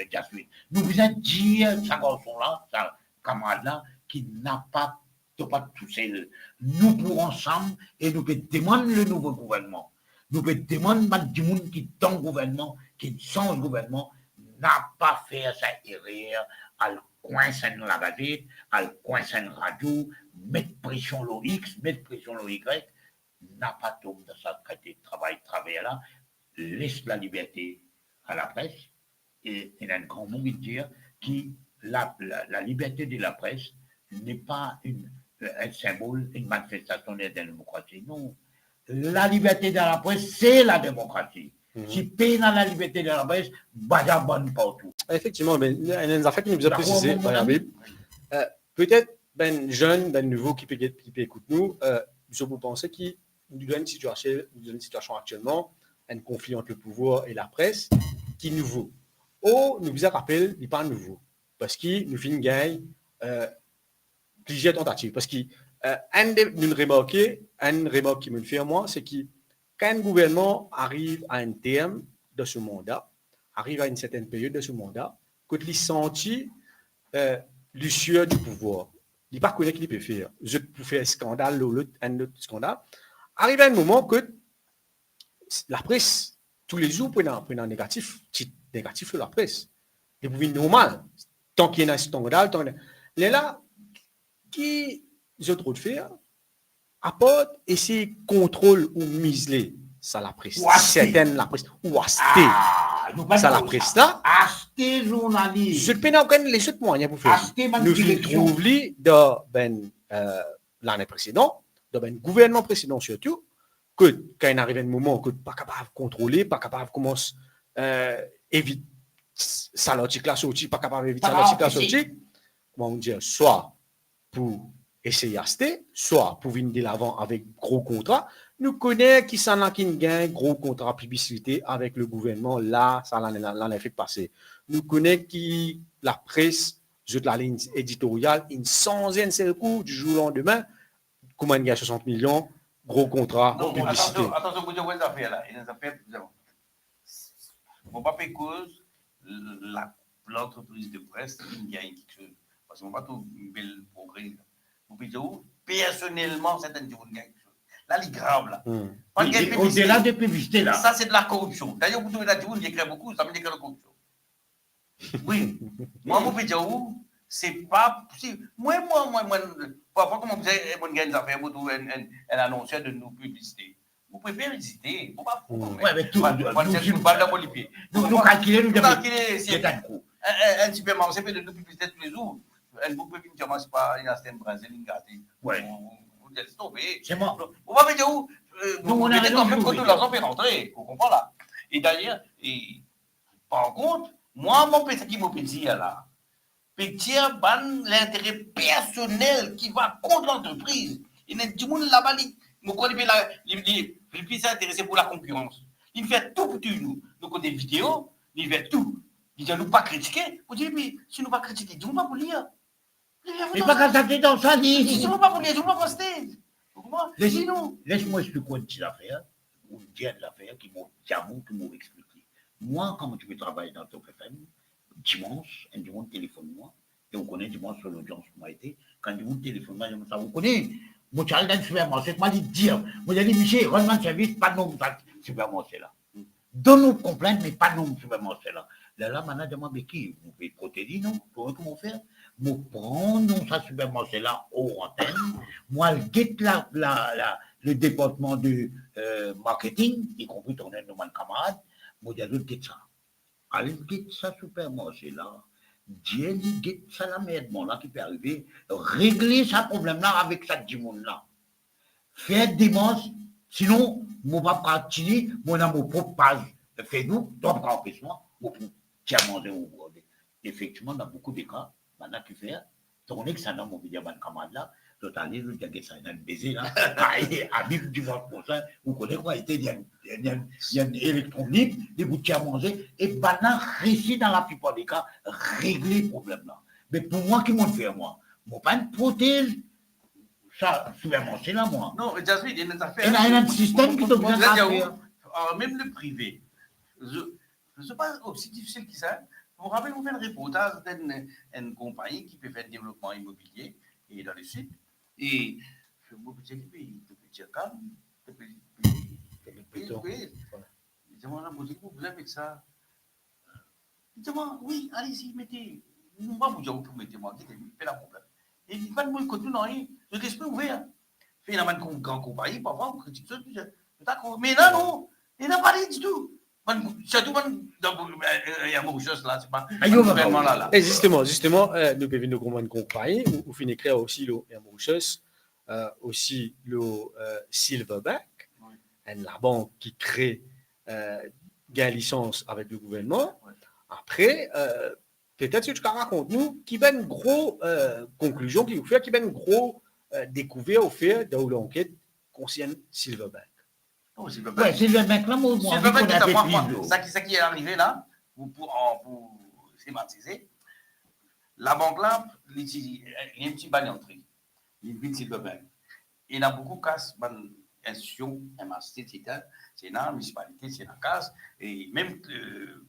Jasmine. Nous allons dire, ce garçon-là, ce camarade-là, qui n'a pas tout seul. Nous pour ensemble, et nous pouvons demander le nouveau gouvernement. Nous pouvons demander du monde qui est dans le gouvernement, qui change le gouvernement, n'a pas fait sa erreur, à le coincer dans la gazette, à le coincer dans la radio, mettre pression sur X, mettre pression sur Y, n'a pas tombé dans sa qualité de travail là, laisse la liberté à la presse, et il y a un grand mot qui dit que la liberté de la presse n'est pas un symbole, une manifestation de la démocratie. Non. La liberté de la presse, c'est la démocratie. Si peine dans la liberté de la presse, baja bonne partout. Effectivement, mais il y a une affaire qui nous a précisé, peut-être, ben jeune, ben nouveau qui peut écouter nous, je vous pensez qu'il y a une situation actuellement, un conflit entre le pouvoir et la presse, qui est nouveau. Ou nous vous rappelle, il n'est pas nouveau, parce qu'il nous fait une gagne plusieurs tentatives. Parce qu'une remarque qui me fait moi, c'est que quand un gouvernement arrive à un terme de ce mandat, arrive à une certaine période de ce mandat, quand il sentit l'usure du pouvoir, il ne pas connaît qu'il peut faire. Je peux faire un scandale ou un autre scandale. Arrive à un moment que la presse, tous les jours, prend un négatif sur la presse. C'est normal. Tant qu'il y a un scandale, là, qui je trouve de faire, apporte et c'est contrôle ou museler ça la presse. Certaines la presse ou acheter ça la presse là. Acheter journaliste. Je peux pas les autres moyens pour faire. Nous trouvons dans l'année précédente, dans le gouvernement précédent surtout, que quand il arrive un moment que pas capable de contrôler, pas capable de commencer éviter ça l'article là sorti, pas capable d'éviter ça l'article là sorti. Comment on dit, soit pour essayer d'acheter, soit pour venir de l'avant avec gros contrats. Nous connaissons qui s'en a qui gagne gros contrat publicité avec le gouvernement. Là, ça l'en a fait passer. Nous connaissons qui la presse, de la ligne éditoriale, une centaine de coups du jour au lendemain. Comment il y a 60 millions, gros contrat publicité. Attention, vous avez des affaires là. Il y a des affaires. On ne va pas cause l'entreprise de presse qui gagne quelque chose. Parce qu'on va tout un bel progrès. Vous pouvez dire, personnellement, certaines choses gagnent quelque chose. Là, c'est grave, là. Au-delà de publicité, là. Ça, c'est de la corruption. D'ailleurs, vous trouvez la Djoun, j'écris beaucoup, ça me dit que la corruption. Oui. Moi, vous pouvez dire, c'est pas. Moi, parfois, comme vous dites, on gagne des affaires, vous trouvez un annonceur de nos publicités. Vous préférez visiter. Vous pas. Oui, mais tout. Nous calculons, c'est un supermarché fait de nos publicités tous les jours. Vous pouvez venir dire, c'est pas une astène brésilienne gâtée. Oui. Vous allez stopper. C'est moi. Vous va dire où vous mettez quand même que tout l'argent fait rentrer. Vous comprenez là. Et d'ailleurs, par contre, moi, mon petit qui m'a dit là, petit l'intérêt personnel qui va contre l'entreprise. Il y a du monde là-bas, il s'intéresse pour la concurrence. Il fait tout pour nous. Nous avons des vidéos, il fait tout. Il ne nous pas critiquer. Vous dites, mais si nous ne pas critiquer, nous ne pas pour lire. Mais pas quand ça fait dans ça, dit. Si nous ne pas pour lire, nous ne pas poster. Laisse-moi expliquer une petite affaire, ou une dienne d'affaires qui m'ont expliqué. Moi, quand tu peux travailler dans Top FM, dimanche, un dimanche téléphone-moi, et vous connaissez dimanche sur l'audience qui m'a été, quand du monde téléphone-moi, je me dis, vous connaissez, mon challenge dans le supermarché, moi, je dis, dire, moi, j'ai dit, Michel, rendement de service, pas de nom dans le supermarché là. Donne-nous complainte, mais pas de nom dans le supermarché là. Là, maintenant, je demande, mais qui? Vous pouvez protéger, non? Comment faire? Moi, prendre ça supermarché là, au antenne, moi, je guette le département de marketing, y compris ton mon camarade, moi, je guette ça. Allez, guette ça supermarché là. Dieu dit, guette ça la merde, bon, là, qui peut arriver, régler ce problème-là avec ça, du monde-là. Faire dimanche, sinon, mon papa Tini, mon amour propre page Facebook, donc en plus, moi, pour manger ou effectivement, dans beaucoup de cas, maintenant, qui fait, tourner que ça dans mon vidéo, mon camarade là, totalement, je dis que ça a un baiser là, habite du dimanche prochain, vous connaissez quoi, il y a un électron libre, des bouts à manger, et maintenant, réussir dans la plupart des cas, régler le problème là. Mais pour moi, qui m'ont fait, moi, mon pas une protège, ça, c'est là, moi. Non, Jasmine, il y a une affaire. Il y a un système qui doit bien faire. Même le privé. Je ne sais pas aussi difficile que ça. Vous vous rappelez, vous faites un reportage d'une compagnie qui peut faire le développement immobilier et dans le sud. Et je me dis, depuis calme, depuis. Dis-moi, vous avez ça. Dis-moi, oui, allez-y, mettez. Nous, pas vous dire, vous mettez moi, faites la problème. Et il n'y a pas de monde qui non, le respect ouvert. Fait une grande compagnie, parfois, on critique ça, mais là, non, il n'a pas dit du tout. Surtout, il y a beaucoup de choses là, c'est pas vraiment là. Et justement, nous devons nous comprendre une compagnie, ou finir clair aussi, il y a beaucoup de choses, aussi le Silverback, la banque qui crée une licence avec le gouvernement. Après, peut-être que tu peux raconter nous qui va une grosse conclusion, qui va une grosse découverte au fait de l'enquête concernant Silverback. Oh, Silverback. Ouais, Silverback, là, moi, ça qui est arrivé là, pour schématiser, la banque là, il y a un petit bannière entrée. Il vient de Silverback. Il y a beaucoup de cases, institutions, MHC, c'est une municipalité, c'est une case, et même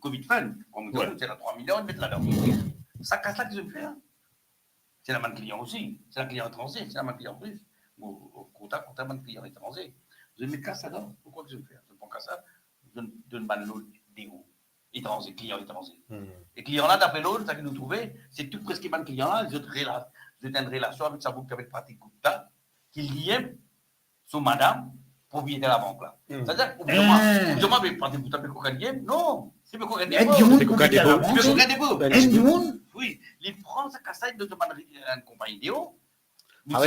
Covid Fund, comme nous c'est la 3 millions, ils mettent là-dedans. Ça casse là qu'ils ont fait. C'est la manne client aussi, c'est la client étranger, c'est la manne client russe. Au contact, la manne client étranger. Je me casse là-dedans. Pourquoi que je vais faire? Je prends qu'à ça, je donne une l'autre des hauts. Étrangers, clients étrangers. Et clients là, d'après l'autre, ça que nous trouvons, c'est tout presque les clients là, ils ont une relation avec sa boucle avec pratique Gupta, qui liait sur madame, propriétaire de la banque là. C'est-à-dire, oubliez-moi, mais pratique Gupta, mais coca non, c'est pas coca c'est coca oui, il prend sa cassette de demander une compagnie de haut. Ah,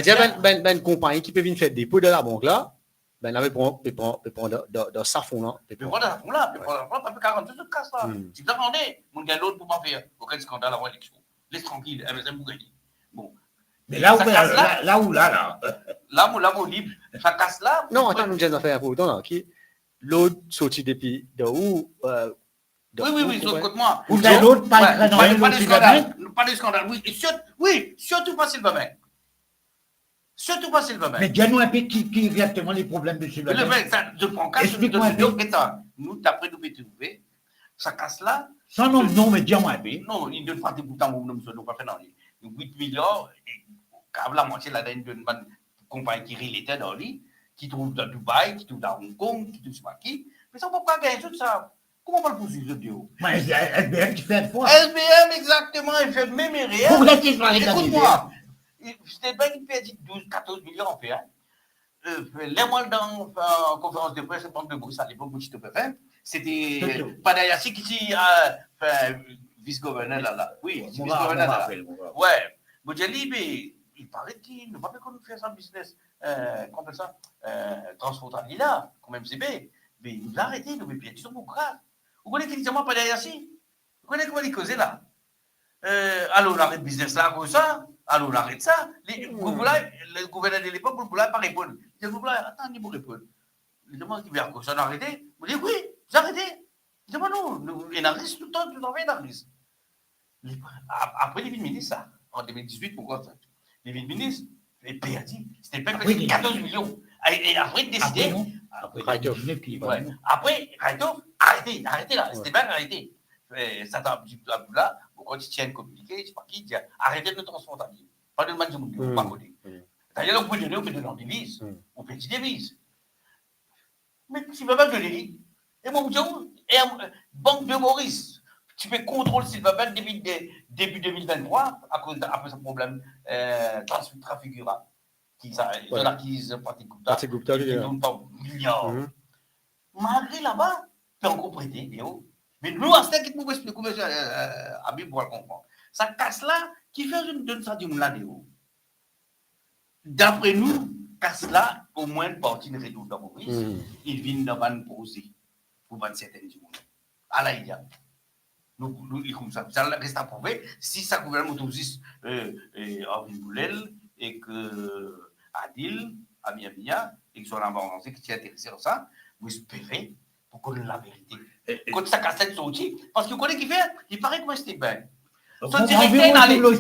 une compagnie qui peut venir faire des pots de la banque là. Ben, là, il prend dans sa fond là. Il prend dans sa fond là, il prend pas 42 de casse là. Si vous attendez, mon gars, l'autre pour pas faire aucun scandale avant l'élection. Laisse tranquille, elle va vous gagner. Bon. Mais là où libre, ça casse là. Non, attends, nous avons fait un peu là. L'autre sorti depuis de où? Oui, sur le côté-moi. Ou l'autre, pas de scandale, oui, surtout pas Silverback. Surtout pas Silverback. Mais dis-nous un peu qui exactement les problèmes de Silverback. Je prends cas de nous, d'après nous, trouver, ça casse là. Sans nom, non, mais dis-moi un peu. Non, il ne fait pas de temps, nous ne pas fait non. 8 millions, et la moitié là d'une compagnie qui relatait dans lui, qui trouve dans Dubaï, qui trouve dans Hong Kong, qui trouve pas qui. Mais ça ne peut pas gagner tout ça. Comment on va le poursuivre, ce Dieu? Mais SBM qui fait une fois. SBM, exactement, il fait même rien. Pourquoi tu fais écoute-moi. C'était bien qu'il perdit 12-14 millions en fait. Les mois dans la conférence de presse, de Bruxelles, à l'époque, c'était Padayassi qui vice-gouverneur là. Oui, vice-gouverneur là. Ouais. Boudjali, il paraît qu'il ne va pas qu'on fait ça business, qu'on fait ça, transfrontalier là, comme MCB. Mais il nous a arrêté, il nous met pied, ils sont beaucoup graves. Vous connaissez qui dit moi Padayassi? Vous connaissez comment il causait là? Alors on arrête le business là comme ça. Alors on arrête ça. Le gouverneur de l'époque, vous ne pouvez pas répondre. Il dit, attends, il vous répondre. Il demande, il dit, ça a arrêté? Vous dites, oui, j'ai arrêté. Il dit, non, il arrête tout le temps, tout le temps, il arrête. Après, les ministres, ça, en 2018, pourquoi ça? Les ministres, les pays a dit, c'était pas 14 millions. Et après, il décidait, Après, Raitov. Ouais. Après, Raitov, arrêtez là, c'était bien arrêté. Satan Abdullah, quand il tient communiqué, je sais pas qui, il dit arrêtez de nous transfrontalier. Pas de demander de pas côté. D'ailleurs, on peut donner leur devise, on peut dire devise. Mais tu ne peux pas donner les et mon Dieu, et Banque de Maurice, tu peux contrôler s'il va bien début 2023, après ce problème transfigura, qui acquise Patrick Gupta, qui donne pas milliards. Malgré là-bas, tu as encore prêté, mais nous, à ce qui nous explique, Habib pour le comprendre, ça casse là, qui fait une ça du là, d'après nous, casse là, au moins une partie de réduire dans Maurice, ils viennent dans une poser pour vendre certaines du monde. À la idée. Nous, comme ça reste à prouver. Si ça gouvernement autorise Orvin Boulel et que Adil, Amia, et que soit l'avancée qui est intéressé dans ça, vous espérez pour connaître la vérité. Quand ça casse tête sorti, parce que vous connaissez qui fait, il paraît que moi c'était bien. Son directeur est allé. Son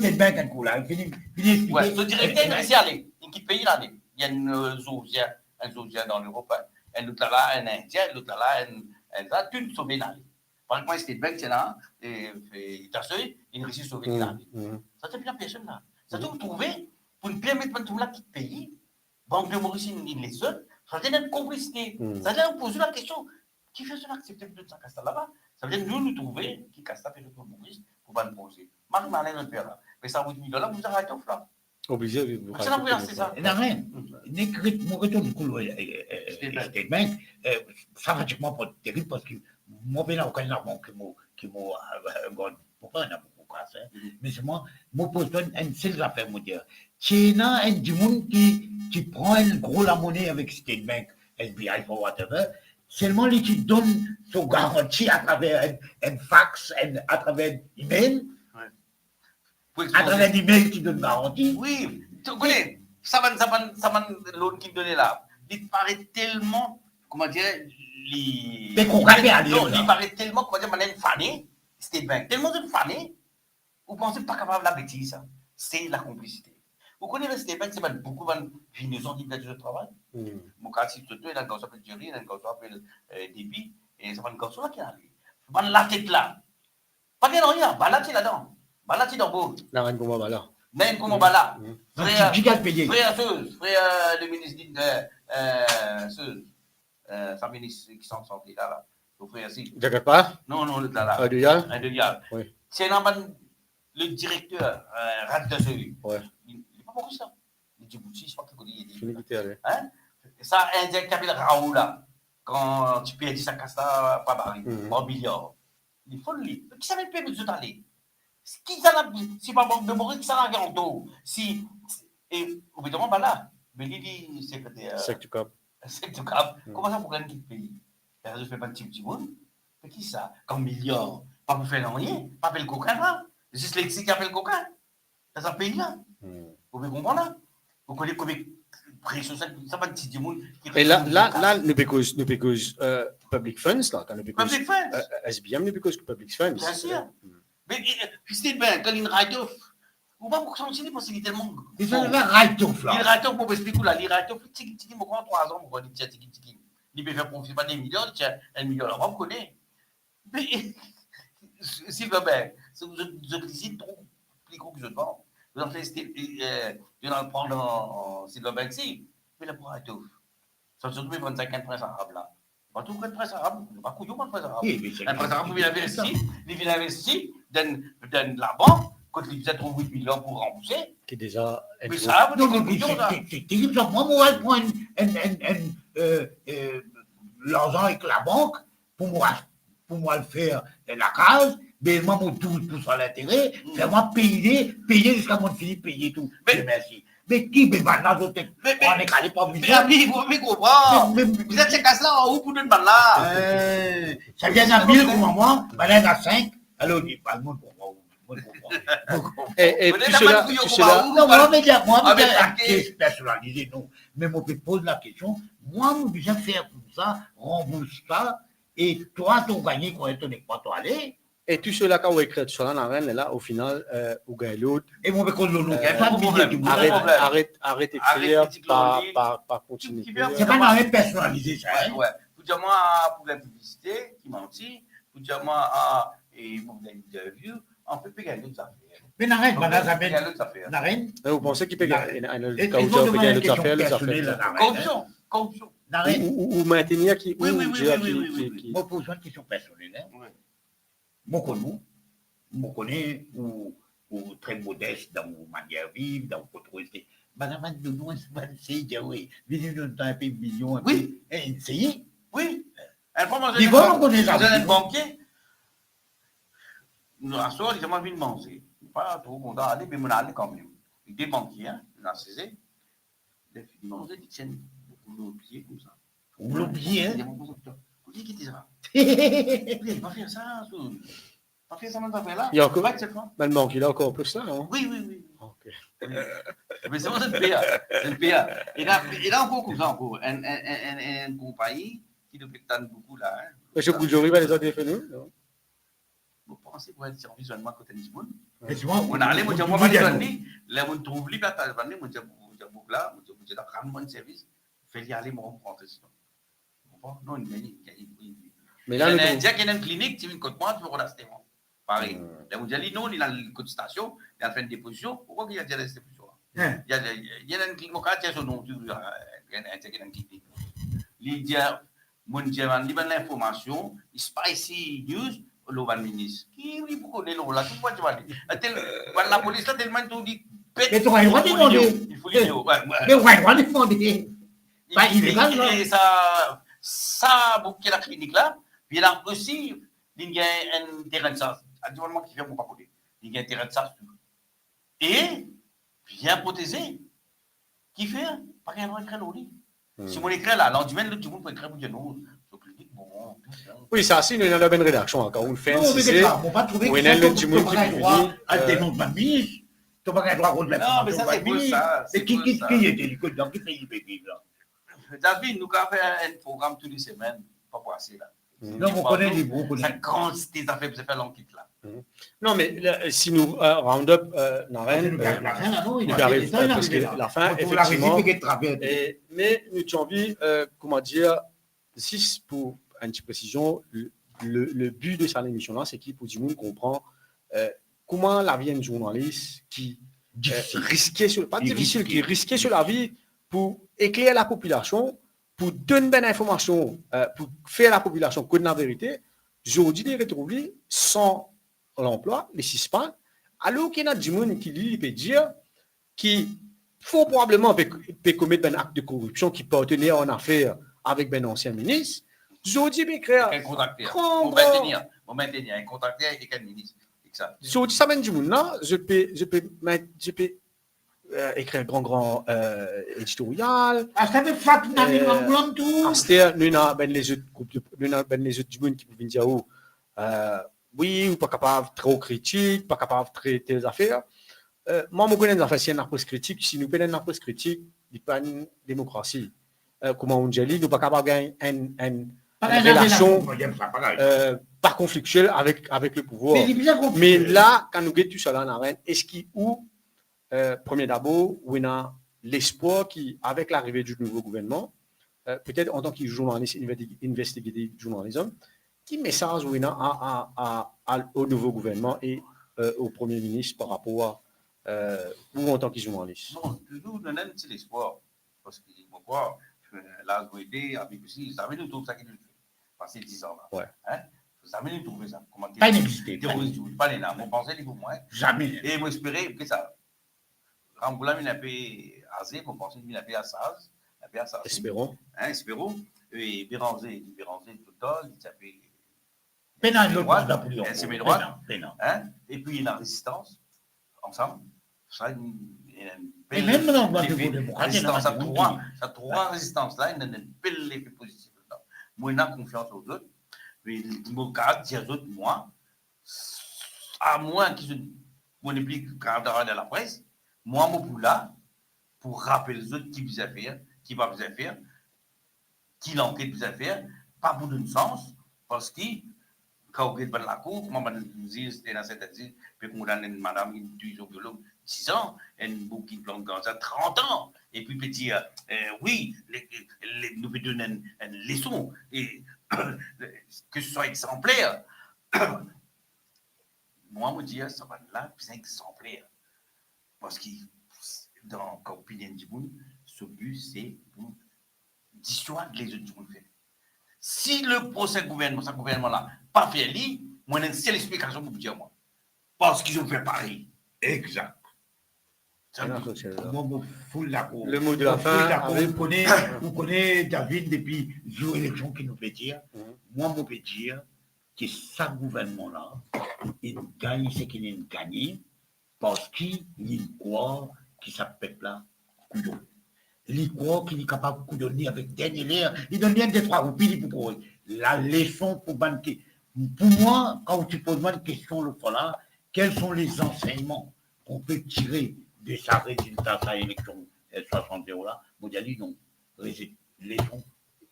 directeur est laissé aller. Il paye l'année. Il y a un Zosia dans l'Europe, un autre là, un Indien, l'autre là, un là, tout sauvé l'année. Par exemple, c'était bien que c'est là, et il a sauvé, il réussit à sauver l'année. Ça c'est bien personne là. Ça doit vous trouver, pour ne permettre de tout là qui paye, Banque de Maurice, il les seuls, ça veut dire une complicité. Ça veut dire poser la question, qui fait cela accepter de ça casse là-bas? Ça veut dire nous trouver qui casse la de Maurice pour pas nous poser. Marie-Malin ne fait là. Mais ça vous dit $, vous arrêtez au flanc. Obligé de vous arrêter. C'est ça. Il n'y a rien. Mon retour du coup, State Bank, ça pratiquement pas terrible parce que moi, je n'ai aucun argument qui m'a pourquoi on a beaucoup cassé. Mais c'est moi pose une seule affaire, moi dire. Il y a un monde qui prend une grosse la monnaie avec State Bank, SBI for whatever. Seulement, les qui donnent son garantie à travers un fax, à travers un email. À travers un email qui donne garantie. Oui, tu connais, ça va l'autre qui me donnait là. Il paraît tellement, comment dire, il paraît tellement, comment dire, madame fané, c'était bien, tellement de fané, vous pensez pas capable de la bêtise, ça. C'est la complicité. Vous connaissez le Stéphane, c'est beaucoup de vignes de travail. Mon cas, si tu es dans le cas de Jerry, dans le cas de Débit, et ça va une garçon là qui est allé. La tête là. Pas bien rien, balati là-dedans. Balati dans le beau. La reine comment bala. Même comment bala. Frère, le ministre de sa ministre qui s'en sortit là. Le frère aussi. Jakarta? Non, là. Un Dial? Un Dial. Oui. C'est le directeur, Radgaseux. Ouais. Il n'est pas beaucoup ça. Il dit, je sais pas qu'il dit. Je l'ai goûté à lui. Ça, un directeur qui appelle Raoul là. Quand tu perds ça casse là, pas barré. Pas milliard. Il faut le lire. Qui ça va permettre de aller? Qui ça n'a, si pas Banque de Maurice, qui ça n'a rien en si, et, évidemment, bah là, mais il dit, secrétaire. Secteur Cap. Comment ça pour gagner le pays? Je fais pas de petit monde. Mais qui ça? Comme milliard. Pas pour faire rien. Pas pour le coquin là. Juste les qui appellent le coquin. Dans un pays là. Vous pouvez comprendre là? Vous connaissez combien pression ça va de petit monde. Et là, nous pécose public funds là. Public funds. SBM nous pécose public funds. Bien sûr. Mais c'est bien, quand il write-off, on va vous sentir parce qu'il est tellement. Il fait un write-off là. Il write-off pour expliquer là, il write-off, tiki, moi, 3 ans, on va dire tiki. Il peut faire profiter pas des millions, tiens, 1 million, là, on connaît. Mais, s'il veut bien, vous utilisez trop plus gros que je vends. Vous en faites, je vais le prendre en Silver Bank, si, mais le write-off. Ça se trouve 25 ans de presse arabe là. Pas tout le presse arabe, pas couillon pas le presse arabe. Le presse arabe, il vient investir dans la banque, quand il a trouvé 8 millions pour rembourser. Qui est déjà. Mais ça, vous avez c'est terrible. Moi, moi, je prends l'argent avec la banque pour moi le faire la case, mais moi, mon 12% l'intérêt, fais-moi payer jusqu'à mon fini payer tout. Merci. Mais qui me va là, on est calé pas vous. Mais ami, vous comprenez. Vous êtes ces casse-là en haut pour nous battre là. Ça vient à 1000 pour moi, maintenant à 5. Alors, il dit pas le monde pour moi. Et puis cela. Non, moi, je personnalisé, non. Mais moi, je pose la question. Moi, je vais faire comme ça, rembourse ça, et toi, ton gagné, quand tu n'es pas toi allé, Et tout cela qui ont écrit sur la narine, là, au final, ou gagne l'autre. Et moi, je ne Il y a pas de problème. Arrête d'écrire, pas continuer. C'est pas un personnalisé, ça. Ouais, ouais. Pour dire moi, pour la publicité, qui mentit, pour dire moi, pour l'interview, on peut payer d'autres affaires. Mais n'arrête, madame, ça paye d'autres affaires. n'arrête. Vous pensez qu'il peut gagner d'autres affaires? Corruption. N'arrête. Ou maintenir qui. Oui. Moi, pose une question personnelle. Moi, connais, ou très modeste dans vos manières de vivre, dans vos autorités. Madame, de nous, c'est oui. Venez dans un pays million. Oui. Essayez. Oui. Elle prend manger. Ils vont connaître un banquier. Nous, à soir, ils ont envie de manger. Pas trop content d'aller, mais on a allé quand même. Des banquiers, on a saisi. Les filles manger, ils tiennent. Vous l'oubliez comme ça. Vous l'oubliez, hein? Vous dites qu'il dit ça. Vous pas faire ça. Pas faire ça, même pas faire là. Il y a encore. Mais le manque, il a encore plus ça, non? Oui. Ok. Mais c'est le PA. Il a encore comme ça, encore. Une compagnie qui nous pétane beaucoup là. Monsieur Boudjori va les autres défendre, non? Vous pensez pour être service visuellement côté du monde? On a allé, moi, je vais pas les là, on trouve libre, moi, je là, je dois rendre un service. Fais y aller, moi, on rentre ici. Non, mais là, il y a une clinique, tu viens contre moi, tu vas rester moi. Pareil. Là, vous dites, non, il y a une côte station, il y a une déposition. Pourquoi il y a des dépositions? Il y a une clinique, il y a son nom, il y a une clinique. Il y a l'information, spicy news, le ministre. Qui lui connaît le là? Pourquoi tu vas dire? La police là, tellement tout dit. Mais tu vas demander. Il faut l'idéo. Mais on va demander. Pas illégal, non? Et ça, bouquet la clinique là. Puis il y a aussi, il y a un terrain de sas. Actuellement, qui fait mon papoter. Il y a un terrain de sas. Et, bien protégé. Qui fait? Pas qu'un écran au lit. Si on écrit là, l'endemain, tout le monde peut écrire pour dire non. Oui, ça, c'est une bonne rédaction. Encore une fois, c'est. On va trouver que tu n'as pas droit à des noms de ministre. Tu n'as pas droit à des non, mais ça, c'est pour ça. Et qui est dans quel pays là? David, nous avons fait un programme toutes les semaines. Pas pour assez là. Non, on connaît les bons. Ça grande des affaires pour faire l'enquête là. Non, mais si nous Roundup Naren, il arrive parce que la fin, effectivement. Mais nous avons envie, comment dire, si pour une petite précision, le but de cette émission-là, c'est qu'il pour du monde comprend comment la vie d'un journaliste qui risquait sur, pas difficile, qui risquait sur la vie pour éclairer la population, pour donner bonne information, pour faire la population connaître la vérité. Aujourd'hui, les retrouver sans l'emploi, les suspens, alors qu'il y a du monde qui lui peut dire qu'il faut probablement peut commettre un acte de corruption qui peut tenir en affaire avec un ancien ministre. Aujourd'hui, il crée un contacté. On maintenir un contacté avec quel ministre. Aujourd'hui, ça mène du monde là. Je peux écrire un grand éditorial. Ça fait frappe dans les blancs tout. Nous avons les autres groupes, nous avons les autres du monde qui peuvent dire oui, ou pas capable trop critique, pas capable de traiter les affaires. Moi, je connais des affaires, si une approche critique, si nous prenons une approche critique, il n'y a pas une démocratie. Comment on dit, nous ne sommes pas capables de gagner une relation pas conflictuelle avec le pouvoir. Mais là, quand nous avons tout ça dans l'arène, est-ce qu'il y a, premier d'abord, on a l'espoir qu'avec l'arrivée du nouveau gouvernement, peut-être en tant que journaliste, investigatif journalisme, qui message on a au nouveau gouvernement et au Premier ministre par rapport à vous en tant que journaliste? Non, toujours, nous avons l'espoir. Parce que, moi, là, je vais avec aussi, ça veut nous trouver ça qui nous fait. Passer 10 ans là. Ouais. Hein? Ça veut nous trouver ça. Comment pas existé. Pas les là. Mon pensée, les moins. Jamais. Et moi, espérer que ça. Ramboula, il a payé Azé, mon pensée, il a payé Assaz. Espérons. Hein, espérons. Et Béranger, tout le temps, il a payé. Pénal, l'autre c'est mes droits. Et puis, il y a la résistance, ensemble. Ça, et même dans le résistance, ça trois résistances là, il y a une belle effet positif. Moi, j'ai confiance aux autres. Mais mon caractère, aux autres, moi, à moins qu'ils ne implique caractère de la presse, moi, je suis là pour rappeler les autres qui vous a faire, qui va vous faire, qui l'enquête vous a faire, pas pour donner sens, parce que quand on va la cour, comment on dit, c'était dans cette île, puis qu'on a une madame, une tuition biologue, 10 ans, une bouquine plante comme ça, 30 ans, et puis peut dire, oui, nous peut donner une leçon, et que ce soit exemplaire. Moi, je dis, ça va là, plus exemplaire. Parce que, dans l'opinion du monde, ce but, c'est pour dissuader les autres du monde. Si le procès gouvernement, ce gouvernement-là, pas fait lui, moi, j'ai une seule explication pour vous dire, moi. Parce qu'ils ont fait pareil. Exact. Le mot de la fin. Vous connaissez David depuis l'élection qui nous fait dire. Moi, je peux dire que ce gouvernement-là, il gagne ce qu'il a gagné parce qu'il croit que ça peuple là couillon. Il croit qu'il est capable de donner avec dernier l'air. Il donne bien des 3 roupies pour la leçon pour banquer. Pour moi, quand tu poses une question le fois là, quels sont les enseignements qu'on peut tirer de sa résultat, sa élection 60 € là? Moi, j'ai dit non. Leçon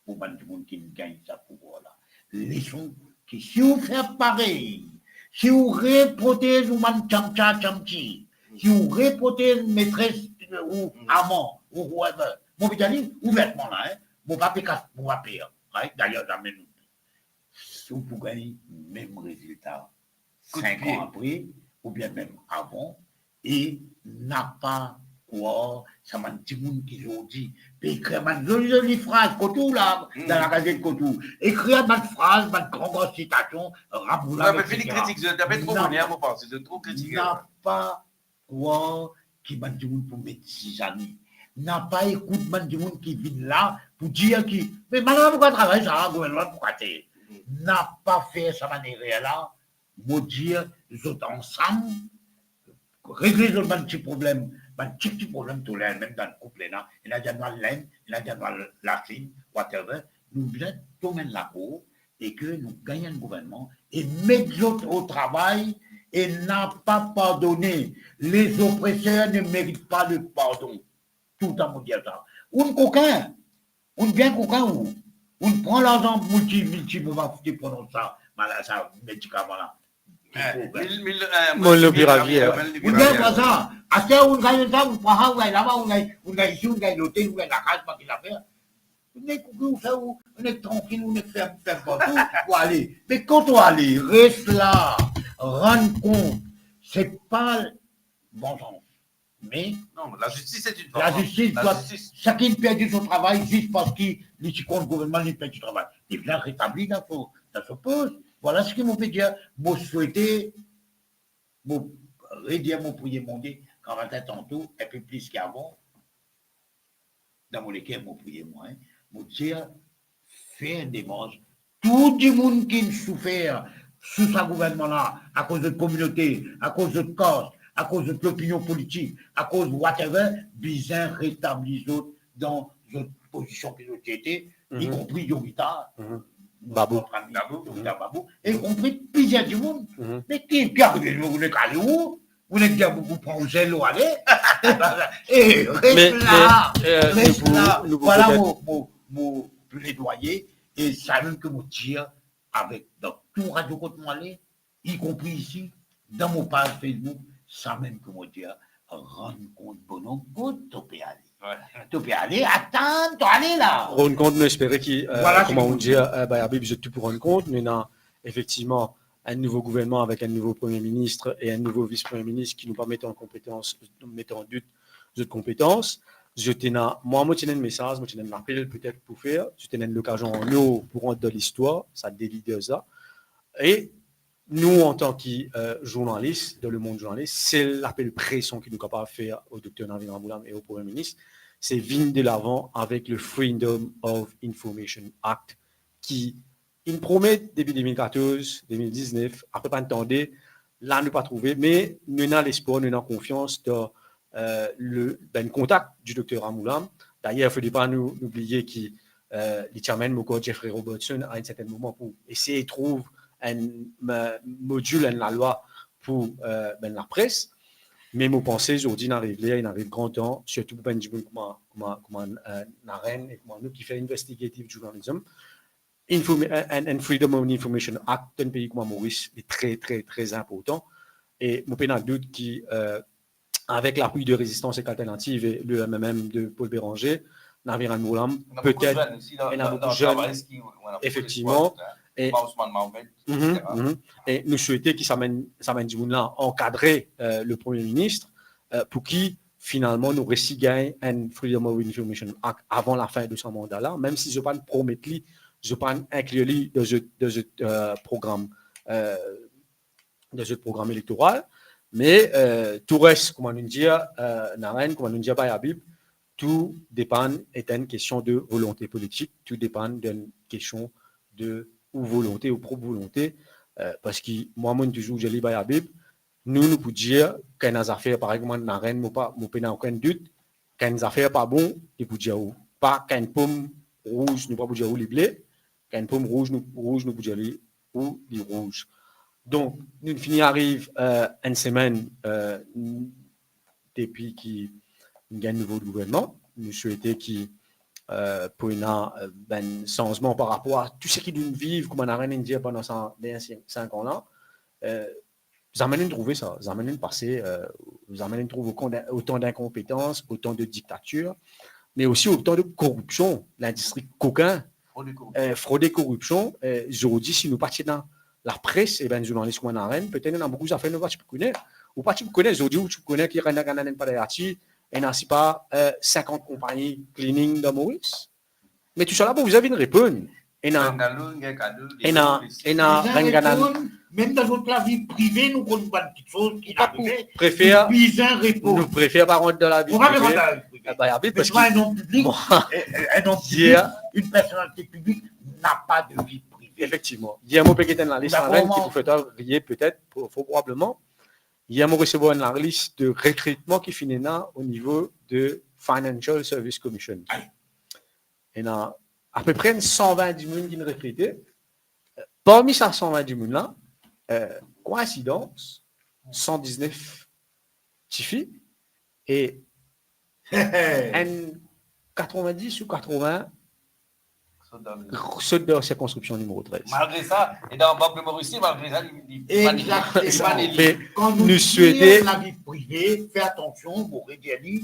pour le monde qui gagne ça pouvoir-là. Leçon que si vous faites pareil, si vous reprotégez ou man chamcha chamchi, si vous reprotégez maîtresse ou amant ou whatever, moi, j'ai dit ouvertement là, mon papa payer. D'ailleurs, dans mes si vous pouvez gagner le même résultat 5 ans après, ou bien même avant, et n'a pas quoi, ça m'a dit monde qui ont dit, écrire une jolie phrase, Kotou là, dans la gazette Kotou, écrire une phrase, une grande citation, Ramoula, mais fini critique, je t'avais trop bonné à mon pense, je trop critiqué. N'a pas quoi qui m'a dit monde pour mettre 6 amis. N'a pas écouté m'a dit monde qui vient là pour dire qui, mais madame, pourquoi travailler ça, gouvernement, pourquoi t'es? N'a pas fait sa manière là, vous dire, les autres ensemble, régler les petits problèmes, les petits problèmes tous les même dans le couple là, il a déjà dans l'aine, il a déjà dans la fille, whatever, nous devons tomber la cour et que nous gagnons le gouvernement et mettre les autres au travail et n'a pas pardonné. Les oppresseurs ne méritent pas le pardon. Tout à mon dire ça. Un coquin, un bien coquin ou on prend l'argent multi, on va prendre ça, ça, médicament là. Mon lopiravier. Vous gagnez pas ça. À ce on gagne ça, vous prenez ça, vous gagnez là-bas, vous gagnez ici, vous gagnez l'hôtel, vous gagnez la case, pas qu'il a fait. Vous êtes on est tranquille, on est faire partout pour aller. Mais quand on aller, reste là, rendre compte, c'est pas bon sens. Mais non, la justice est une la justice doit. Chacun perd son travail juste parce qu'il est contre le gouvernement, il perd du travail. Il vient rétablir dans ce poste. Voilà ce que je peux dire. Je souhaitais, je redire mon prier mondial, quand on était tantôt, et puis plus qu'avant, dans mon lesquels je prier moins, je dire, faire des démarche. Tout le monde qui souffert sous ce gouvernement-là, à cause de la communauté, à cause de cause, à cause de l'opinion politique, à cause de whatever, bien rétablir les autres dans une position de société, y compris Yorita, Babou, y compris plusieurs du monde. Mais qui arrive, vous êtes allé où? Vous êtes bien, vous prenez gel ou allez? Et reste là, reste là. Voilà mon plaidoyer, et ça même que vous dire avec dans tout Radio Côte-Malais, y compris ici, dans mon page Facebook, ça même que vous dire, rendre compte bonhomme, tu peux aller. Tu peux aller, attends, tu aller là. Rendre compte, nous espérons qu'il, comment on dit, je tout pour rendre compte, nous avons effectivement un nouveau gouvernement avec un nouveau Premier ministre et un nouveau vice-premier ministre qui nous permettent en compétence, mettent en doute de compétences. Je tenais, moi, je tenais un message, je tenais un appel peut-être pour faire, je tenais l'occasion en nous pour rentrer dans l'histoire, ça délie de ça. Et nous, en tant que journalistes, dans le monde journaliste, c'est l'appel pression qu'il nous capable de faire au docteur Navin Ramoulam et au Premier ministre, c'est venir de l'avant avec le Freedom of Information Act qui il promet depuis 2014, 2019, après pas attendez, là nous pas trouvé, mais nous avons l'espoir, nous avons confiance dans le contact du docteur Ramoulam. D'ailleurs, il ne faut pas nous oublier qu'il chairman Moko Jeffrey Robertson à un certain moment pour essayer de trouver un module dans la loi pour la presse. Mais mon pensée aujourd'hui n'arrive là, il arrive grand temps, surtout pour Benjamin comme Naren et comme nous qui fait investigative journalism. un Freedom of Information Act d'un pays comme Maurice est très, très, très important. Et mon pénal doute qui, avec l'appui de Résistance et Alternative et le MMM de Paul Béranger, Naviran Moulam, peut-être, il y a beaucoup de jeunes, effectivement, et nous souhaitons qu'il s'amène du monde là, encadrer le Premier ministre pour qui, finalement, nous gagnent un Freedom of Information Act avant la fin de son mandat-là, même si je ne promets pas, je ne pas inclure dans ce programme électoral, mais tout reste, comment nous dire, Naren, comment nous dire, Bayabib, tout dépend, est une question de volonté politique, tout dépend d'une question de ou volonté ou propre volonté, parce que moi, toujours, je lis Bayabib, nous pouvons dire qu'il y a des affaires, par exemple, Naren, mon pénal, aucun doute, qu'il y a des affaires pas bon, nous pouvons dire où. Pas qu'il y a une pomme rouge, nous ne pouvons pas dire où les blés, qu'il y a une pomme rouge, nous pouvons dire où les rouges. Donc, nous finissons arrive une semaine depuis qu'il y a un nouveau gouvernement. Nous souhaitons qu'il pour un changement par rapport à tout ce qui nous vivent, comme on a rien à dire pendant 5 ans-là. Vous amenez trouver ça, vous amenez passer, vous amenez trouver autant d'incompétences, autant de dictature, mais aussi autant de corruption, l'industrie coquin, fraude et corruption. Je dis, si nous partions dans la presse et les journalistes comme on a rien, peut-être dans beaucoup d'affaires, nous ne connaissons pas. Ou pas tu connais, je dis, tu connais qu'il y a un pas d'archi, et n'a pas 50 compagnies cleaning dans Maurice. Mais tout ça là, vous avez une réponse. Même dans notre vie privée, nous connaissons pas de petites choses qui arrivent. Nous préférons pas rentrer dans la vie privée. Parce qu'un homme public, une personnalité publique n'a pas de vie privée. Effectivement. Il y a un mot qui est dans la liste qui vous fait rier peut-être, probablement. Il y a un mot recevoir dans la liste de recrutement qui finit là au niveau de Financial Service Commission. Il y a à peu près 120 du monde qui nous recrutent. Parmi ces 120 du monde là, coïncidence, 119 filles et 90 ou 80 ceux de la circonscription numéro 13. Malgré ça, et dans le banque de Mauricie, malgré ça, quand nous souhaitons la vie privée, faites attention, vous regardez,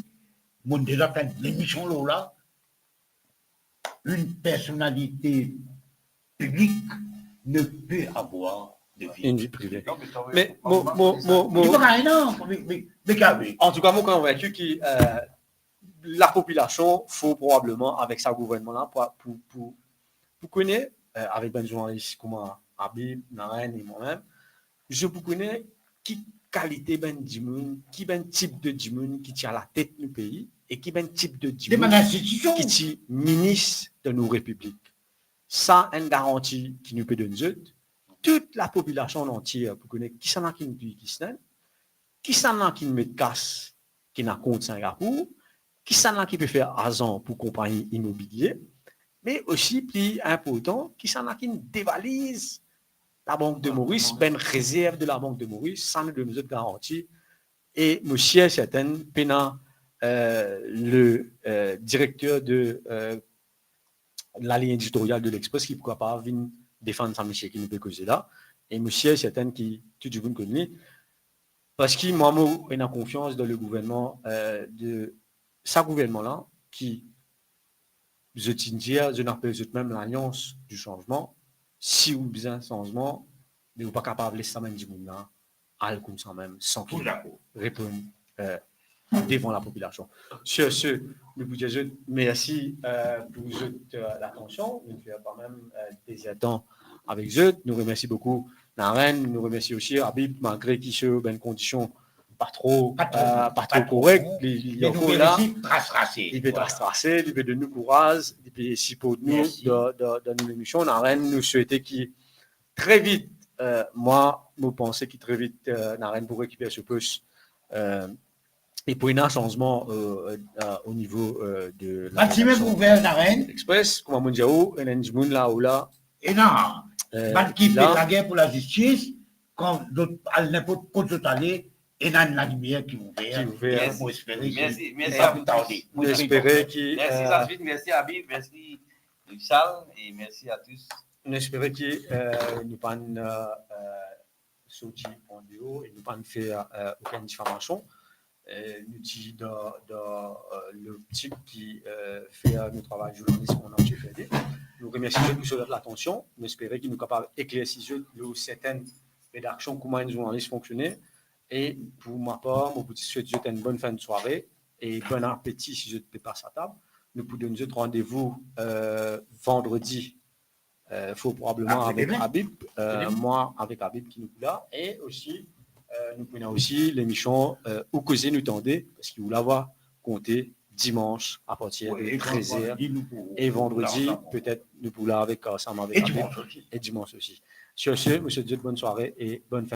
mon déjà fait l'émission là, une personnalité publique ne peut avoir de vie. Une vie privée. Mais en tout cas, moi, je suis convaincu que la population, faut probablement, avec ce gouvernement-là, pour connaître, avec des journalistes comme Habib, Naren et moi-même, je vous connais qui qualité ben dimoun, qui ben type de dimoun qui tient la tête du pays et qui ben type de dimoun qui tient ministre de nos républiques. Ça, une garantie qui nous peut donner toute la population entière pour connaître qui s'en a qui nous dit qui s'en a qui nous met casse qui n'a compte Singapour, qui s'en a qui peut faire argent pour compagnie immobilière, mais aussi plus important, qui s'en a qui dévalise la Banque de Maurice, ben réserve de la Banque de Maurice, sans de mesures de garantie. Et monsieur certain, Pena, le directeur de la ligne éditoriale de l'Express, qui pourquoi pas venir défendre sa monsieur qui nous peut causer là. Et monsieur certain qui tout du monde connaît, parce que moi, j'ai confiance dans le gouvernement de ce gouvernement-là, qui, je tiens, je n'appelle même l'alliance du changement. Si vous avez besoin de changement, mais vous n'êtes pas capable de laisser ça même du monde là, aller comme ça même, sans qu'il réponde devant la population. Sur ce, nous vous disons merci pour l'attention. Nous faisons quand même des temps avec eux. Nous remercions beaucoup Naren, nous remercions aussi Habib, malgré qu'il soit dans une condition pas trop correcte. Il peut tracer, il peut donner nous courage, il peut ici pour nous dans nos émissions. Naren, nous souhaitons qu'il très vite, moi, nous pensons qu'il très vite, Naren pour récupérer ce poste. Et pour un changement au niveau de la Express, comme on dit, il y a un monde là ou là. Et non, qui fait la guerre pour la justice, quand n'importe quoi d'autre aller, et dans la lumière qui vous fait. Merci. Merci Merci David, merci Habib, merci Richard, et merci à tous. nous espérons que nous pas sortir en dehors et nous pas faire aucune diffamation. Nous disons le type qui fait notre travail journaliste en entier fait. Nous remercions pour l'attention. Nous espérons qu'il nous capable d'éclaircir certaines rédactions, comment un journaliste fonctionne. Et pour ma part, je vous souhaite une bonne fin de soirée et bon appétit si je ne peux pas à table. Nous pouvons donner un rendez-vous vendredi, faut probablement avec Habib, moi avec Habib qui nous là, et aussi nous prenons aussi l'émission où causer nous tendez, parce qu'il vous l'avoir compté dimanche à partir de 13h et vendredi, peut-être nous pouvons avec Sam avec Habib et dimanche aussi. Sur ce, monsieur Dieu, bonne soirée et bonne fin.